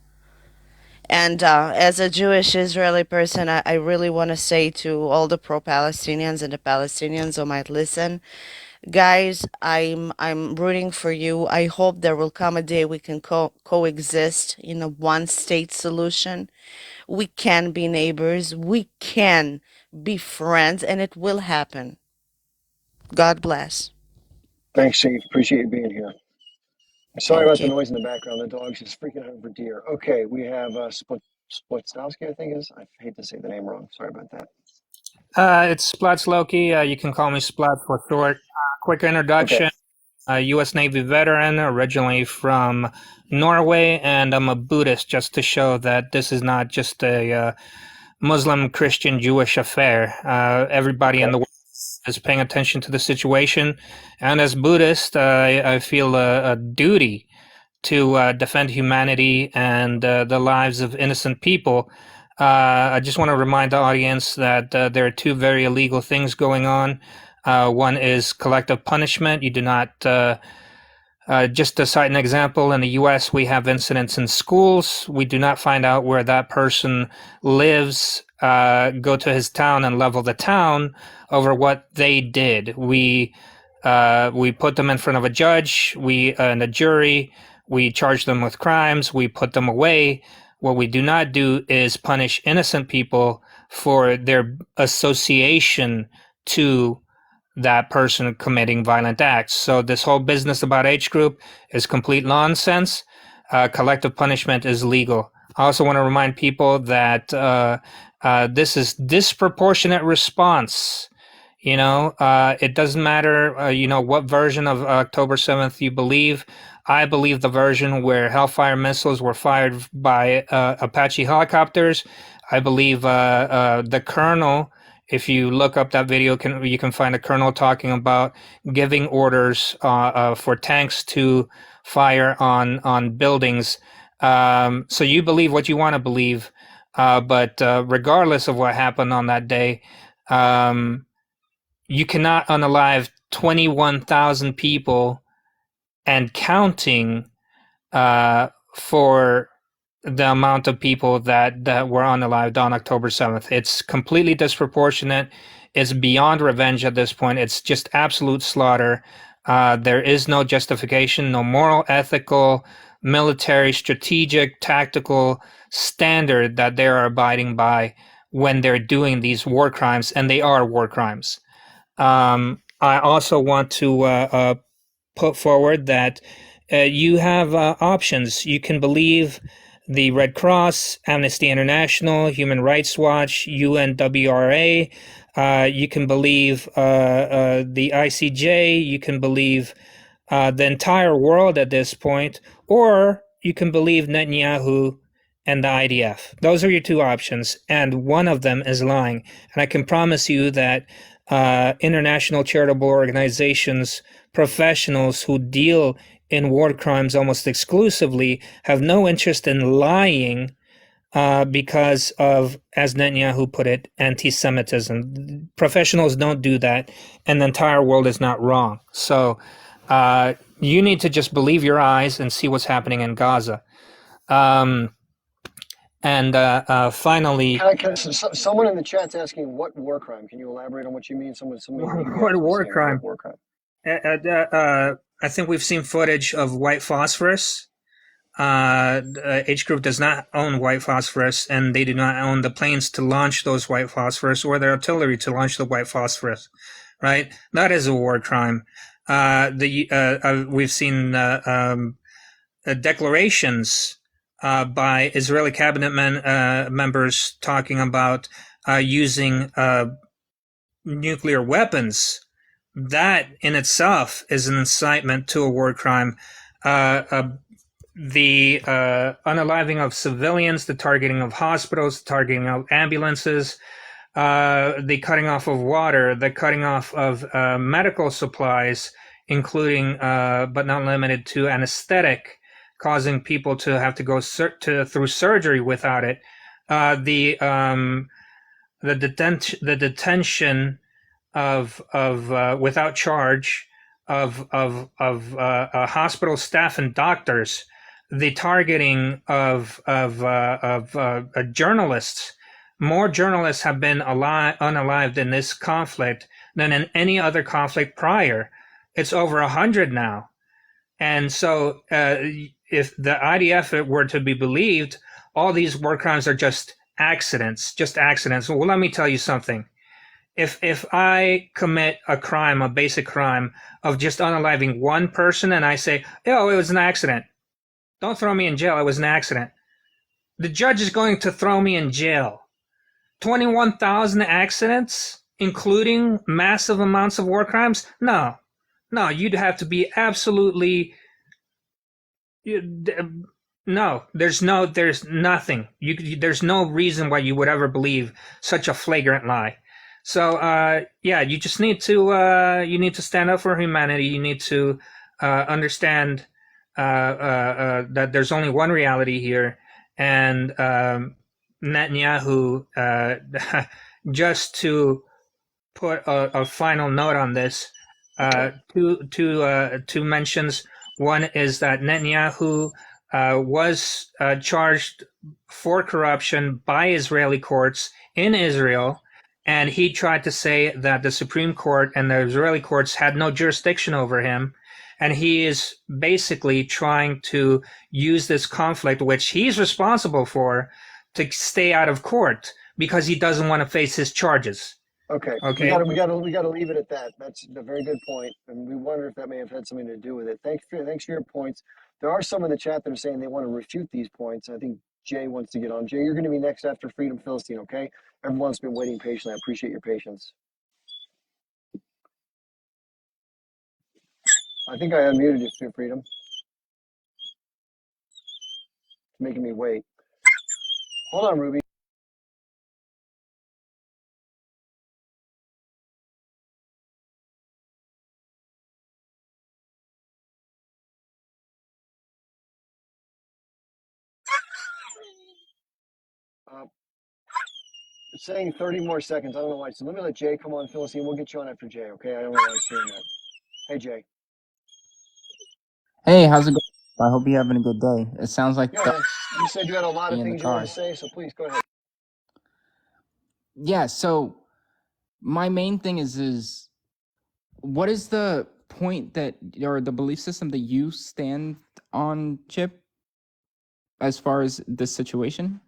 And as a Jewish Israeli person, I really want to say to all the pro-Palestinians and the Palestinians who might listen, guys, I'm rooting for you. I hope there will come a day we can coexist in a one-state solution. We can be neighbors. We can be friends, and it will happen. God bless. Thanks, Chief. Appreciate you being here. Sorry Thank about the you. noise in the background. The dog's just freaking out for deer. Okay, we have Splitskowski, I think it is. I hate to say the name wrong. Sorry about that. It's Splats Loki. You can call me Splat for short. Quick Okay. introduction. U.S. Navy veteran, originally from Norway, and I'm a Buddhist, just to show that this is not just a Muslim, Christian, Jewish affair. Everybody in Okay. the world is paying attention to the situation, and as Buddhist, I feel a duty to defend humanity and the lives of innocent people. I just want to remind the audience that there are two very illegal things going on. One is collective punishment. You do not, just to cite an example, in the U.S., we have incidents in schools. We do not find out where that person lives, go to his town and level the town over what they did. We We put them in front of a judge, and a jury. We charge them with crimes. We put them away. What we do not do is punish innocent people for their association to that person committing violent acts. So this whole business about age group is complete nonsense. Collective punishment is legal. I also want to remind people that this is disproportionate response. It doesn't matter, what version of October 7th you believe. I believe the version where Hellfire missiles were fired by Apache helicopters. I believe the colonel, if you look up that video, you can find a colonel talking about giving orders for tanks to fire on buildings. So you believe what you want to believe, but regardless of what happened on that day, you cannot unalive 21,000 people and counting for the amount of people that were unalived on October 7th. It's completely disproportionate. It's beyond revenge at this point. It's just absolute slaughter. There is no justification, no moral, ethical, military, strategic, tactical standard that they are abiding by when they're doing these war crimes, and they are war crimes. I also want to put forward that you have options. You can believe the Red Cross, Amnesty International, Human Rights Watch, UNWRA. You can believe the ICJ. You can believe the entire world at this point, or you can believe Netanyahu and the IDF. Those are your two options, and one of them is lying. And I can promise you that international charitable organizations, professionals who deal in war crimes almost exclusively, have no interest in lying because of, as Netanyahu put it, anti-Semitism. Professionals don't do that, and the entire world is not wrong. So you need to just believe your eyes and see what's happening in Gaza. Finally, Someone in the chat's asking what war crime. Can you elaborate on what you mean? Someone what war crime? War crime. I think we've seen footage of white phosphorus. H Group does not own white phosphorus, and they do not own the planes to launch those white phosphorus or the artillery to launch the white phosphorus. Right? That is a war crime. We've seen declarations by Israeli cabinet members talking about using nuclear weapons. That in itself is an incitement to a war crime. The unaliving of civilians, the targeting of hospitals, the targeting of ambulances, the cutting off of water, the cutting off of medical supplies, including but not limited to anesthetic, causing people to have to go through surgery without it. The detention of without charge of hospital staff and doctors, the targeting of journalists. More journalists have been unalived in this conflict than in any other conflict prior. It's over 100 now. And so if the IDF were to be believed, all these war crimes are just accidents. Well, let me tell you something. If I commit a crime, a basic crime of just unaliving one person, and I say, oh, it was an accident, don't throw me in jail, it was an accident, the judge is going to throw me in jail. 21,000 accidents, including massive amounts of war crimes? No, you'd have to be absolutely... No, there's nothing. There's no reason why you would ever believe such a flagrant lie. So, you just need to stand up for humanity. You need to understand that there's only one reality here, and Netanyahu, just to put a final note on this, two mentions. One is that Netanyahu was charged for corruption by Israeli courts in Israel, and he tried to say that the Supreme Court and the Israeli courts had no jurisdiction over him. And he is basically trying to use this conflict, which he's responsible for, to stay out of court because he doesn't want to face his charges. Okay, Okay. we gotta leave it at that. That's a very good point, and we wonder if that may have had something to do with it. Thanks for your points. There are some in the chat that are saying they want to refute these points. I think Jay wants to get on. Jay, you're going to be next after Freedom Philistine. Okay, everyone's been waiting patiently. I appreciate your patience. I think I unmuted you, Freedom. It's making me wait. Hold on, Ruby. It's saying 30 more seconds. I don't know why. So let me let Jay come on, Philistine. We'll get you on after Jay, okay? I don't know why it's doing that. Hey, Jay. Hey, how's it going? I hope you're having a good day. It sounds like Yeah, you said you had a lot of in the things you want car. to say, so please go ahead. Yeah, so my main thing is what is the point that, or the belief system that you stand on, Chip, as far as this situation?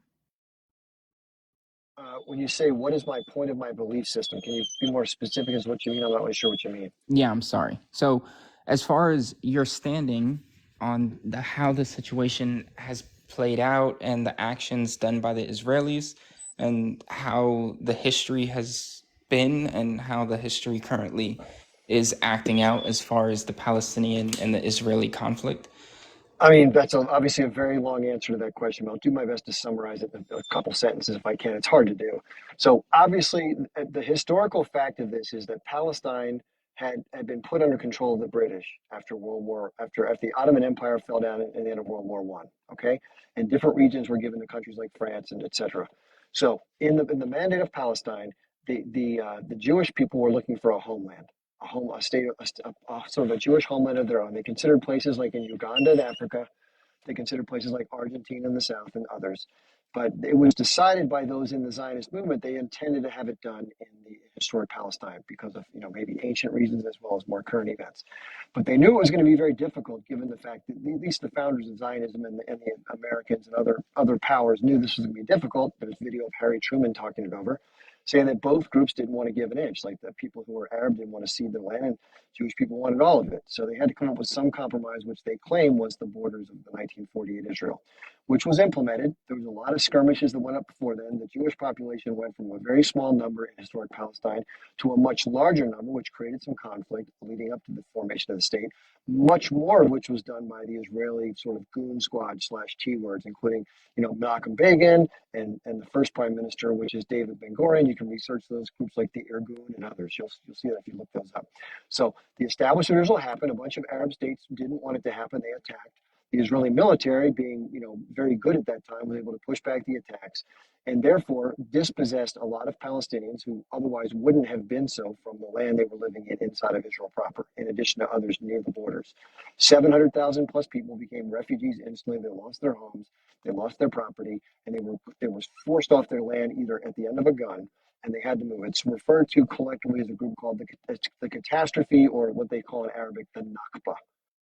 When you say, what is my point of my belief system, can you be more specific as what you mean? I'm not really sure what you mean. Yeah, I'm sorry. So as far as your standing on how the situation has played out and the actions done by the Israelis and how the history has been and how the history currently is acting out as far as the Palestinian and the Israeli conflict. I mean, that's obviously a very long answer to that question, but I'll do my best to summarize it in a couple sentences if I can. It's hard to do. So obviously, the historical fact of this is that Palestine had been put under control of the British after the Ottoman Empire fell down in the end of World War One. Okay, and different regions were given to countries like France and etc. So in the mandate of Palestine, the Jewish people were looking for a homeland, a state, sort of a Jewish homeland of their own. They considered places like in Uganda in Africa. They considered places like Argentina in the south and others. But it was decided by those in the Zionist movement they intended to have it done in the historic Palestine because of maybe ancient reasons as well as more current events. But they knew it was going to be very difficult given the fact that at least the founders of Zionism and the Americans and other powers knew this was going to be difficult. There's a video of Harry Truman talking it over, saying that both groups didn't want to give an inch. Like the people who were Arab didn't want to cede their land, and Jewish people wanted all of it. So they had to come up with some compromise, which they claim was the borders of the 1948 Israel, which was implemented. There was a lot of skirmishes that went up before then. The Jewish population went from a very small number in historic Palestine to a much larger number, which created some conflict leading up to the formation of the state. Much more of which was done by the Israeli sort of goon squad / T-words, including Malcolm Begin and the first prime minister, which is David Ben-Gurion. You can research those groups like the Irgun and others. You'll see that if you look those up. So the establishment of Israel happened. A bunch of Arab states didn't want it to happen. They attacked. The Israeli military, being very good at that time, was able to push back the attacks, and therefore dispossessed a lot of Palestinians who otherwise wouldn't have been so from the land they were living in inside of Israel proper, in addition to others near the borders. 700,000 plus people became refugees instantly. They lost their homes, they lost their property, and they were forced off their land either at the end of a gun, and they had to move. It's referred to collectively as a group called the catastrophe, or what they call in Arabic the Nakba.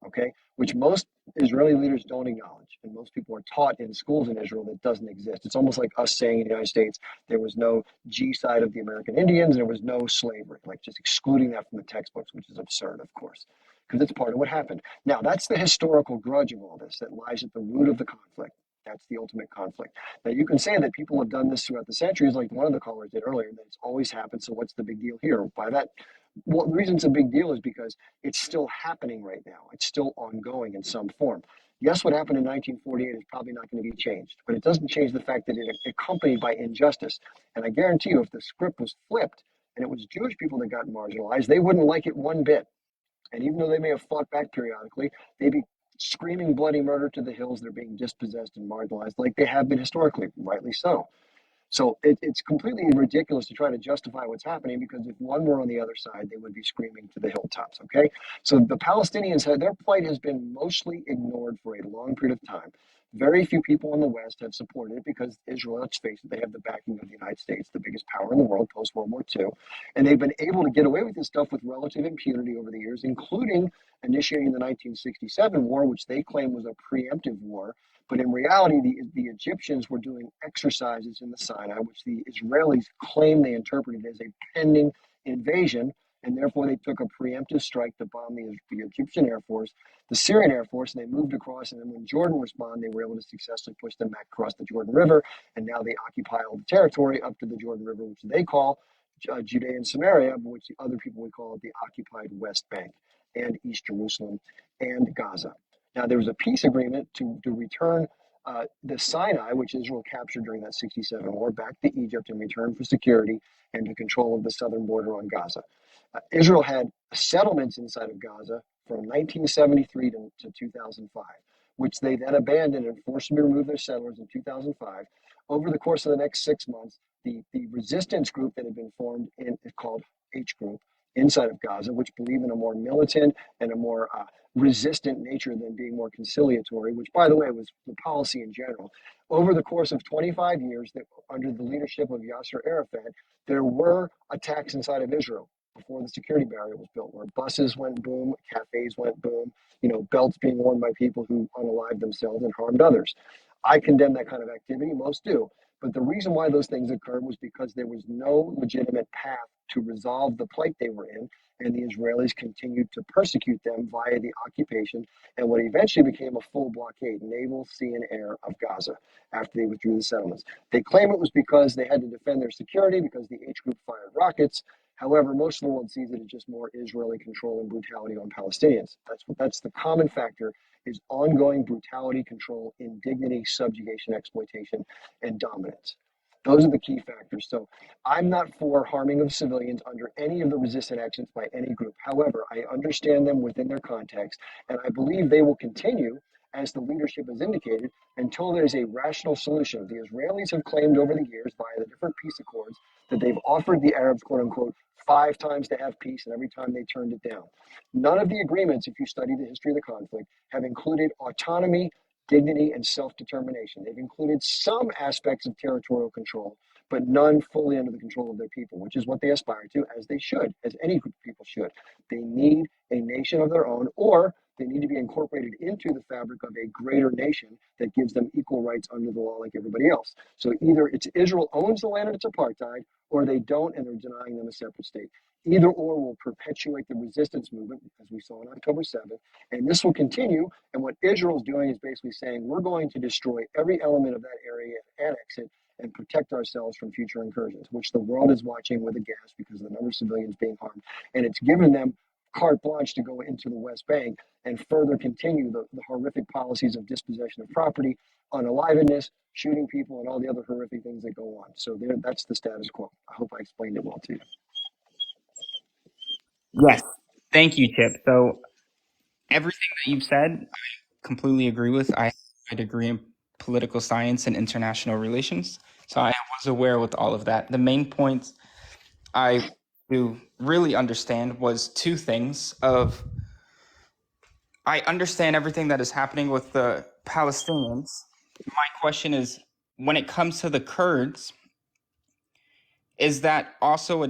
Okay, which most Israeli leaders don't acknowledge, and most people are taught in schools in Israel that doesn't exist. It's almost like us saying in the United States there was no genocide of the American Indians, there was no slavery, like just excluding that from the textbooks, which is absurd, of course, because it's part of what happened. Now, that's the historical grudge of all this that lies at the root of the conflict. That's the ultimate conflict. Now, you can say that people have done this throughout the centuries, like one of the callers did earlier, that it's always happened. So what's the big deal here? By that, well, the reason it's a big deal is because it's still happening right now. It's still ongoing in some form. Yes, what happened in 1948 is probably not going to be changed, but it doesn't change the fact that it's accompanied by injustice. And I guarantee you, if the script was flipped and it was Jewish people that got marginalized, they wouldn't like it one bit. And even though they may have fought back periodically, they'd be screaming bloody murder to the hills. They're being dispossessed and marginalized like they have been historically, rightly so. So it's completely ridiculous to try to justify what's happening, because if one were on the other side, they would be screaming to the hilltops, okay? So the Palestinians, their plight has been mostly ignored for a long period of time. Very few people in the West have supported it because Israel, let's face it, they have the backing of the United States, the biggest power in the world post World War II. And they've been able to get away with this stuff with relative impunity over the years, including initiating the 1967 war, which they claim was a preemptive war. But in reality, the Egyptians were doing exercises in the Sinai, which the Israelis claim they interpreted as a pending invasion, and therefore they took a preemptive strike to bomb the Egyptian Air Force, the Syrian Air Force, and they moved across. And then when Jordan responded, they were able to successfully push them back across the Jordan River, and now they occupy all the territory up to the Jordan River, which they call Judea and Samaria, but which the other people would call the occupied West Bank and East Jerusalem and Gaza. Now, there was a peace agreement to return the Sinai, which Israel captured during that 67 war, back to Egypt in return for security and to control of the southern border on Gaza. Israel had settlements inside of Gaza from 1973 to 2005, which they then abandoned and forcibly removed their settlers in 2005. Over the course of the next 6 months, the resistance group that had been formed called H Group inside of Gaza, which believe in a more militant and a more resistant nature than being more conciliatory, which, by the way, was the policy in general. Over the course of 25 years, that under the leadership of Yasser Arafat, there were attacks inside of Israel before the security barrier was built, where buses went boom, cafes went boom, belts being worn by people who unalived themselves and harmed others. I condemn that kind of activity, most do. But the reason why those things occurred was because there was no legitimate path to resolve the plight they were in, and the Israelis continued to persecute them via the occupation and what eventually became a full blockade, naval, sea, and air of Gaza after they withdrew the settlements. They claim it was because they had to defend their security because the H Group fired rockets. However, most of the world sees it as just more Israeli control and brutality on Palestinians. That's the common factor, is ongoing brutality, control, indignity, subjugation, exploitation, and dominance. Those are the key factors. So I'm not for harming of civilians under any of the resistant actions by any group. However, I understand them within their context, and I believe they will continue, as the leadership has indicated, until there's a rational solution. The Israelis have claimed over the years via the different peace accords that they've offered the Arabs, quote unquote, 5 times to have peace, and every time they turned it down. None of the agreements, if you study the history of the conflict, have included autonomy, dignity, and self-determination. They've included some aspects of territorial control, but none fully under the control of their people, which is what they aspire to, as they should, as any group of people should. They need a nation of their own, or they need to be incorporated into the fabric of a greater nation that gives them equal rights under the law like everybody else. So either it's Israel owns the land and it's apartheid, or they don't and they're denying them a separate state. Either or will perpetuate the resistance movement, as we saw on October 7th, and this will continue. And what Israel's doing is basically saying, we're going to destroy every element of that area, annex it, and protect ourselves from future incursions, which the world is watching with aghast because of the number of civilians being harmed. And it's given them carte blanche to go into the West Bank and further continue the horrific policies of dispossession of property, unalivedness, shooting people, and all the other horrific things that go on. So that's the status quo. I hope I explained it well to you. Yes. Thank you, Chip. So everything that you've said, I completely agree with. I have a degree in political science and international relations, so I was aware with all of that. The main points I to really understand was 2 things of I understand everything that is happening with the Palestinians. My question is, when it comes to the Kurds, is that also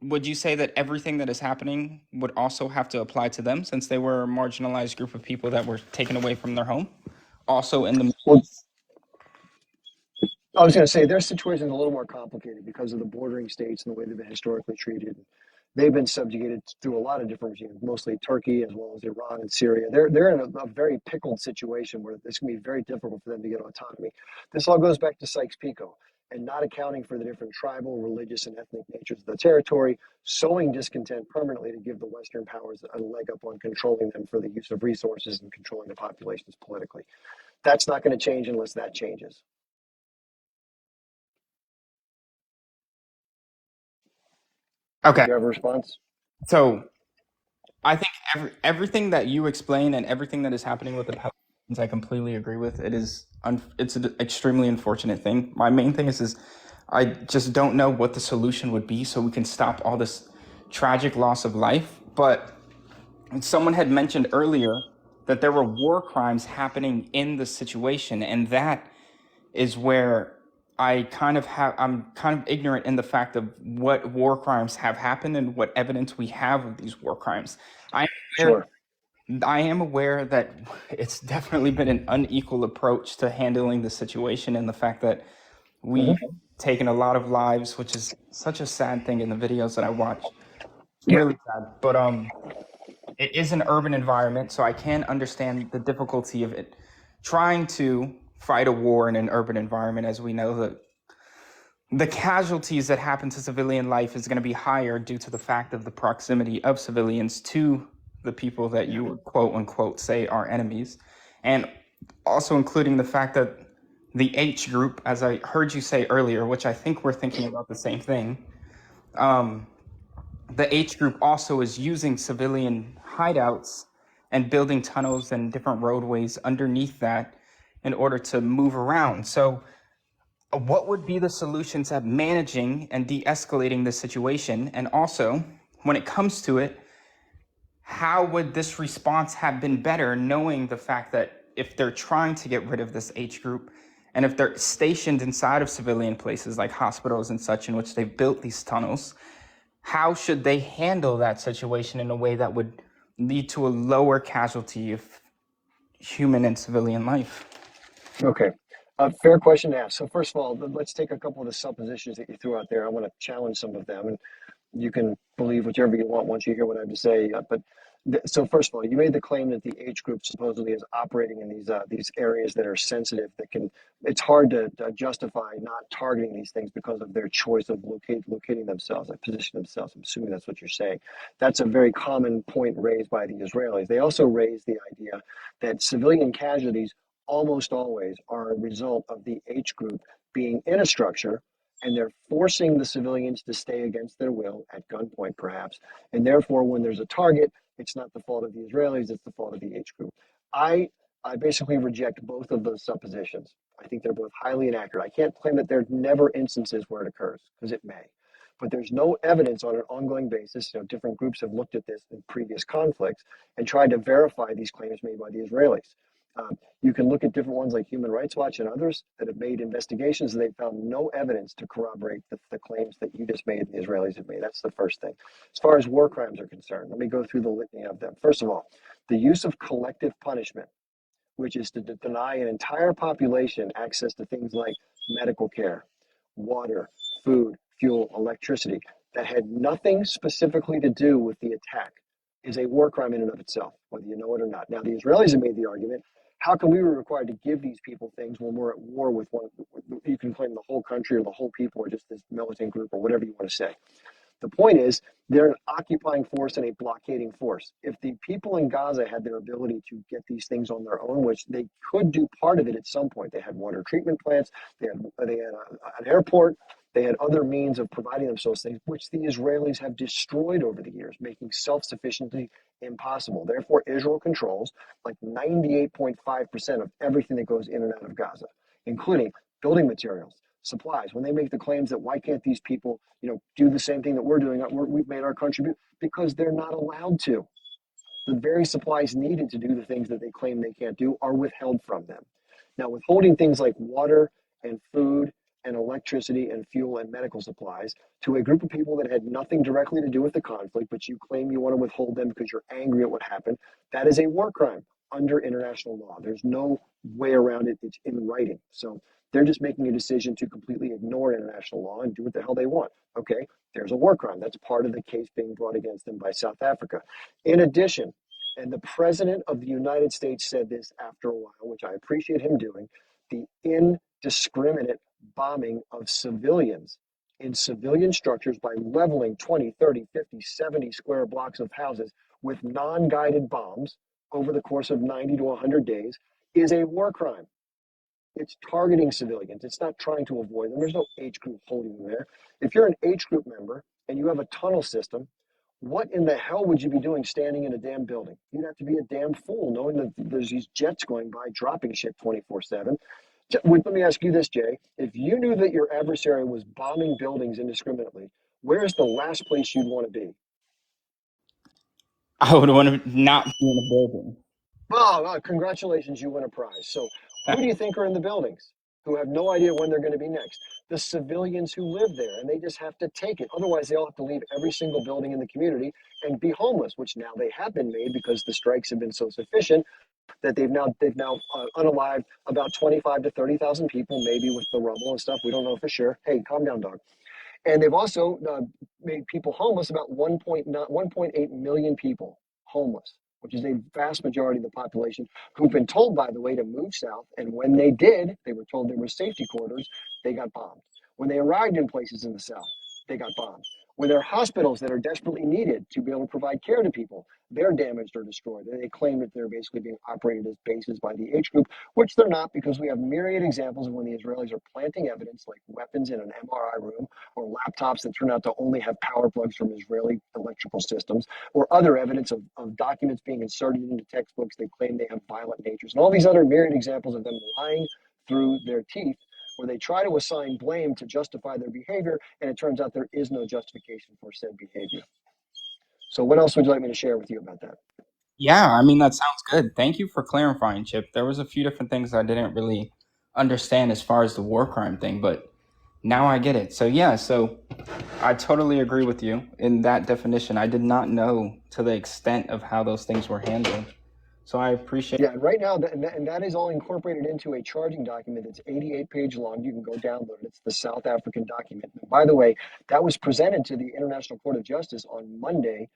would you say that everything that is happening would also have to apply to them, since they were a marginalized group of people that were taken away from their home? Also in the Well, I was going to say their situation is a little more complicated because of the bordering states and the way they've been historically treated. They've been subjugated through a lot of different regimes, mostly Turkey as well as Iran and Syria. They're in a very pickled situation where it's going to be very difficult for them to get autonomy. This all goes back to Sykes-Picot and not accounting for the different tribal, religious, and ethnic natures of the territory, sowing discontent permanently to give the Western powers a leg up on controlling them for the use of resources and controlling the populations politically. That's not going to change unless that changes. Okay. Do you have a response? So I think everything that you explain and everything that is happening with the Palestinians, I completely agree with. It's an extremely unfortunate thing. My main thing is I just don't know what the solution would be so we can stop all this tragic loss of life. But someone had mentioned earlier that there were war crimes happening in the situation, and that is where I'm kind of ignorant in the fact of what war crimes have happened and what evidence we have of these war crimes. I am aware, Sure. I am aware that it's definitely been an unequal approach to handling the situation, and the fact that we've taken a lot of lives, which is such a sad thing in the videos that I watch. It's really sad. But it is an urban environment, so I can understand the difficulty of it. Trying to fight a war in an urban environment, as we know, that the casualties that happen to civilian life is going to be higher due to the fact of the proximity of civilians to the people that you would quote unquote say are enemies, and also including the fact that the H group, as I heard you say earlier, which I think we're thinking about the same thing, the H group also is using civilian hideouts and building tunnels and different roadways underneath that in order to move around. So what would be the solutions at managing and de-escalating the situation? And also, when it comes to it, how would this response have been better, knowing the fact that if they're trying to get rid of this H group, and if they're stationed inside of civilian places like hospitals and such in which they've built these tunnels, how should they handle that situation in a way that would lead to a lower casualty of human and civilian life? Okay. Fair question to ask. So first of all, let's take a couple of the suppositions that you threw out there. I want to challenge some of them, and you can believe whichever you want once you hear what I have to say. So first of all, you made the claim that the H group supposedly is operating in these areas that are sensitive. It's hard to justify not targeting these things because of their choice of locating themselves, like position themselves. I'm assuming that's what you're saying. That's a very common point raised by the Israelis. They also raised the idea that civilian casualties almost always are a result of the H group being in a structure, and they're forcing the civilians to stay against their will at gunpoint, perhaps. And therefore, when there's a target, it's not the fault of the Israelis, it's the fault of the H group. I basically reject both of those suppositions. I think they're both highly inaccurate. I can't claim that there's never instances where it occurs, because it may. But there's no evidence on an ongoing basis. Different groups have looked at this in previous conflicts and tried to verify these claims made by the Israelis. You can look at different ones like Human Rights Watch and others that have made investigations, and they found no evidence to corroborate the claims that you just made and the Israelis have made. That's the first thing. As far as war crimes are concerned, let me go through the litany of them. First of all, the use of collective punishment, which is to deny an entire population access to things like medical care, water, food, fuel, electricity, that had nothing specifically to do with the attack, is a war crime in and of itself, whether you know it or not. Now, the Israelis have made the argument, how can we be required to give these people things when we're at war with one? You can claim the whole country or the whole people or just this militant group or whatever you want to say. The point is, they're an occupying force and a blockading force. If the people in Gaza had their ability to get these things on their own, which they could do part of it at some point, they had water treatment plants, they had an airport, they had other means of providing themselves things, which the Israelis have destroyed over the years, making self-sufficiency impossible. Therefore, Israel controls like 98.5% of everything that goes in and out of Gaza, including building materials, supplies. When they make the claims that why can't these people, do the same thing that we're doing, we've made our country, because they're not allowed to. The very supplies needed to do the things that they claim they can't do are withheld from them. Now, withholding things like water and food and electricity and fuel and medical supplies to a group of people that had nothing directly to do with the conflict, but you claim you want to withhold them because you're angry at what happened, that is a war crime under international law. There's no way around it. It's in writing. So they're just making a decision to completely ignore international law and do what the hell they want. Okay, there's a war crime. That's part of the case being brought against them by South Africa. In addition, and the President of the United States said this after a while, which I appreciate him doing, the indiscriminate bombing of civilians in civilian structures by leveling 20, 30, 50, 70 square blocks of houses with non-guided bombs over the course of 90 to 100 days is a war crime. It's targeting civilians. It's not trying to avoid them. There's no H group holding them there. If you're an H group member and you have a tunnel system, what in the hell would you be doing standing in a damn building? You'd have to be a damn fool knowing that there's these jets going by dropping shit 24/7. Let me ask you this, Jay. If you knew that your adversary was bombing buildings indiscriminately, where's the last place you'd want to be? I would want to not be in a building. Well, congratulations, you win a prize. So, who do you think are in the buildings who have no idea when they're going to be next? The civilians who live there, and they just have to take it. Otherwise, they all have to leave every single building in the community and be homeless, which now they have been made because the strikes have been so sufficient that they've now unalived about 25 to 30,000 people, maybe with the rubble and stuff. We don't know for sure. Hey, calm down, dog. And they've also made people homeless, about 1.8 million people homeless, which is a vast majority of the population who've been told, by the way, to move south. And when they did, they were told there were safety corridors, they got bombed. When they arrived in places in the south, they got bombed. When there are hospitals that are desperately needed to be able to provide care to people, they're damaged or destroyed. And they claim that they're basically being operated as bases by the H group, which they're not, because we have myriad examples of when the Israelis are planting evidence, like weapons in an MRI room, or laptops that turn out to only have power plugs from Israeli electrical systems, or other evidence of documents being inserted into textbooks that claim they have violent natures, and all these other myriad examples of them lying through their teeth, where they try to assign blame to justify their behavior, and it turns out there is no justification for said behavior. So what else would you like me to share with you about that? Yeah, I mean, that sounds good. Thank you for clarifying, Chip. There was a few different things I didn't really understand as far as the war crime thing, but now I get it. So yeah, so I totally agree with you in that definition. I did not know to the extent of how those things were handled. So I appreciate. Yeah, right now, and that is all incorporated into a charging document that's 88-page long. You can go download it. It's the South African document. And by the way, that was presented to the International Court of Justice on Monday,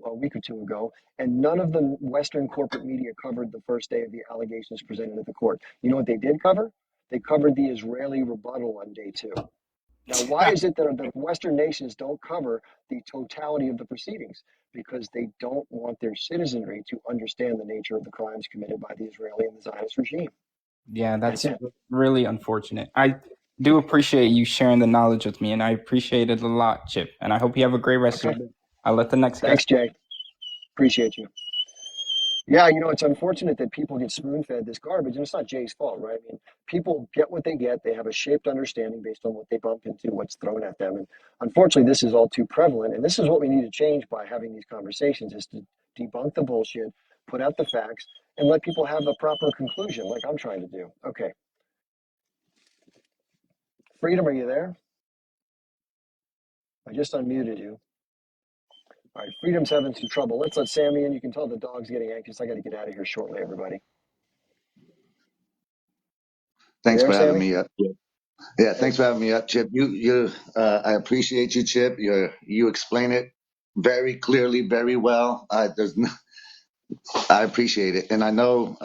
a week or two ago, and none of the Western corporate media covered the first day of the allegations presented at the court. You know what they did cover? They covered the Israeli rebuttal on day two. Now, why is it that the Western nations don't cover the totality of the proceedings? Because they don't want their citizenry to understand the nature of the crimes committed by the Israeli and the Zionist regime. Yeah, that's That's it. really unfortunate. I do appreciate you sharing the knowledge with me, and I appreciate it a lot, Chip. And I hope you have a great rest of Okay. your day. I'll let the next Thanks, guest. Jay. Appreciate you. Yeah, it's unfortunate that people get spoon-fed this garbage, and it's not Jay's fault, right? I mean, people get what they get. They have a shaped understanding based on what they bump into, what's thrown at them. And unfortunately, this is all too prevalent. And this is what we need to change by having these conversations, is to debunk the bullshit, put out the facts, and let people have a proper conclusion, like I'm trying to do. Okay. Freedom, are you there? I just unmuted you. All right, Freedom's having some trouble. Let's let Sammy in. You can tell the dog's getting anxious. I got to get out of here shortly, everybody. Thanks You there, for having Sammy? me up. Yeah, thanks for having me up, Chip. I appreciate you, Chip. You explain it very clearly, very well. I appreciate it, and I know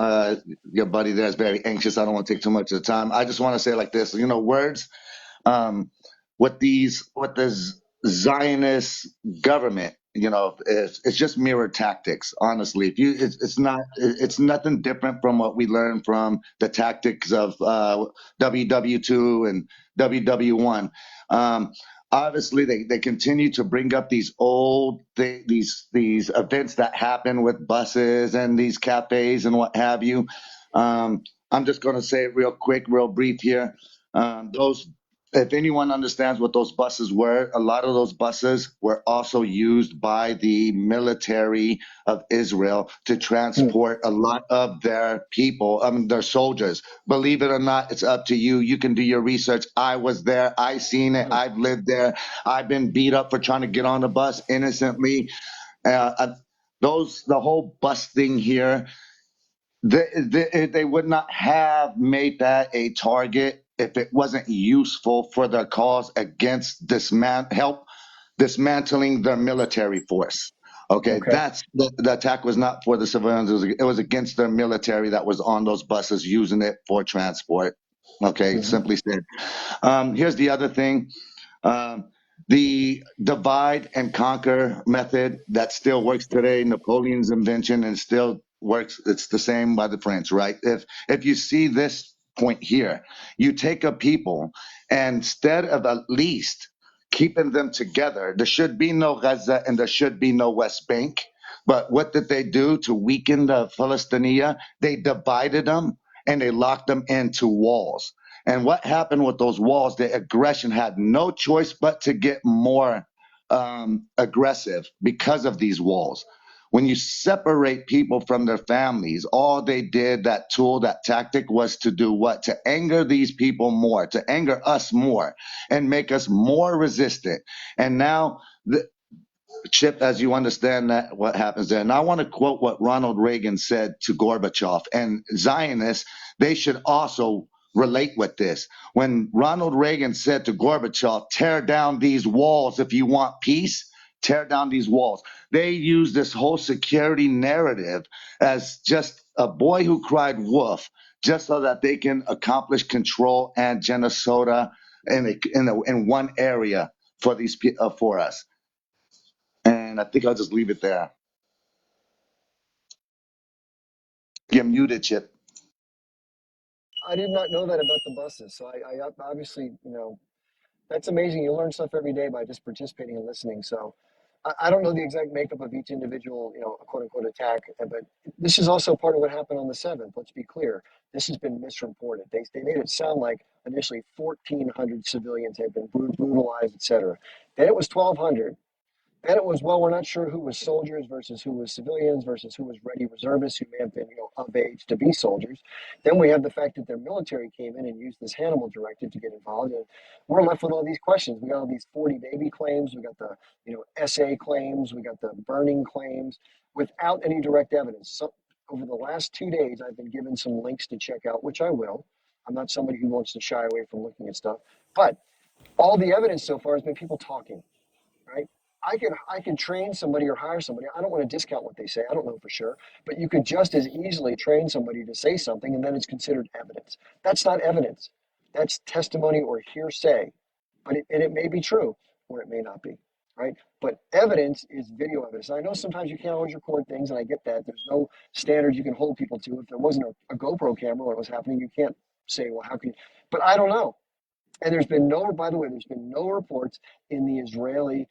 your buddy there is very anxious. I don't want to take too much of the time. I just want to say it like this. Words. Um, what this Zionist government, it's just mirror tactics. Honestly, if it's nothing different from what we learned from the tactics of WW2 and WW1. Obviously, they continue to bring up these these events that happen with buses and these cafes and what have you. I'm just going to say it real quick, real brief here. Those If anyone understands what those buses were, a lot of those buses were also used by the military of Israel to transport a lot of their people, their soldiers. Believe it or not, it's up to you. You can do your research. I was there. I seen it. I've lived there. I've been beat up for trying to get on the bus innocently. The whole bus thing here, they would not have made that a target if it wasn't useful for their cause against dismantling their military force. Okay. That's the attack was not for the civilians. It was against their military that was on those buses using it for transport. Okay. Simply said. Here's the other thing. The divide and conquer method that still works today, Napoleon's invention, and still works. It's the same by the French, right? If you see this point here, you take a people, and instead of at least keeping them together, there should be no Gaza and there should be no West Bank. But what did they do to weaken the Palestinians? They divided them and they locked them into walls. And what happened with those walls? The aggression had no choice but to get more aggressive because of these walls. When you separate people from their families, all they did, that tool, that tactic, was to do what? To anger these people more, to anger us more, and make us more resistant. And now, Chip, as you understand that what happens there, and I want to quote what Ronald Reagan said to Gorbachev, and Zionists, they should also relate with this. When Ronald Reagan said to Gorbachev, tear down these walls if you want peace, tear down these walls. They use this whole security narrative as just a boy who cried wolf, just so that they can accomplish control and genocide in one area for for us. And I think I'll just leave it there. You're muted, Chip. I did not know that about the buses. So I obviously, that's amazing. You learn stuff every day by just participating and listening. So I don't know the exact makeup of each individual, quote unquote attack, but this is also part of what happened on the 7th. Let's be clear. This has been misreported. They made it sound like initially 1,400 civilians had been brutalized, et cetera. Then it was 1,200. Then it was, well, we're not sure who was soldiers versus who was civilians versus who was ready reservists who may have been, of age to be soldiers. Then we have the fact that their military came in and used this Hannibal directive to get involved. And we're left with all these questions. We got all these 40 baby claims. We got the, SA claims. We got the burning claims without any direct evidence. So over the last 2 days, I've been given some links to check out, which I will. I'm not somebody who wants to shy away from looking at stuff, but all the evidence so far has been people talking, right? I can train somebody or hire somebody. I don't want to discount what they say. I don't know for sure, but you could just as easily train somebody to say something and then it's considered evidence. That's not evidence. That's testimony or hearsay, but it may be true or it may not be, right? But evidence is video evidence. And I know sometimes you can't always record things, and I get that. There's no standards you can hold people to. If there wasn't a GoPro camera when it was happening, you can't say, well, how can you? But I don't know. And by the way, there's been no reports in the Israeli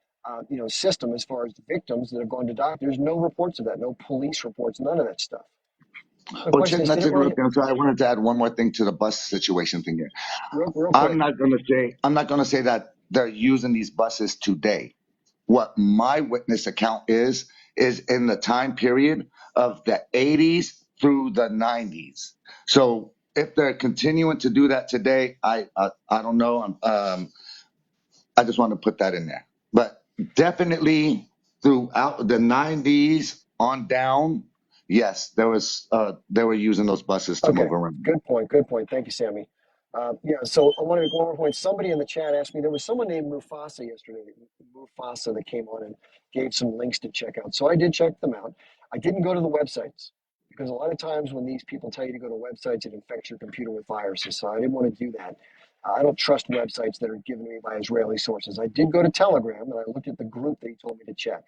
system as far as the victims that have gone to doctors. There's no reports of that, no police reports, none of that stuff. The Well, question Chip, is, not did to it really, interrupt you. I'm sorry. I wanted to add one more thing to the bus situation thing here. real I'm quick? not going to say that they're using these buses today. What my witness account is in the time period of the 80s through the 90s. So if they're continuing to do that today, I don't know. I just want to put that in there. But definitely throughout the 90s on down, yes, they were using those buses to Okay, move around. good point. Good point. Thank you, Sammy. So I want to make one more point. Somebody in the chat asked me, there was someone named Mufasa yesterday, Mufasa, that came on and gave some links to check out. So I did check them out. I didn't go to the websites because a lot of times when these people tell you to go to websites, it infects your computer with viruses. So I didn't want to do that. I don't trust websites that are given to me by Israeli sources. I did go to Telegram and I looked at the group that he told me to check.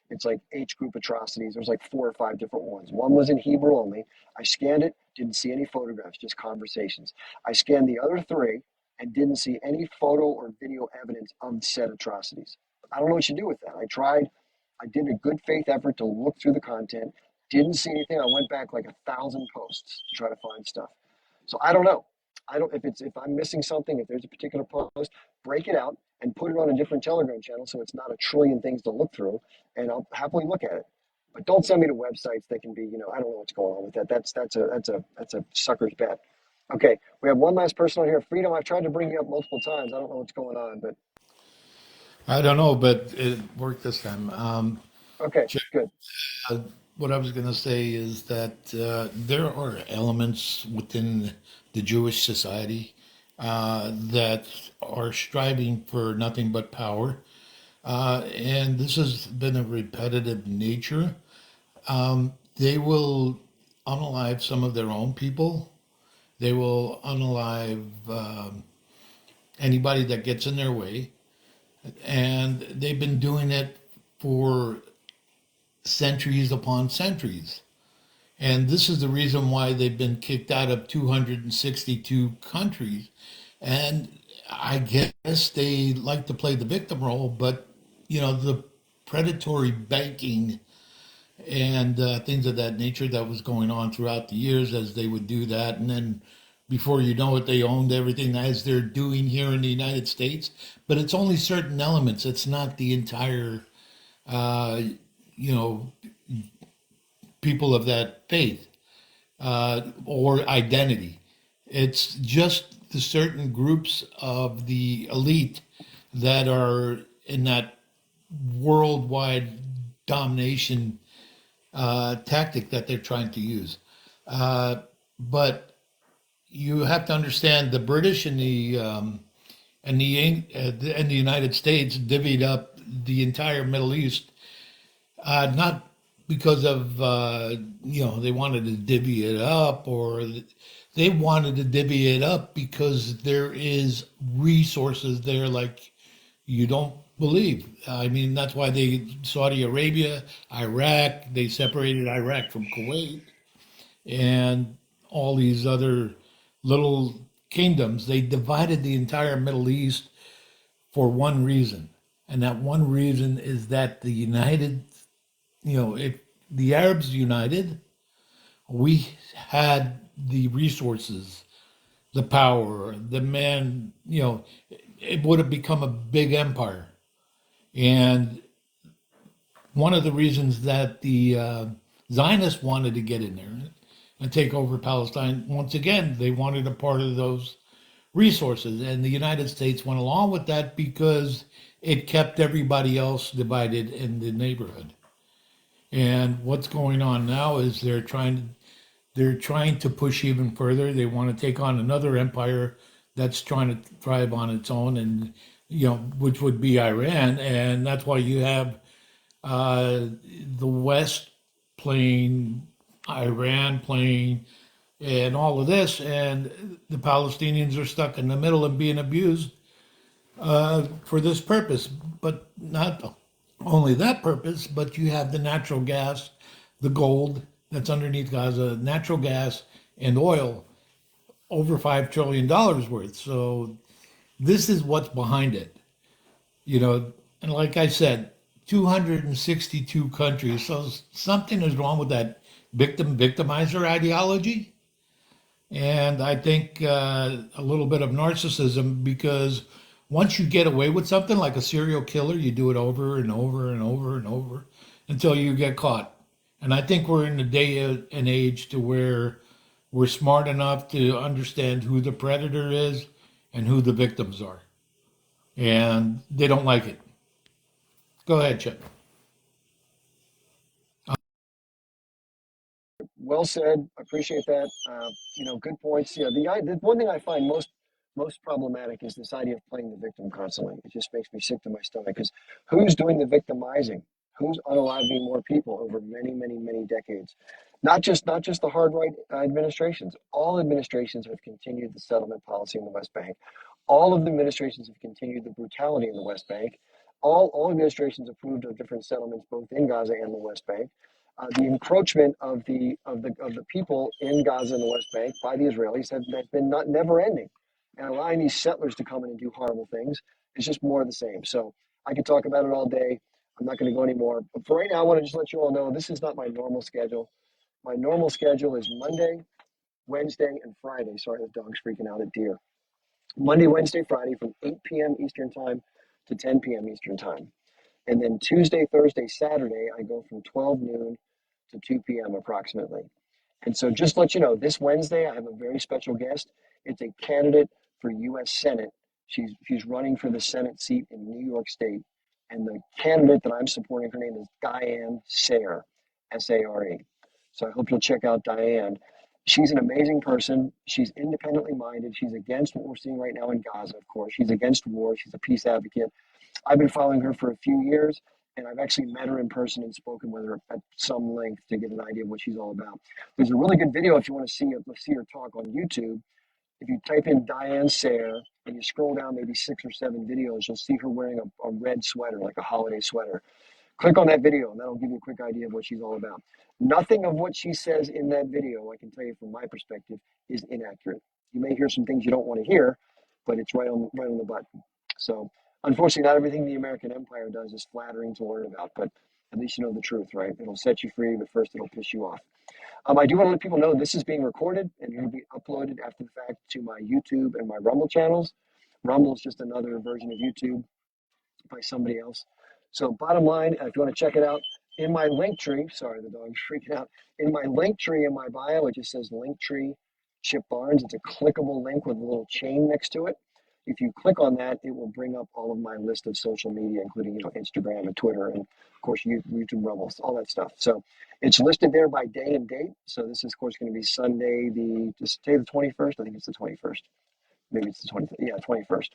It's like H group atrocities. There's like 4 or 5 different ones. One was in Hebrew only. I scanned it, didn't see any photographs, just conversations. I scanned the other 3 and didn't see any photo or video evidence of said atrocities. I don't know what you do with that. I tried. I did a good faith effort to look through the content. Didn't see anything. I went back like 1,000 posts to try to find stuff. So I don't know. I don't if I'm missing something, if there's a particular post, break it out and put it on a different Telegram channel so it's not a trillion things to look through, and I'll happily look at it. But don't send me to websites that can be, I don't know what's going on with that. That's a sucker's bet. Okay, we have one last person on here. Freedom, I've tried to bring you up multiple times. I don't know what's going on, but I don't know, but it worked this time. okay, good. Uh, what I was going to say is that there are elements within the Jewish society that are striving for nothing but power. And this has been a repetitive nature. They will unalive some of their own people. They will unalive anybody that gets in their way. And they've been doing it for centuries upon centuries. And this is the reason why they've been kicked out of 262 countries. And I guess they like to play the victim role, but the predatory banking and things of that nature that was going on throughout the years as they would do that. And then before you know it, they owned everything as they're doing here in the United States. But it's only certain elements. It's not the entire, uh, you know, people of that faith or identity. It's just the certain groups of the elite that are in that worldwide domination tactic that they're trying to use. But you have to understand the British and the United States divvied up the entire Middle East, not because of they wanted to divvy it up, or they wanted to divvy it up because there is resources there like you don't believe. I mean, that's why Saudi Arabia, Iraq, they separated Iraq from Kuwait and all these other little kingdoms. They divided the entire Middle East for one reason. And that one reason is that if the Arabs united, we had the resources, the power, the man, it would have become a big empire. And one of the reasons that the Zionists wanted to get in there and take over Palestine, once again, they wanted a part of those resources. And the United States went along with that because it kept everybody else divided in the neighborhood. And what's going on now is they're trying to push even further. They want to take on another empire that's trying to thrive on its own, and which would be Iran. And that's why you have the West playing, Iran playing, and all of this, and the Palestinians are stuck in the middle and being abused for this purpose. But not only that purpose, but you have the natural gas, the gold that's underneath Gaza, natural gas and oil, over $5 trillion worth. So this is what's behind it, and like I said, 262 countries. So something is wrong with that victimizer ideology. And I think a little bit of narcissism, because once you get away with something like a serial killer, you do it over and over and over and over until you get caught. And I think we're in a day and age to where we're smart enough to understand who the predator is and who the victims are. And they don't like it. Go ahead, Chip. Well said. I appreciate that. Good points. The one thing I find most problematic is this idea of playing the victim constantly. It just makes me sick to my stomach, because who's doing the victimizing? Who's unaliving more people over many, many, many decades? Not just the hard right administrations. All administrations have continued the settlement policy in the West Bank. All of the administrations have continued the brutality in the West Bank. All administrations approved of different settlements both in Gaza and the West Bank. The encroachment of the people in Gaza and the West Bank by the Israelis has been never ending, and allowing these settlers to come in and do horrible things is just more of the same. So I could talk about it all day. I'm not going to go anymore. But for right now, I want to just let you all know this is not my normal schedule. My normal schedule is Monday, Wednesday, and Friday. Sorry, the dog's freaking out at deer. Monday, Wednesday, Friday from 8 p.m. Eastern Time to 10 p.m. Eastern Time. And then Tuesday, Thursday, Saturday, I go from 12 noon to 2 p.m. approximately. And so just to let you know, this Wednesday, I have a very special guest. It's a candidate for U.S. Senate. She's running for the Senate seat in New York State. And the candidate that I'm supporting, her name is Diane Sare, S-A-R-E. So I hope you'll check out Diane. She's an amazing person. She's independently minded. She's against what we're seeing right now in Gaza, of course. She's against war. She's a peace advocate. I've been following her for a few years, and I've actually met her in person and spoken with her at some length to get an idea of what she's all about. There's a really good video if you want to see her talk on YouTube. If you type in Diane Sare and you scroll down maybe 6 or 7 videos, you'll see her wearing a red sweater, like a holiday sweater. Click on that video, and that'll give you a quick idea of what she's all about. Nothing of what she says in that video, I can tell you from my perspective, is inaccurate. You may hear some things you don't want to hear, but it's right on the button. So unfortunately, not everything the American empire does is flattering to learn about, but at least you know the truth, right? It'll set you free, but first it'll piss you off. I do want to let people know this is being recorded and it'll be uploaded after the fact to my YouTube and my Rumble channels. Rumble is just another version of YouTube by somebody else. So bottom line, if you want to check it out, in my link tree, sorry, the dog's freaking out. In my link tree in my bio, it just says link tree Chip Barnes. It's a clickable link with a little chain next to it. If you click on that, it will bring up all of my list of social media, including Instagram and Twitter, and of course YouTube Rebels, all that stuff. So it's listed there by day and date. So this is of course going to be Sunday, the 21st. I think it's the 21st. Maybe it's the 20th. Yeah, 21st.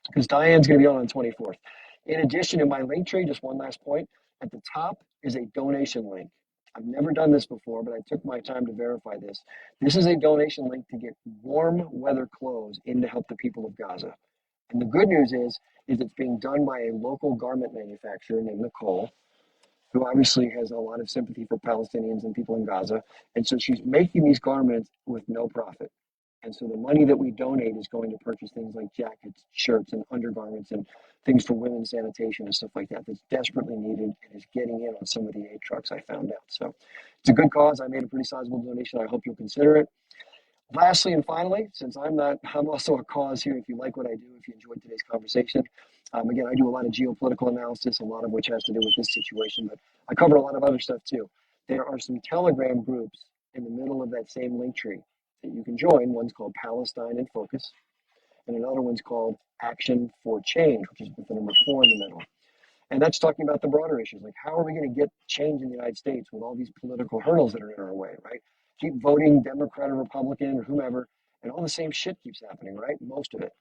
Because Diane's going to be on the 24th. In addition, in my link tree, just one last point, at the top is a donation link. I've never done this before, but I took my time to verify this. This is a donation link to get warm weather clothes in to help the people of Gaza. And the good news is it's being done by a local garment manufacturer named Nicole, who obviously has a lot of sympathy for Palestinians and people in Gaza. And so she's making these garments with no profit. And so the money that we donate is going to purchase things like jackets, shirts, and undergarments, and things for women's sanitation and stuff like that that's desperately needed and is getting in on some of the aid trucks, I found out. So it's a good cause. I made a pretty sizable donation. I hope you'll consider it. Lastly and finally, since I'm also a cause here. If you like what I do, if you enjoyed today's conversation, again, I do a lot of geopolitical analysis, a lot of which has to do with this situation, but I cover a lot of other stuff too. There are some Telegram groups in the middle of that same link tree that you can join. One's called Palestine in Focus, and another one's called Action for Change, which is with the number 4 in the middle. And that's talking about the broader issues, like how are we going to get change in the United States with all these political hurdles that are in our way, right? Keep voting Democrat or Republican or whomever, and all the same shit keeps happening, right? Most of it.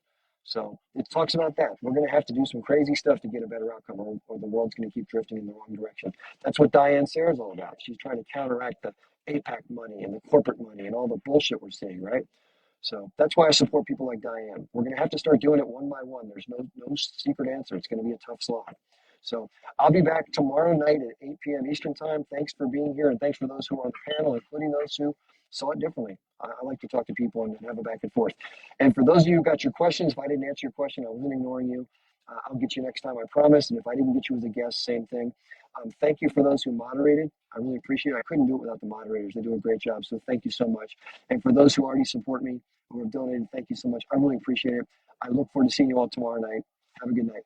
So it talks about that. We're going to have to do some crazy stuff to get a better outcome, or the world's going to keep drifting in the wrong direction. That's what Diane Sayre's all about. She's trying to counteract the AIPAC money and the corporate money and all the bullshit we're seeing, right? So that's why I support people like Diane. We're going to have to start doing it one by one. There's no secret answer. It's going to be a tough slog. So I'll be back tomorrow night at 8 p.m. Eastern time. Thanks for being here, and thanks for those who are on the panel, including those who saw it differently. I like to talk to people and have a back and forth. And for those of you who got your questions, if I didn't answer your question, I wasn't ignoring you. I'll get you next time, I promise. And if I didn't get you as a guest, same thing. Thank you for those who moderated. I really appreciate it. I couldn't do it without the moderators. They do a great job. So thank you so much. And for those who already support me, who have donated, thank you so much. I really appreciate it. I look forward to seeing you all tomorrow night. Have a good night.